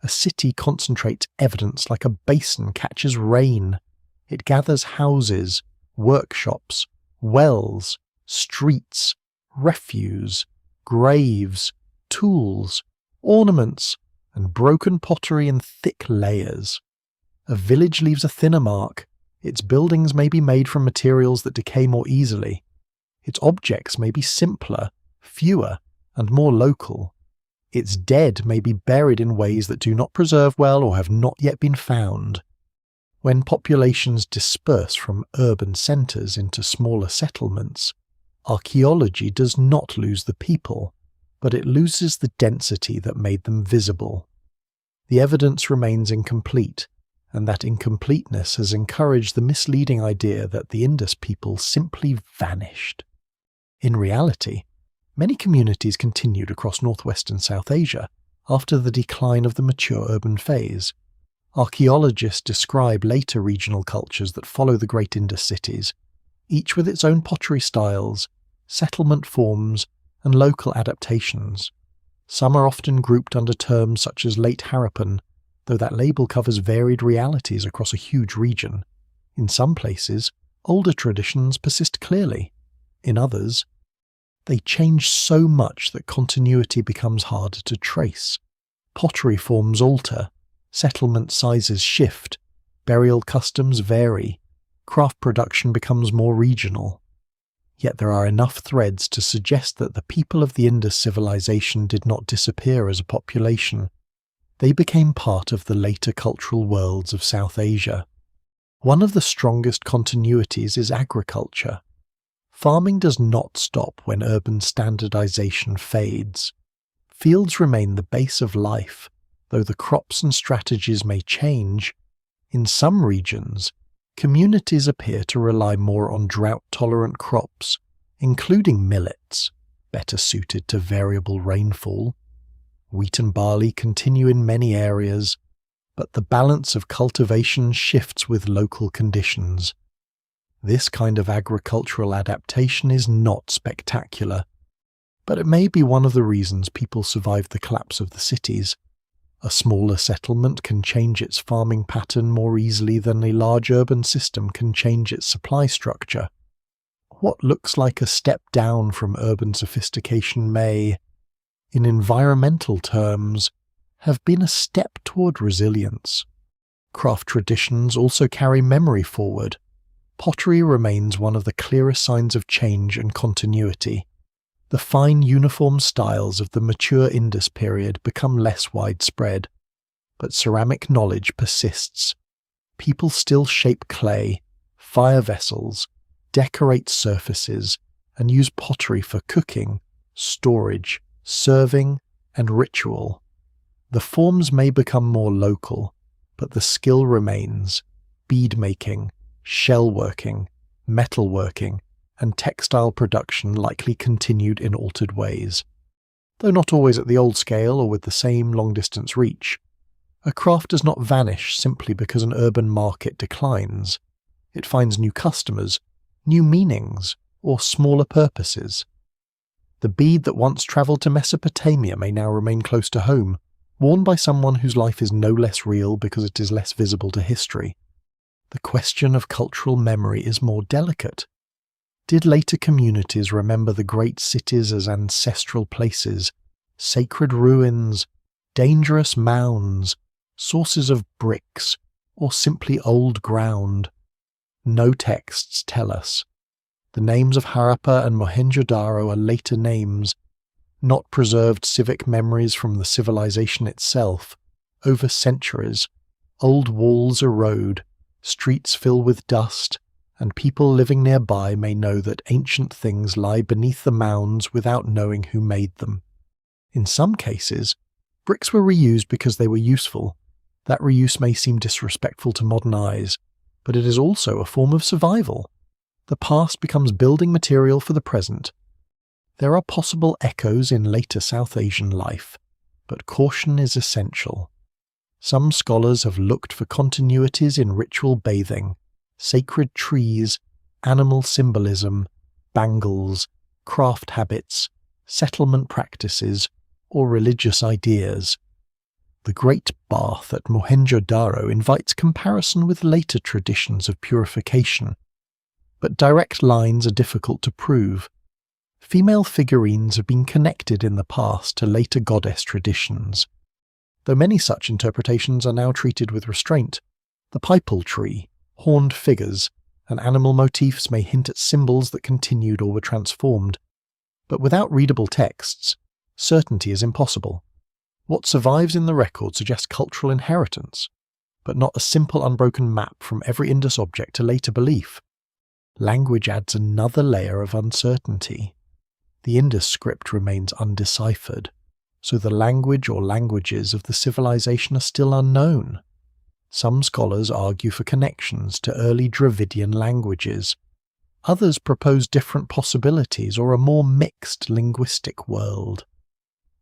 A city concentrates evidence like a basin catches rain. It gathers houses, workshops, wells, streets, refuse, graves, tools, ornaments, and broken pottery in thick layers. A village leaves a thinner mark, Its buildings may be made from materials that decay more easily. Its objects may be simpler, fewer, and more local. Its dead may be buried in ways that do not preserve well or have not yet been found. When populations disperse from urban centres into smaller settlements, archaeology does not lose the people, but it loses the density that made them visible. The evidence remains incomplete, and that incompleteness has encouraged the misleading idea that the Indus people simply vanished. In reality, many communities continued across northwest and South Asia after the decline of the mature urban phase. Archaeologists describe later regional cultures that follow the great Indus cities, each with its own pottery styles, settlement forms, and local adaptations. Some are often grouped under terms such as Late Harappan, though that label covers varied realities across a huge region. In some places, older traditions persist clearly. In others, they change so much that continuity becomes harder to trace. Pottery forms alter, settlement sizes shift, burial customs vary, craft production becomes more regional. Yet there are enough threads to suggest that the people of the Indus civilization did not disappear as a population. They became part of the later cultural worlds of South Asia. One of the strongest continuities is agriculture. Farming does not stop when urban standardization fades. Fields remain the base of life, though the crops and strategies may change. In some regions, communities appear to rely more on drought-tolerant crops, including millets, better suited to variable rainfall. Wheat and barley continue in many areas, but the balance of cultivation shifts with local conditions. This kind of agricultural adaptation is not spectacular, but it may be one of the reasons people survived the collapse of the cities. A smaller settlement can change its farming pattern more easily than a large urban system can change its supply structure. What looks like a step down from urban sophistication may, in environmental terms, have been a step toward resilience. Craft traditions also carry memory forward. Pottery remains one of the clearest signs of change and continuity. The fine uniform styles of the mature Indus period become less widespread, but ceramic knowledge persists. People still shape clay, fire vessels, decorate surfaces, and use pottery for cooking, storage, serving, and ritual. The forms may become more local, but the skill remains. Bead making, shell working, metal working, and textile production likely continued in altered ways, though not always at the old scale or with the same long-distance reach. A craft does not vanish simply because an urban market declines. It finds new customers, new meanings, or smaller purposes. The bead that once travelled to Mesopotamia may now remain close to home, worn by someone whose life is no less real because it is less visible to history. The question of cultural memory is more delicate. Did later communities remember the great cities as ancestral places, sacred ruins, dangerous mounds, sources of bricks, or simply old ground? No texts tell us. The names of Harappa and Mohenjo-daro are later names, not preserved civic memories from the civilization itself. Over centuries, old walls erode, streets fill with dust, and people living nearby may know that ancient things lie beneath the mounds without knowing who made them. In some cases, bricks were reused because they were useful. That reuse may seem disrespectful to modern eyes, but it is also a form of survival. The past becomes building material for the present. There are possible echoes in later South Asian life, but caution is essential. Some scholars have looked for continuities in ritual bathing, sacred trees, animal symbolism, bangles, craft habits, settlement practices, or religious ideas. The Great Bath at Mohenjo-daro invites comparison with later traditions of purification, but direct lines are difficult to prove. Female figurines have been connected in the past to later goddess traditions. Though many such interpretations are now treated with restraint, the pipal tree, Horned figures and animal motifs may hint at symbols that continued or were transformed. But without readable texts, certainty is impossible. What survives in the record suggests cultural inheritance, but not a simple unbroken map from every Indus object to later belief. Language adds another layer of uncertainty. The Indus script remains undeciphered, so the language or languages of the civilization are still unknown. Some scholars argue for connections to early Dravidian languages. Others propose different possibilities or a more mixed linguistic world.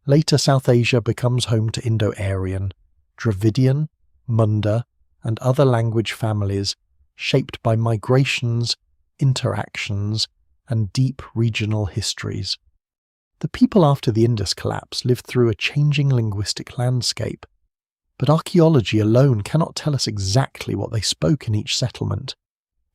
Later South Asia becomes home to Indo-Aryan, Dravidian, Munda, and other language families shaped by migrations, interactions, and deep regional histories. The people after the Indus collapse lived through a changing linguistic landscape, but archaeology alone cannot tell us exactly what they spoke in each settlement.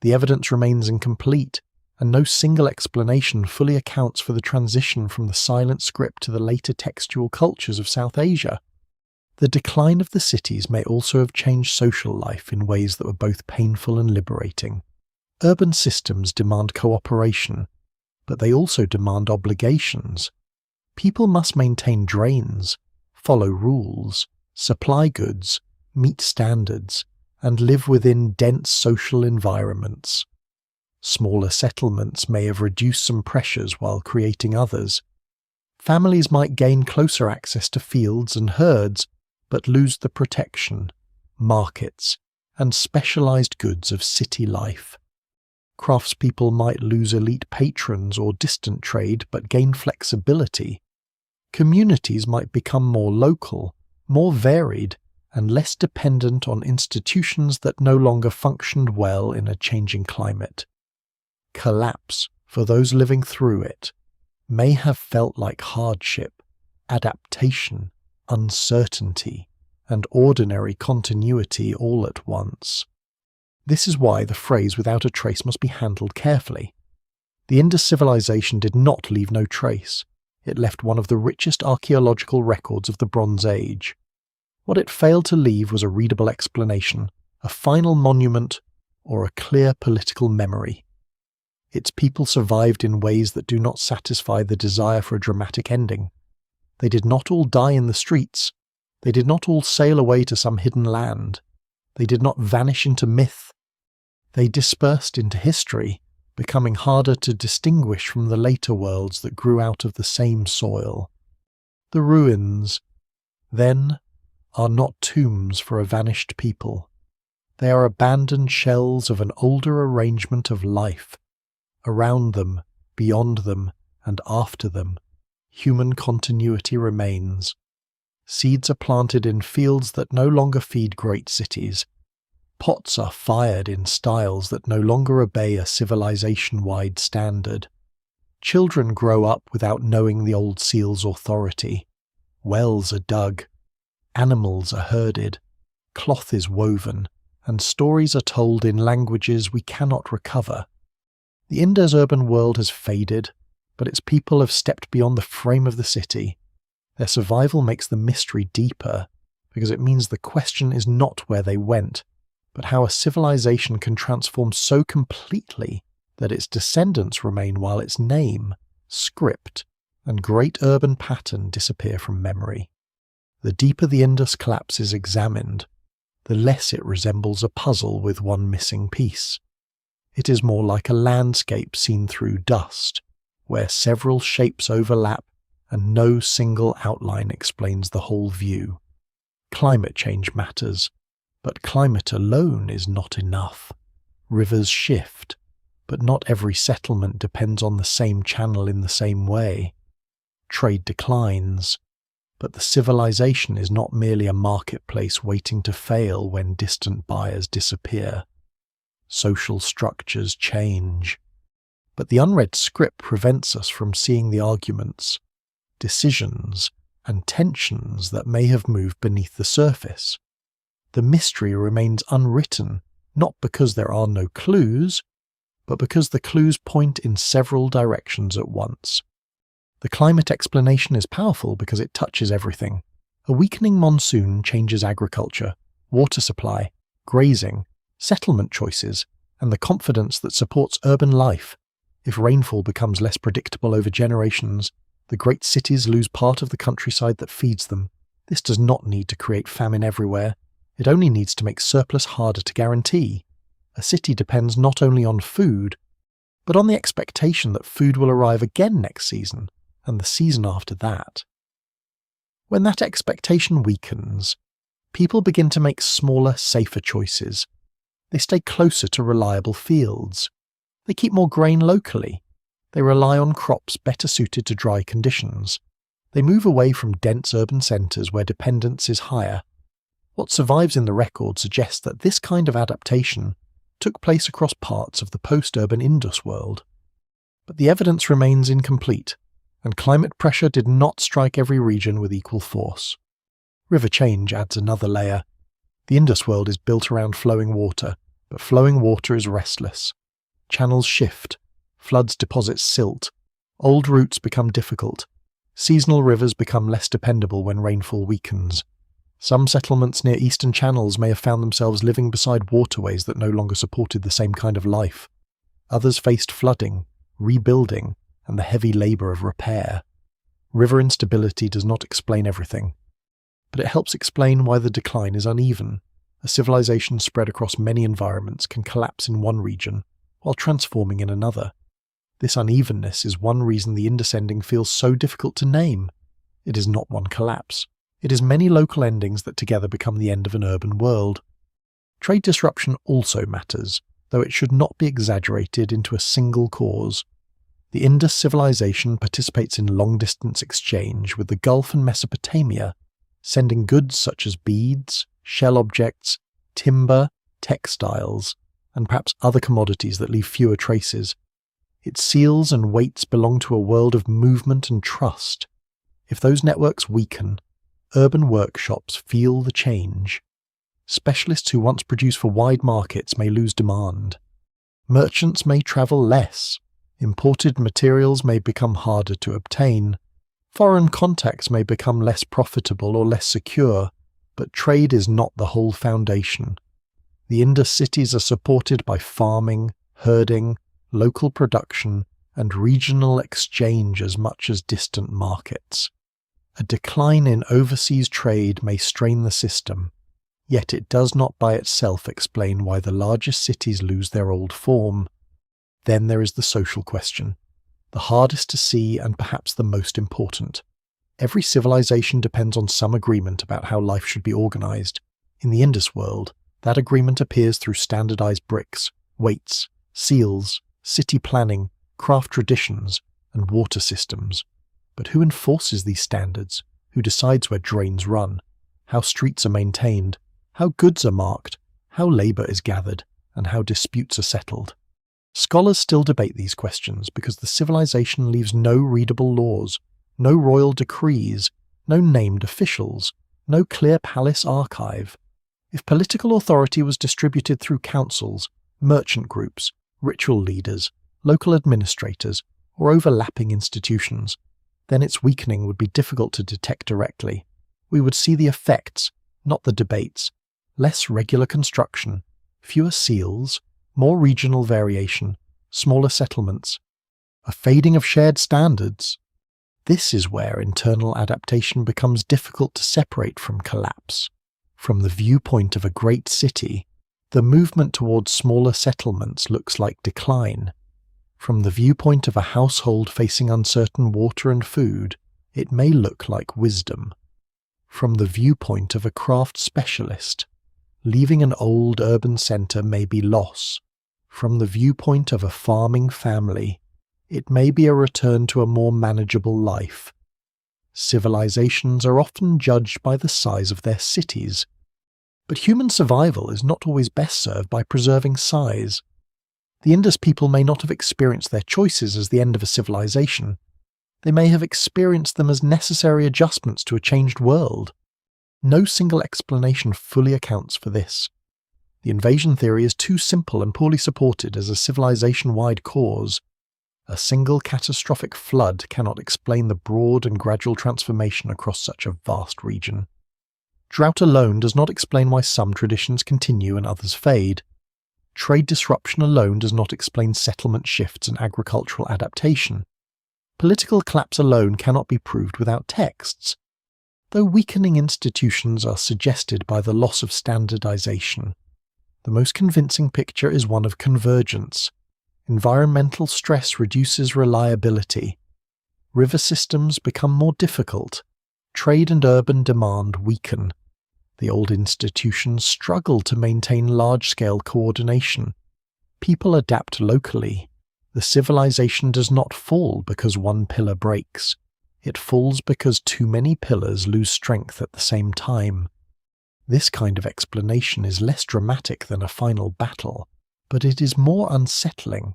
The evidence remains incomplete, and no single explanation fully accounts for the transition from the silent script to the later textual cultures of South Asia. The decline of the cities may also have changed social life in ways that were both painful and liberating. Urban systems demand cooperation, but they also demand obligations. People must maintain drains, follow rules, supply goods, meet standards, and live within dense social environments. Smaller settlements may have reduced some pressures while creating others. Families might gain closer access to fields and herds, but lose the protection, markets, and specialized goods of city life. Craftspeople might lose elite patrons or distant trade but gain flexibility. Communities might become more local, more varied, and less dependent on institutions that no longer functioned well in a changing climate. Collapse, for those living through it, may have felt like hardship, adaptation, uncertainty, and ordinary continuity all at once. This is why the phrase "without a trace" must be handled carefully. The Indus civilization did not leave no trace. It left one of the richest archaeological records of the Bronze Age. What it failed to leave was a readable explanation, a final monument, or a clear political memory. Its people survived in ways that do not satisfy the desire for a dramatic ending. They did not all die in the streets. They did not all sail away to some hidden land. They did not vanish into myth. They dispersed into history, becoming harder to distinguish from the later worlds that grew out of the same soil. The ruins, then, are not tombs for a vanished people. They are abandoned shells of an older arrangement of life. Around them, beyond them, and after them, human continuity remains. Seeds are planted in fields that no longer feed great cities. Pots are fired in styles that no longer obey a civilization-wide standard. Children grow up without knowing the old seal's authority. Wells are dug. Animals are herded. Cloth is woven, and stories are told in languages we cannot recover. The Indus urban world has faded, but its people have stepped beyond the frame of the city. Their survival makes the mystery deeper, because it means the question is not where they went, but how a civilization can transform so completely that its descendants remain while its name, script, and great urban pattern disappear from memory. The deeper the Indus collapse is examined, the less it resembles a puzzle with one missing piece. It is more like a landscape seen through dust, where several shapes overlap and no single outline explains the whole view. Climate change matters, but climate alone is not enough. Rivers shift, but not every settlement depends on the same channel in the same way. Trade declines, but the civilization is not merely a marketplace waiting to fail when distant buyers disappear. Social structures change, but the unread script prevents us from seeing the arguments, decisions, and tensions that may have moved beneath the surface. The mystery remains unwritten, not because there are no clues, but because the clues point in several directions at once. The climate explanation is powerful because it touches everything. A weakening monsoon changes agriculture, water supply, grazing, settlement choices, and the confidence that supports urban life. If rainfall becomes less predictable over generations, the great cities lose part of the countryside that feeds them. This does not need to create famine everywhere. It only needs to make surplus harder to guarantee. A city depends not only on food, but on the expectation that food will arrive again next season, and the season after that. When that expectation weakens, people begin to make smaller, safer choices. They stay closer to reliable fields. They keep more grain locally. They rely on crops better suited to dry conditions. They move away from dense urban centres where dependence is higher. What survives in the record suggests that this kind of adaptation took place across parts of the post-urban Indus world. But the evidence remains incomplete, and climate pressure did not strike every region with equal force. River change adds another layer. The Indus world is built around flowing water, but flowing water is restless. Channels shift, floods deposit silt, old routes become difficult, seasonal rivers become less dependable when rainfall weakens. Some settlements near eastern channels may have found themselves living beside waterways that no longer supported the same kind of life. Others faced flooding, rebuilding, and the heavy labour of repair. River instability does not explain everything, but it helps explain why the decline is uneven. A civilization spread across many environments can collapse in one region, while transforming in another. This unevenness is one reason the Indus ending feels so difficult to name. It is not one collapse. It is many local endings that together become the end of an urban world. Trade disruption also matters, though it should not be exaggerated into a single cause. The Indus civilization participates in long-distance exchange with the Gulf and Mesopotamia, sending goods such as beads, shell objects, timber, textiles, and perhaps other commodities that leave fewer traces. Its seals and weights belong to a world of movement and trust. If those networks weaken, urban workshops feel the change. Specialists who once produced for wide markets may lose demand. Merchants may travel less. Imported materials may become harder to obtain. Foreign contacts may become less profitable or less secure, but trade is not the whole foundation. The Indus cities are supported by farming, herding, local production, and regional exchange as much as distant markets. A decline in overseas trade may strain the system, yet it does not by itself explain why the largest cities lose their old form. Then there is the social question, the hardest to see and perhaps the most important. Every civilization depends on some agreement about how life should be organized. In the Indus world, that agreement appears through standardized bricks, weights, seals, city planning, craft traditions, and water systems. But who enforces these standards? Who decides where drains run? How streets are maintained? How goods are marked? How labour is gathered? And how disputes are settled? Scholars still debate these questions because the civilization leaves no readable laws, no royal decrees, no named officials, no clear palace archive. If political authority was distributed through councils, merchant groups, ritual leaders, local administrators, or overlapping institutions, then its weakening would be difficult to detect directly. We would see the effects, not the debates. Less regular construction, fewer seals, more regional variation, smaller settlements, a fading of shared standards. This is where internal adaptation becomes difficult to separate from collapse. From the viewpoint of a great city, the movement towards smaller settlements looks like decline. From the viewpoint of a household facing uncertain water and food, it may look like wisdom. From the viewpoint of a craft specialist, leaving an old urban centre may be loss. From the viewpoint of a farming family, it may be a return to a more manageable life. Civilizations are often judged by the size of their cities, but human survival is not always best served by preserving size. The Indus people may not have experienced their choices as the end of a civilization. They may have experienced them as necessary adjustments to a changed world. No single explanation fully accounts for this. The invasion theory is too simple and poorly supported as a civilization-wide cause. A single catastrophic flood cannot explain the broad and gradual transformation across such a vast region. Drought alone does not explain why some traditions continue and others fade. Trade disruption alone does not explain settlement shifts and agricultural adaptation. Political collapse alone cannot be proved without texts. Though weakening institutions are suggested by the loss of standardization, the most convincing picture is one of convergence. Environmental stress reduces reliability. River systems become more difficult. Trade and urban demand weaken. The old institutions struggle to maintain large-scale coordination. People adapt locally. The civilization does not fall because one pillar breaks. It falls because too many pillars lose strength at the same time. This kind of explanation is less dramatic than a final battle, but it is more unsettling.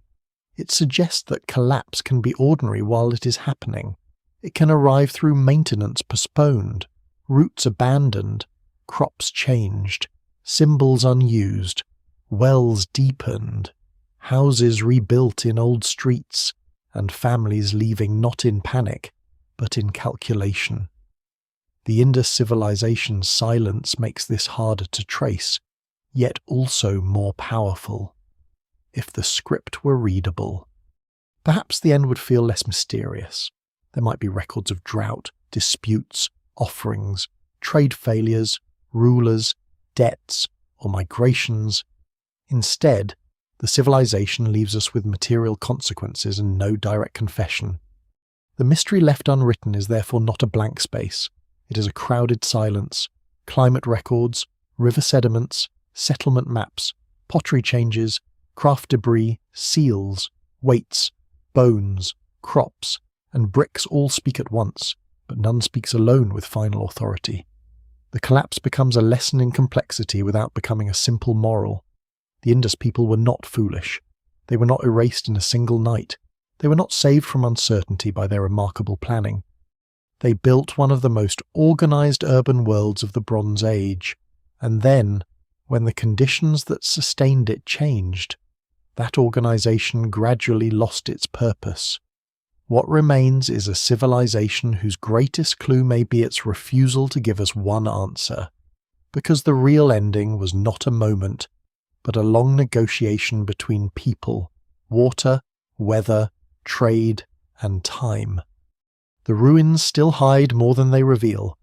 It suggests that collapse can be ordinary while it is happening. It can arrive through maintenance postponed, routes abandoned, crops changed, symbols unused, wells deepened, houses rebuilt in old streets, and families leaving not in panic, but in calculation. The Indus civilization's silence makes this harder to trace, yet also more powerful. If the script were readable, perhaps the end would feel less mysterious. There might be records of drought, disputes, offerings, trade failures, rulers, debts, or migrations. Instead, the civilization leaves us with material consequences and no direct confession. The mystery left unwritten is therefore not a blank space. It is a crowded silence, climate records, river sediments, settlement maps, pottery changes, craft debris, seals, weights, bones, crops, and bricks all speak at once, but none speaks alone with final authority. The collapse becomes a lesson in complexity without becoming a simple moral. The Indus people were not foolish. They were not erased in a single night. They were not saved from uncertainty by their remarkable planning. They built one of the most organized urban worlds of the Bronze Age, and then, when the conditions that sustained it changed, that organization gradually lost its purpose. What remains is a civilization whose greatest clue may be its refusal to give us one answer, because the real ending was not a moment, but a long negotiation between people, water, weather, trade, and time. The ruins still hide more than they reveal.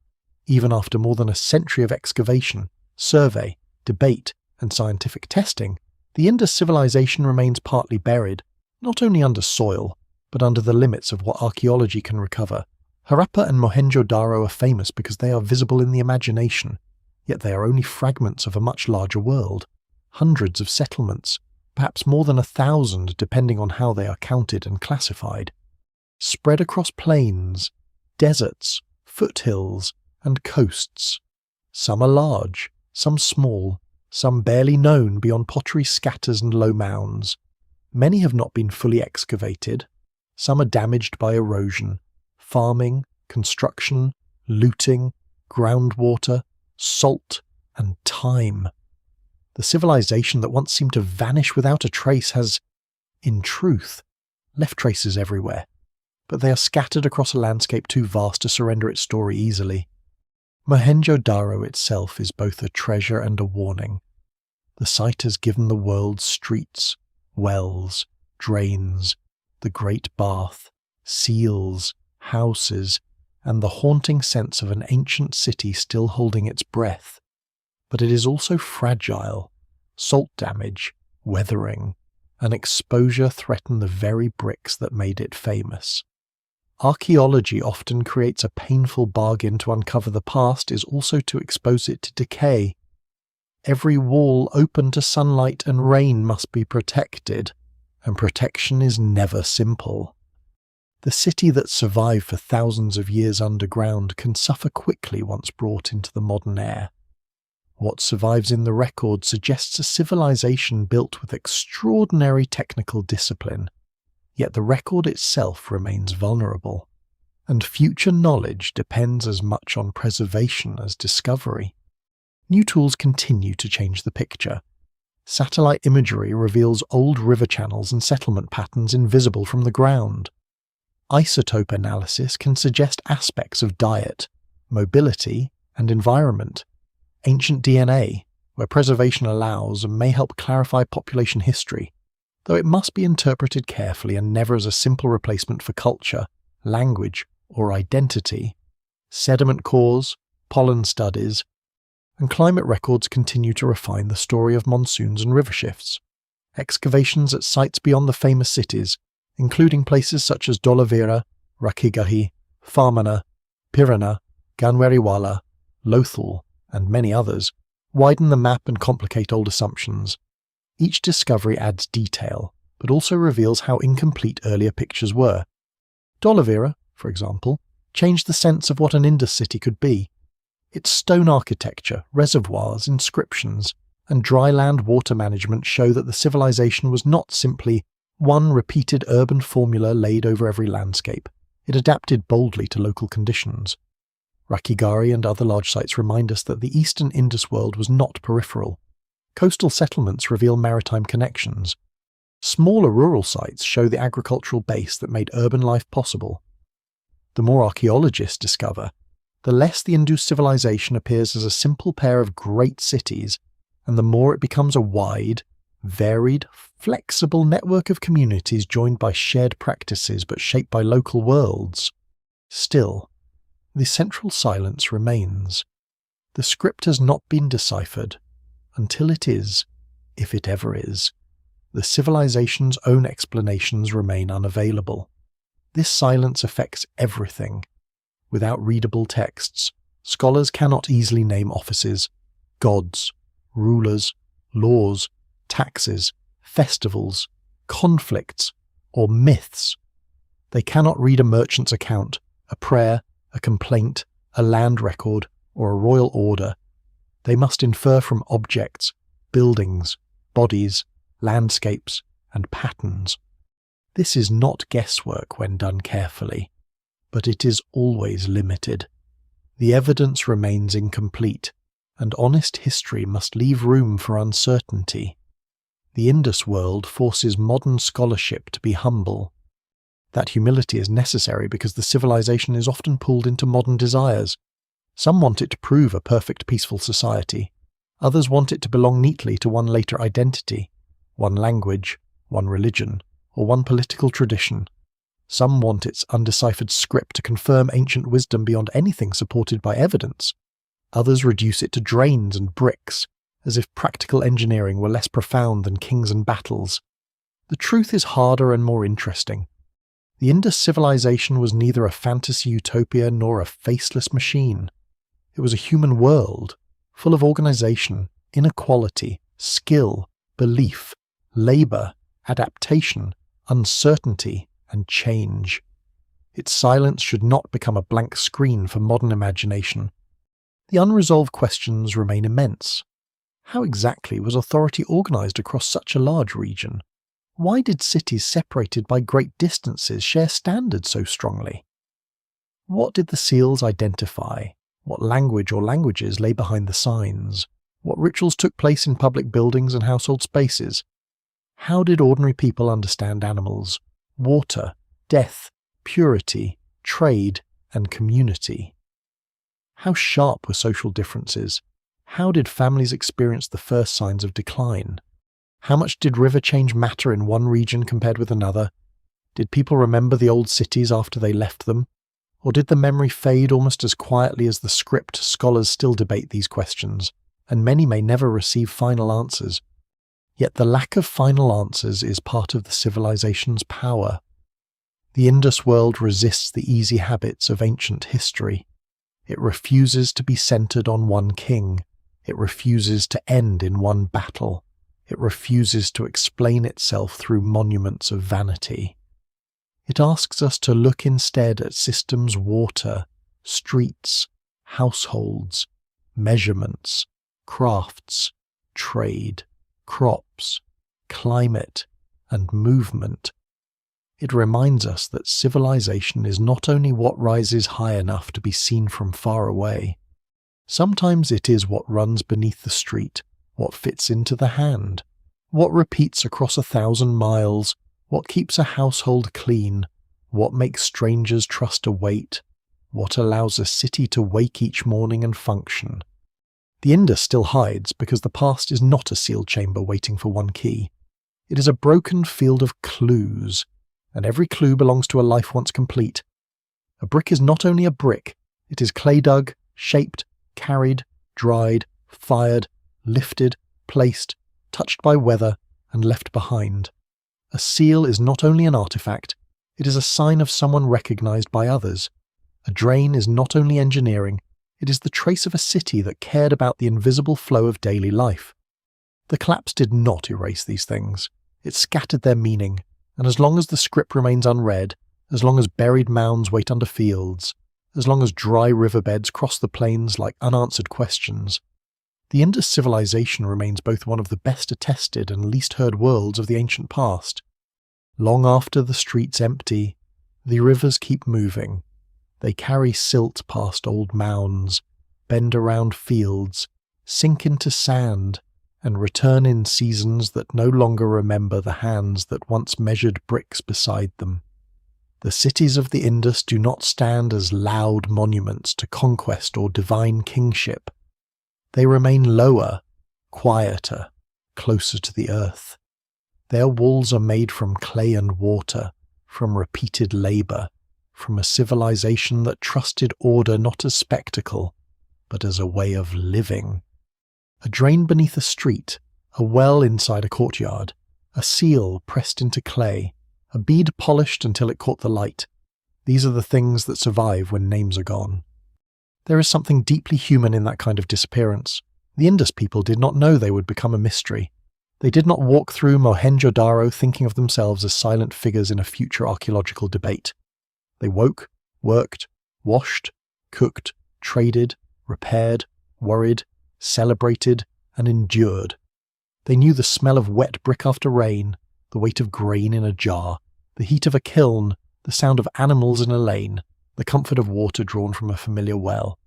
Even after more than a century of excavation, survey, debate, and scientific testing, the Indus civilization remains partly buried, not only under soil, but under the limits of what archaeology can recover. Harappa and Mohenjo-Daro are famous because they are visible in the imagination, yet they are only fragments of a much larger world. Hundreds of settlements, perhaps more than 1,000 depending on how they are counted and classified, spread across plains, deserts, foothills, and coasts. Some are large, some small, some barely known beyond pottery scatters and low mounds. Many have not been fully excavated. Some are damaged by erosion, farming, construction, looting, groundwater, salt, and time. The civilization that once seemed to vanish without a trace has, in truth, left traces everywhere, but they are scattered across a landscape too vast to surrender its story easily. Mohenjo-Daro itself is both a treasure and a warning. The site has given the world streets, wells, drains, the great bath, seals, houses, and the haunting sense of an ancient city still holding its breath. But it is also fragile. Salt damage, weathering, and exposure threaten the very bricks that made it famous. Archaeology often creates a painful bargain. To uncover the past is also to expose it to decay. Every wall open to sunlight and rain must be protected, and protection is never simple. The city that survived for thousands of years underground can suffer quickly once brought into the modern air. What survives in the record suggests a civilization built with extraordinary technical discipline, yet the record itself remains vulnerable, and future knowledge depends as much on preservation as discovery. New tools continue to change the picture. Satellite imagery reveals old river channels and settlement patterns invisible from the ground. Isotope analysis can suggest aspects of diet, mobility, and environment. Ancient DNA, where preservation allows and may help clarify population history, though it must be interpreted carefully and never as a simple replacement for culture, language, or identity. Sediment cores, pollen studies, and climate records continue to refine the story of monsoons and river shifts. Excavations at sites beyond the famous cities, including places such as Dholavira, Rakhigahi, Farmana, Pirana, Ganweriwala, Lothal, and many others, widen the map and complicate old assumptions. Each discovery adds detail, but also reveals how incomplete earlier pictures were. Dholavira, for example, changed the sense of what an Indus city could be. Its stone architecture, reservoirs, inscriptions, and dry land water management show that the civilization was not simply one repeated urban formula laid over every landscape. It adapted boldly to local conditions. Rakhigarhi and other large sites remind us that the eastern Indus world was not peripheral. Coastal settlements reveal maritime connections. Smaller rural sites show the agricultural base that made urban life possible. The more archaeologists discover, the less the Indus civilization appears as a simple pair of great cities, and the more it becomes a wide, varied, flexible network of communities joined by shared practices but shaped by local worlds. Still, the central silence remains. The script has not been deciphered. Until it is, if it ever is, the civilization's own explanations remain unavailable. This silence affects everything. Without readable texts, scholars cannot easily name offices, gods, rulers, laws, taxes, festivals, conflicts, or myths. They cannot read a merchant's account, a prayer, a complaint, a land record, or a royal order. They must infer from objects, buildings, bodies, landscapes, and patterns. This is not guesswork when done carefully, but it is always limited. The evidence remains incomplete, and honest history must leave room for uncertainty. The Indus world forces modern scholarship to be humble. That humility is necessary because the civilization is often pulled into modern desires. Some want it to prove a perfect peaceful society. Others want it to belong neatly to one later identity, one language, one religion, or one political tradition. Some want its undeciphered script to confirm ancient wisdom beyond anything supported by evidence. Others reduce it to drains and bricks, as if practical engineering were less profound than kings and battles. The truth is harder and more interesting. The Indus civilization was neither a fantasy utopia nor a faceless machine. It was a human world, full of organization, inequality, skill, belief, labor, adaptation, uncertainty, and change. Its silence should not become a blank screen for modern imagination. The unresolved questions remain immense. How exactly was authority organized across such a large region? Why did cities separated by great distances share standards so strongly? What did the seals identify? What language or languages lay behind the signs? What rituals took place in public buildings and household spaces? How did ordinary people understand animals, water, death, purity, trade, and community? How sharp were social differences? How did families experience the first signs of decline? How much did river change matter in one region compared with another? Did people remember the old cities after they left them? Or did the memory fade almost as quietly as the script? Scholars still debate these questions, and many may never receive final answers. Yet the lack of final answers is part of the civilization's power. The Indus world resists the easy habits of ancient history. It refuses to be centered on one king. It refuses to end in one battle. It refuses to explain itself through monuments of vanity. It asks us to look instead at systems: water, streets, households, measurements, crafts, trade, crops, climate, and movement. It reminds us that civilization is not only what rises high enough to be seen from far away. Sometimes it is what runs beneath the street, what fits into the hand, what repeats across 1,000 miles, what keeps a household clean, what makes strangers trust a wait, what allows a city to wake each morning and function. The Indus still hides because the past is not a sealed chamber waiting for one key. It is a broken field of clues, and every clue belongs to a life once complete. A brick is not only a brick, it is clay dug, shaped, carried, dried, fired, lifted, placed, touched by weather, and left behind. A seal is not only an artifact, it is a sign of someone recognized by others. A drain is not only engineering, it is the trace of a city that cared about the invisible flow of daily life. The collapse did not erase these things. It scattered their meaning, and as long as the script remains unread, as long as buried mounds wait under fields, as long as dry riverbeds cross the plains like unanswered questions, the Indus civilization remains both one of the best attested and least heard worlds of the ancient past. Long after the streets empty, the rivers keep moving. They carry silt past old mounds, bend around fields, sink into sand, and return in seasons that no longer remember the hands that once measured bricks beside them. The cities of the Indus do not stand as loud monuments to conquest or divine kingship. They remain lower, quieter, closer to the earth. Their walls are made from clay and water, from repeated labour, from a civilization that trusted order not as spectacle, but as a way of living. A drain beneath a street, a well inside a courtyard, a seal pressed into clay, a bead polished until it caught the light. These are the things that survive when names are gone. There is something deeply human in that kind of disappearance. The Indus people did not know they would become a mystery. They did not walk through Mohenjo-Daro thinking of themselves as silent figures in a future archaeological debate. They woke, worked, washed, cooked, traded, repaired, worried, celebrated, and endured. They knew the smell of wet brick after rain, the weight of grain in a jar, the heat of a kiln, the sound of animals in a lane, the comfort of water drawn from a familiar well.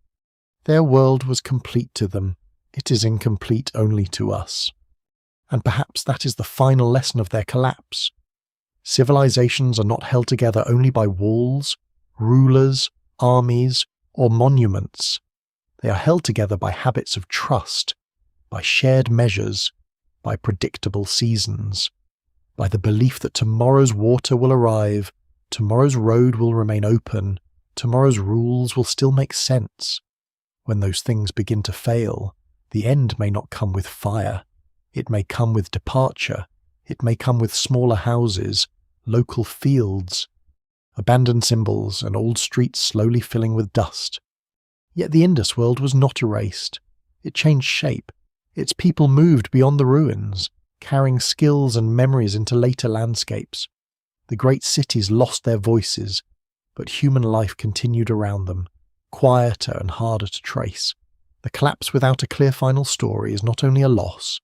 Their world was complete to them. It is incomplete only to us. And perhaps that is the final lesson of their collapse. Civilizations are not held together only by walls, rulers, armies, or monuments. They are held together by habits of trust, by shared measures, by predictable seasons, by the belief that tomorrow's water will arrive, tomorrow's road will remain open, tomorrow's rules will still make sense. When those things begin to fail, the end may not come with fire. It may come with departure. It may come with smaller houses, local fields, abandoned symbols, and old streets slowly filling with dust. Yet the Indus world was not erased. It changed shape. Its people moved beyond the ruins, carrying skills and memories into later landscapes. The great cities lost their voices, but human life continued around them, quieter and harder to trace. The collapse without a clear final story is not only a loss,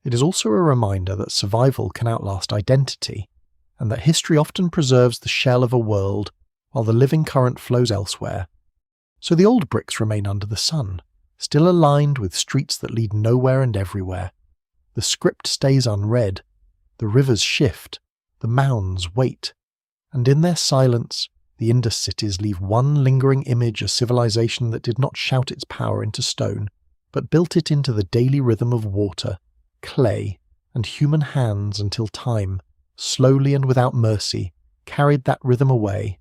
it is also a reminder that survival can outlast identity, and that history often preserves the shell of a world while the living current flows elsewhere. So the old bricks remain under the sun, still aligned with streets that lead nowhere and everywhere. The script stays unread, the rivers shift, the mounds wait, and in their silence, the Indus cities leave one lingering image of civilization that did not shout its power into stone, but built it into the daily rhythm of water, clay, and human hands until time, slowly and without mercy, carried that rhythm away,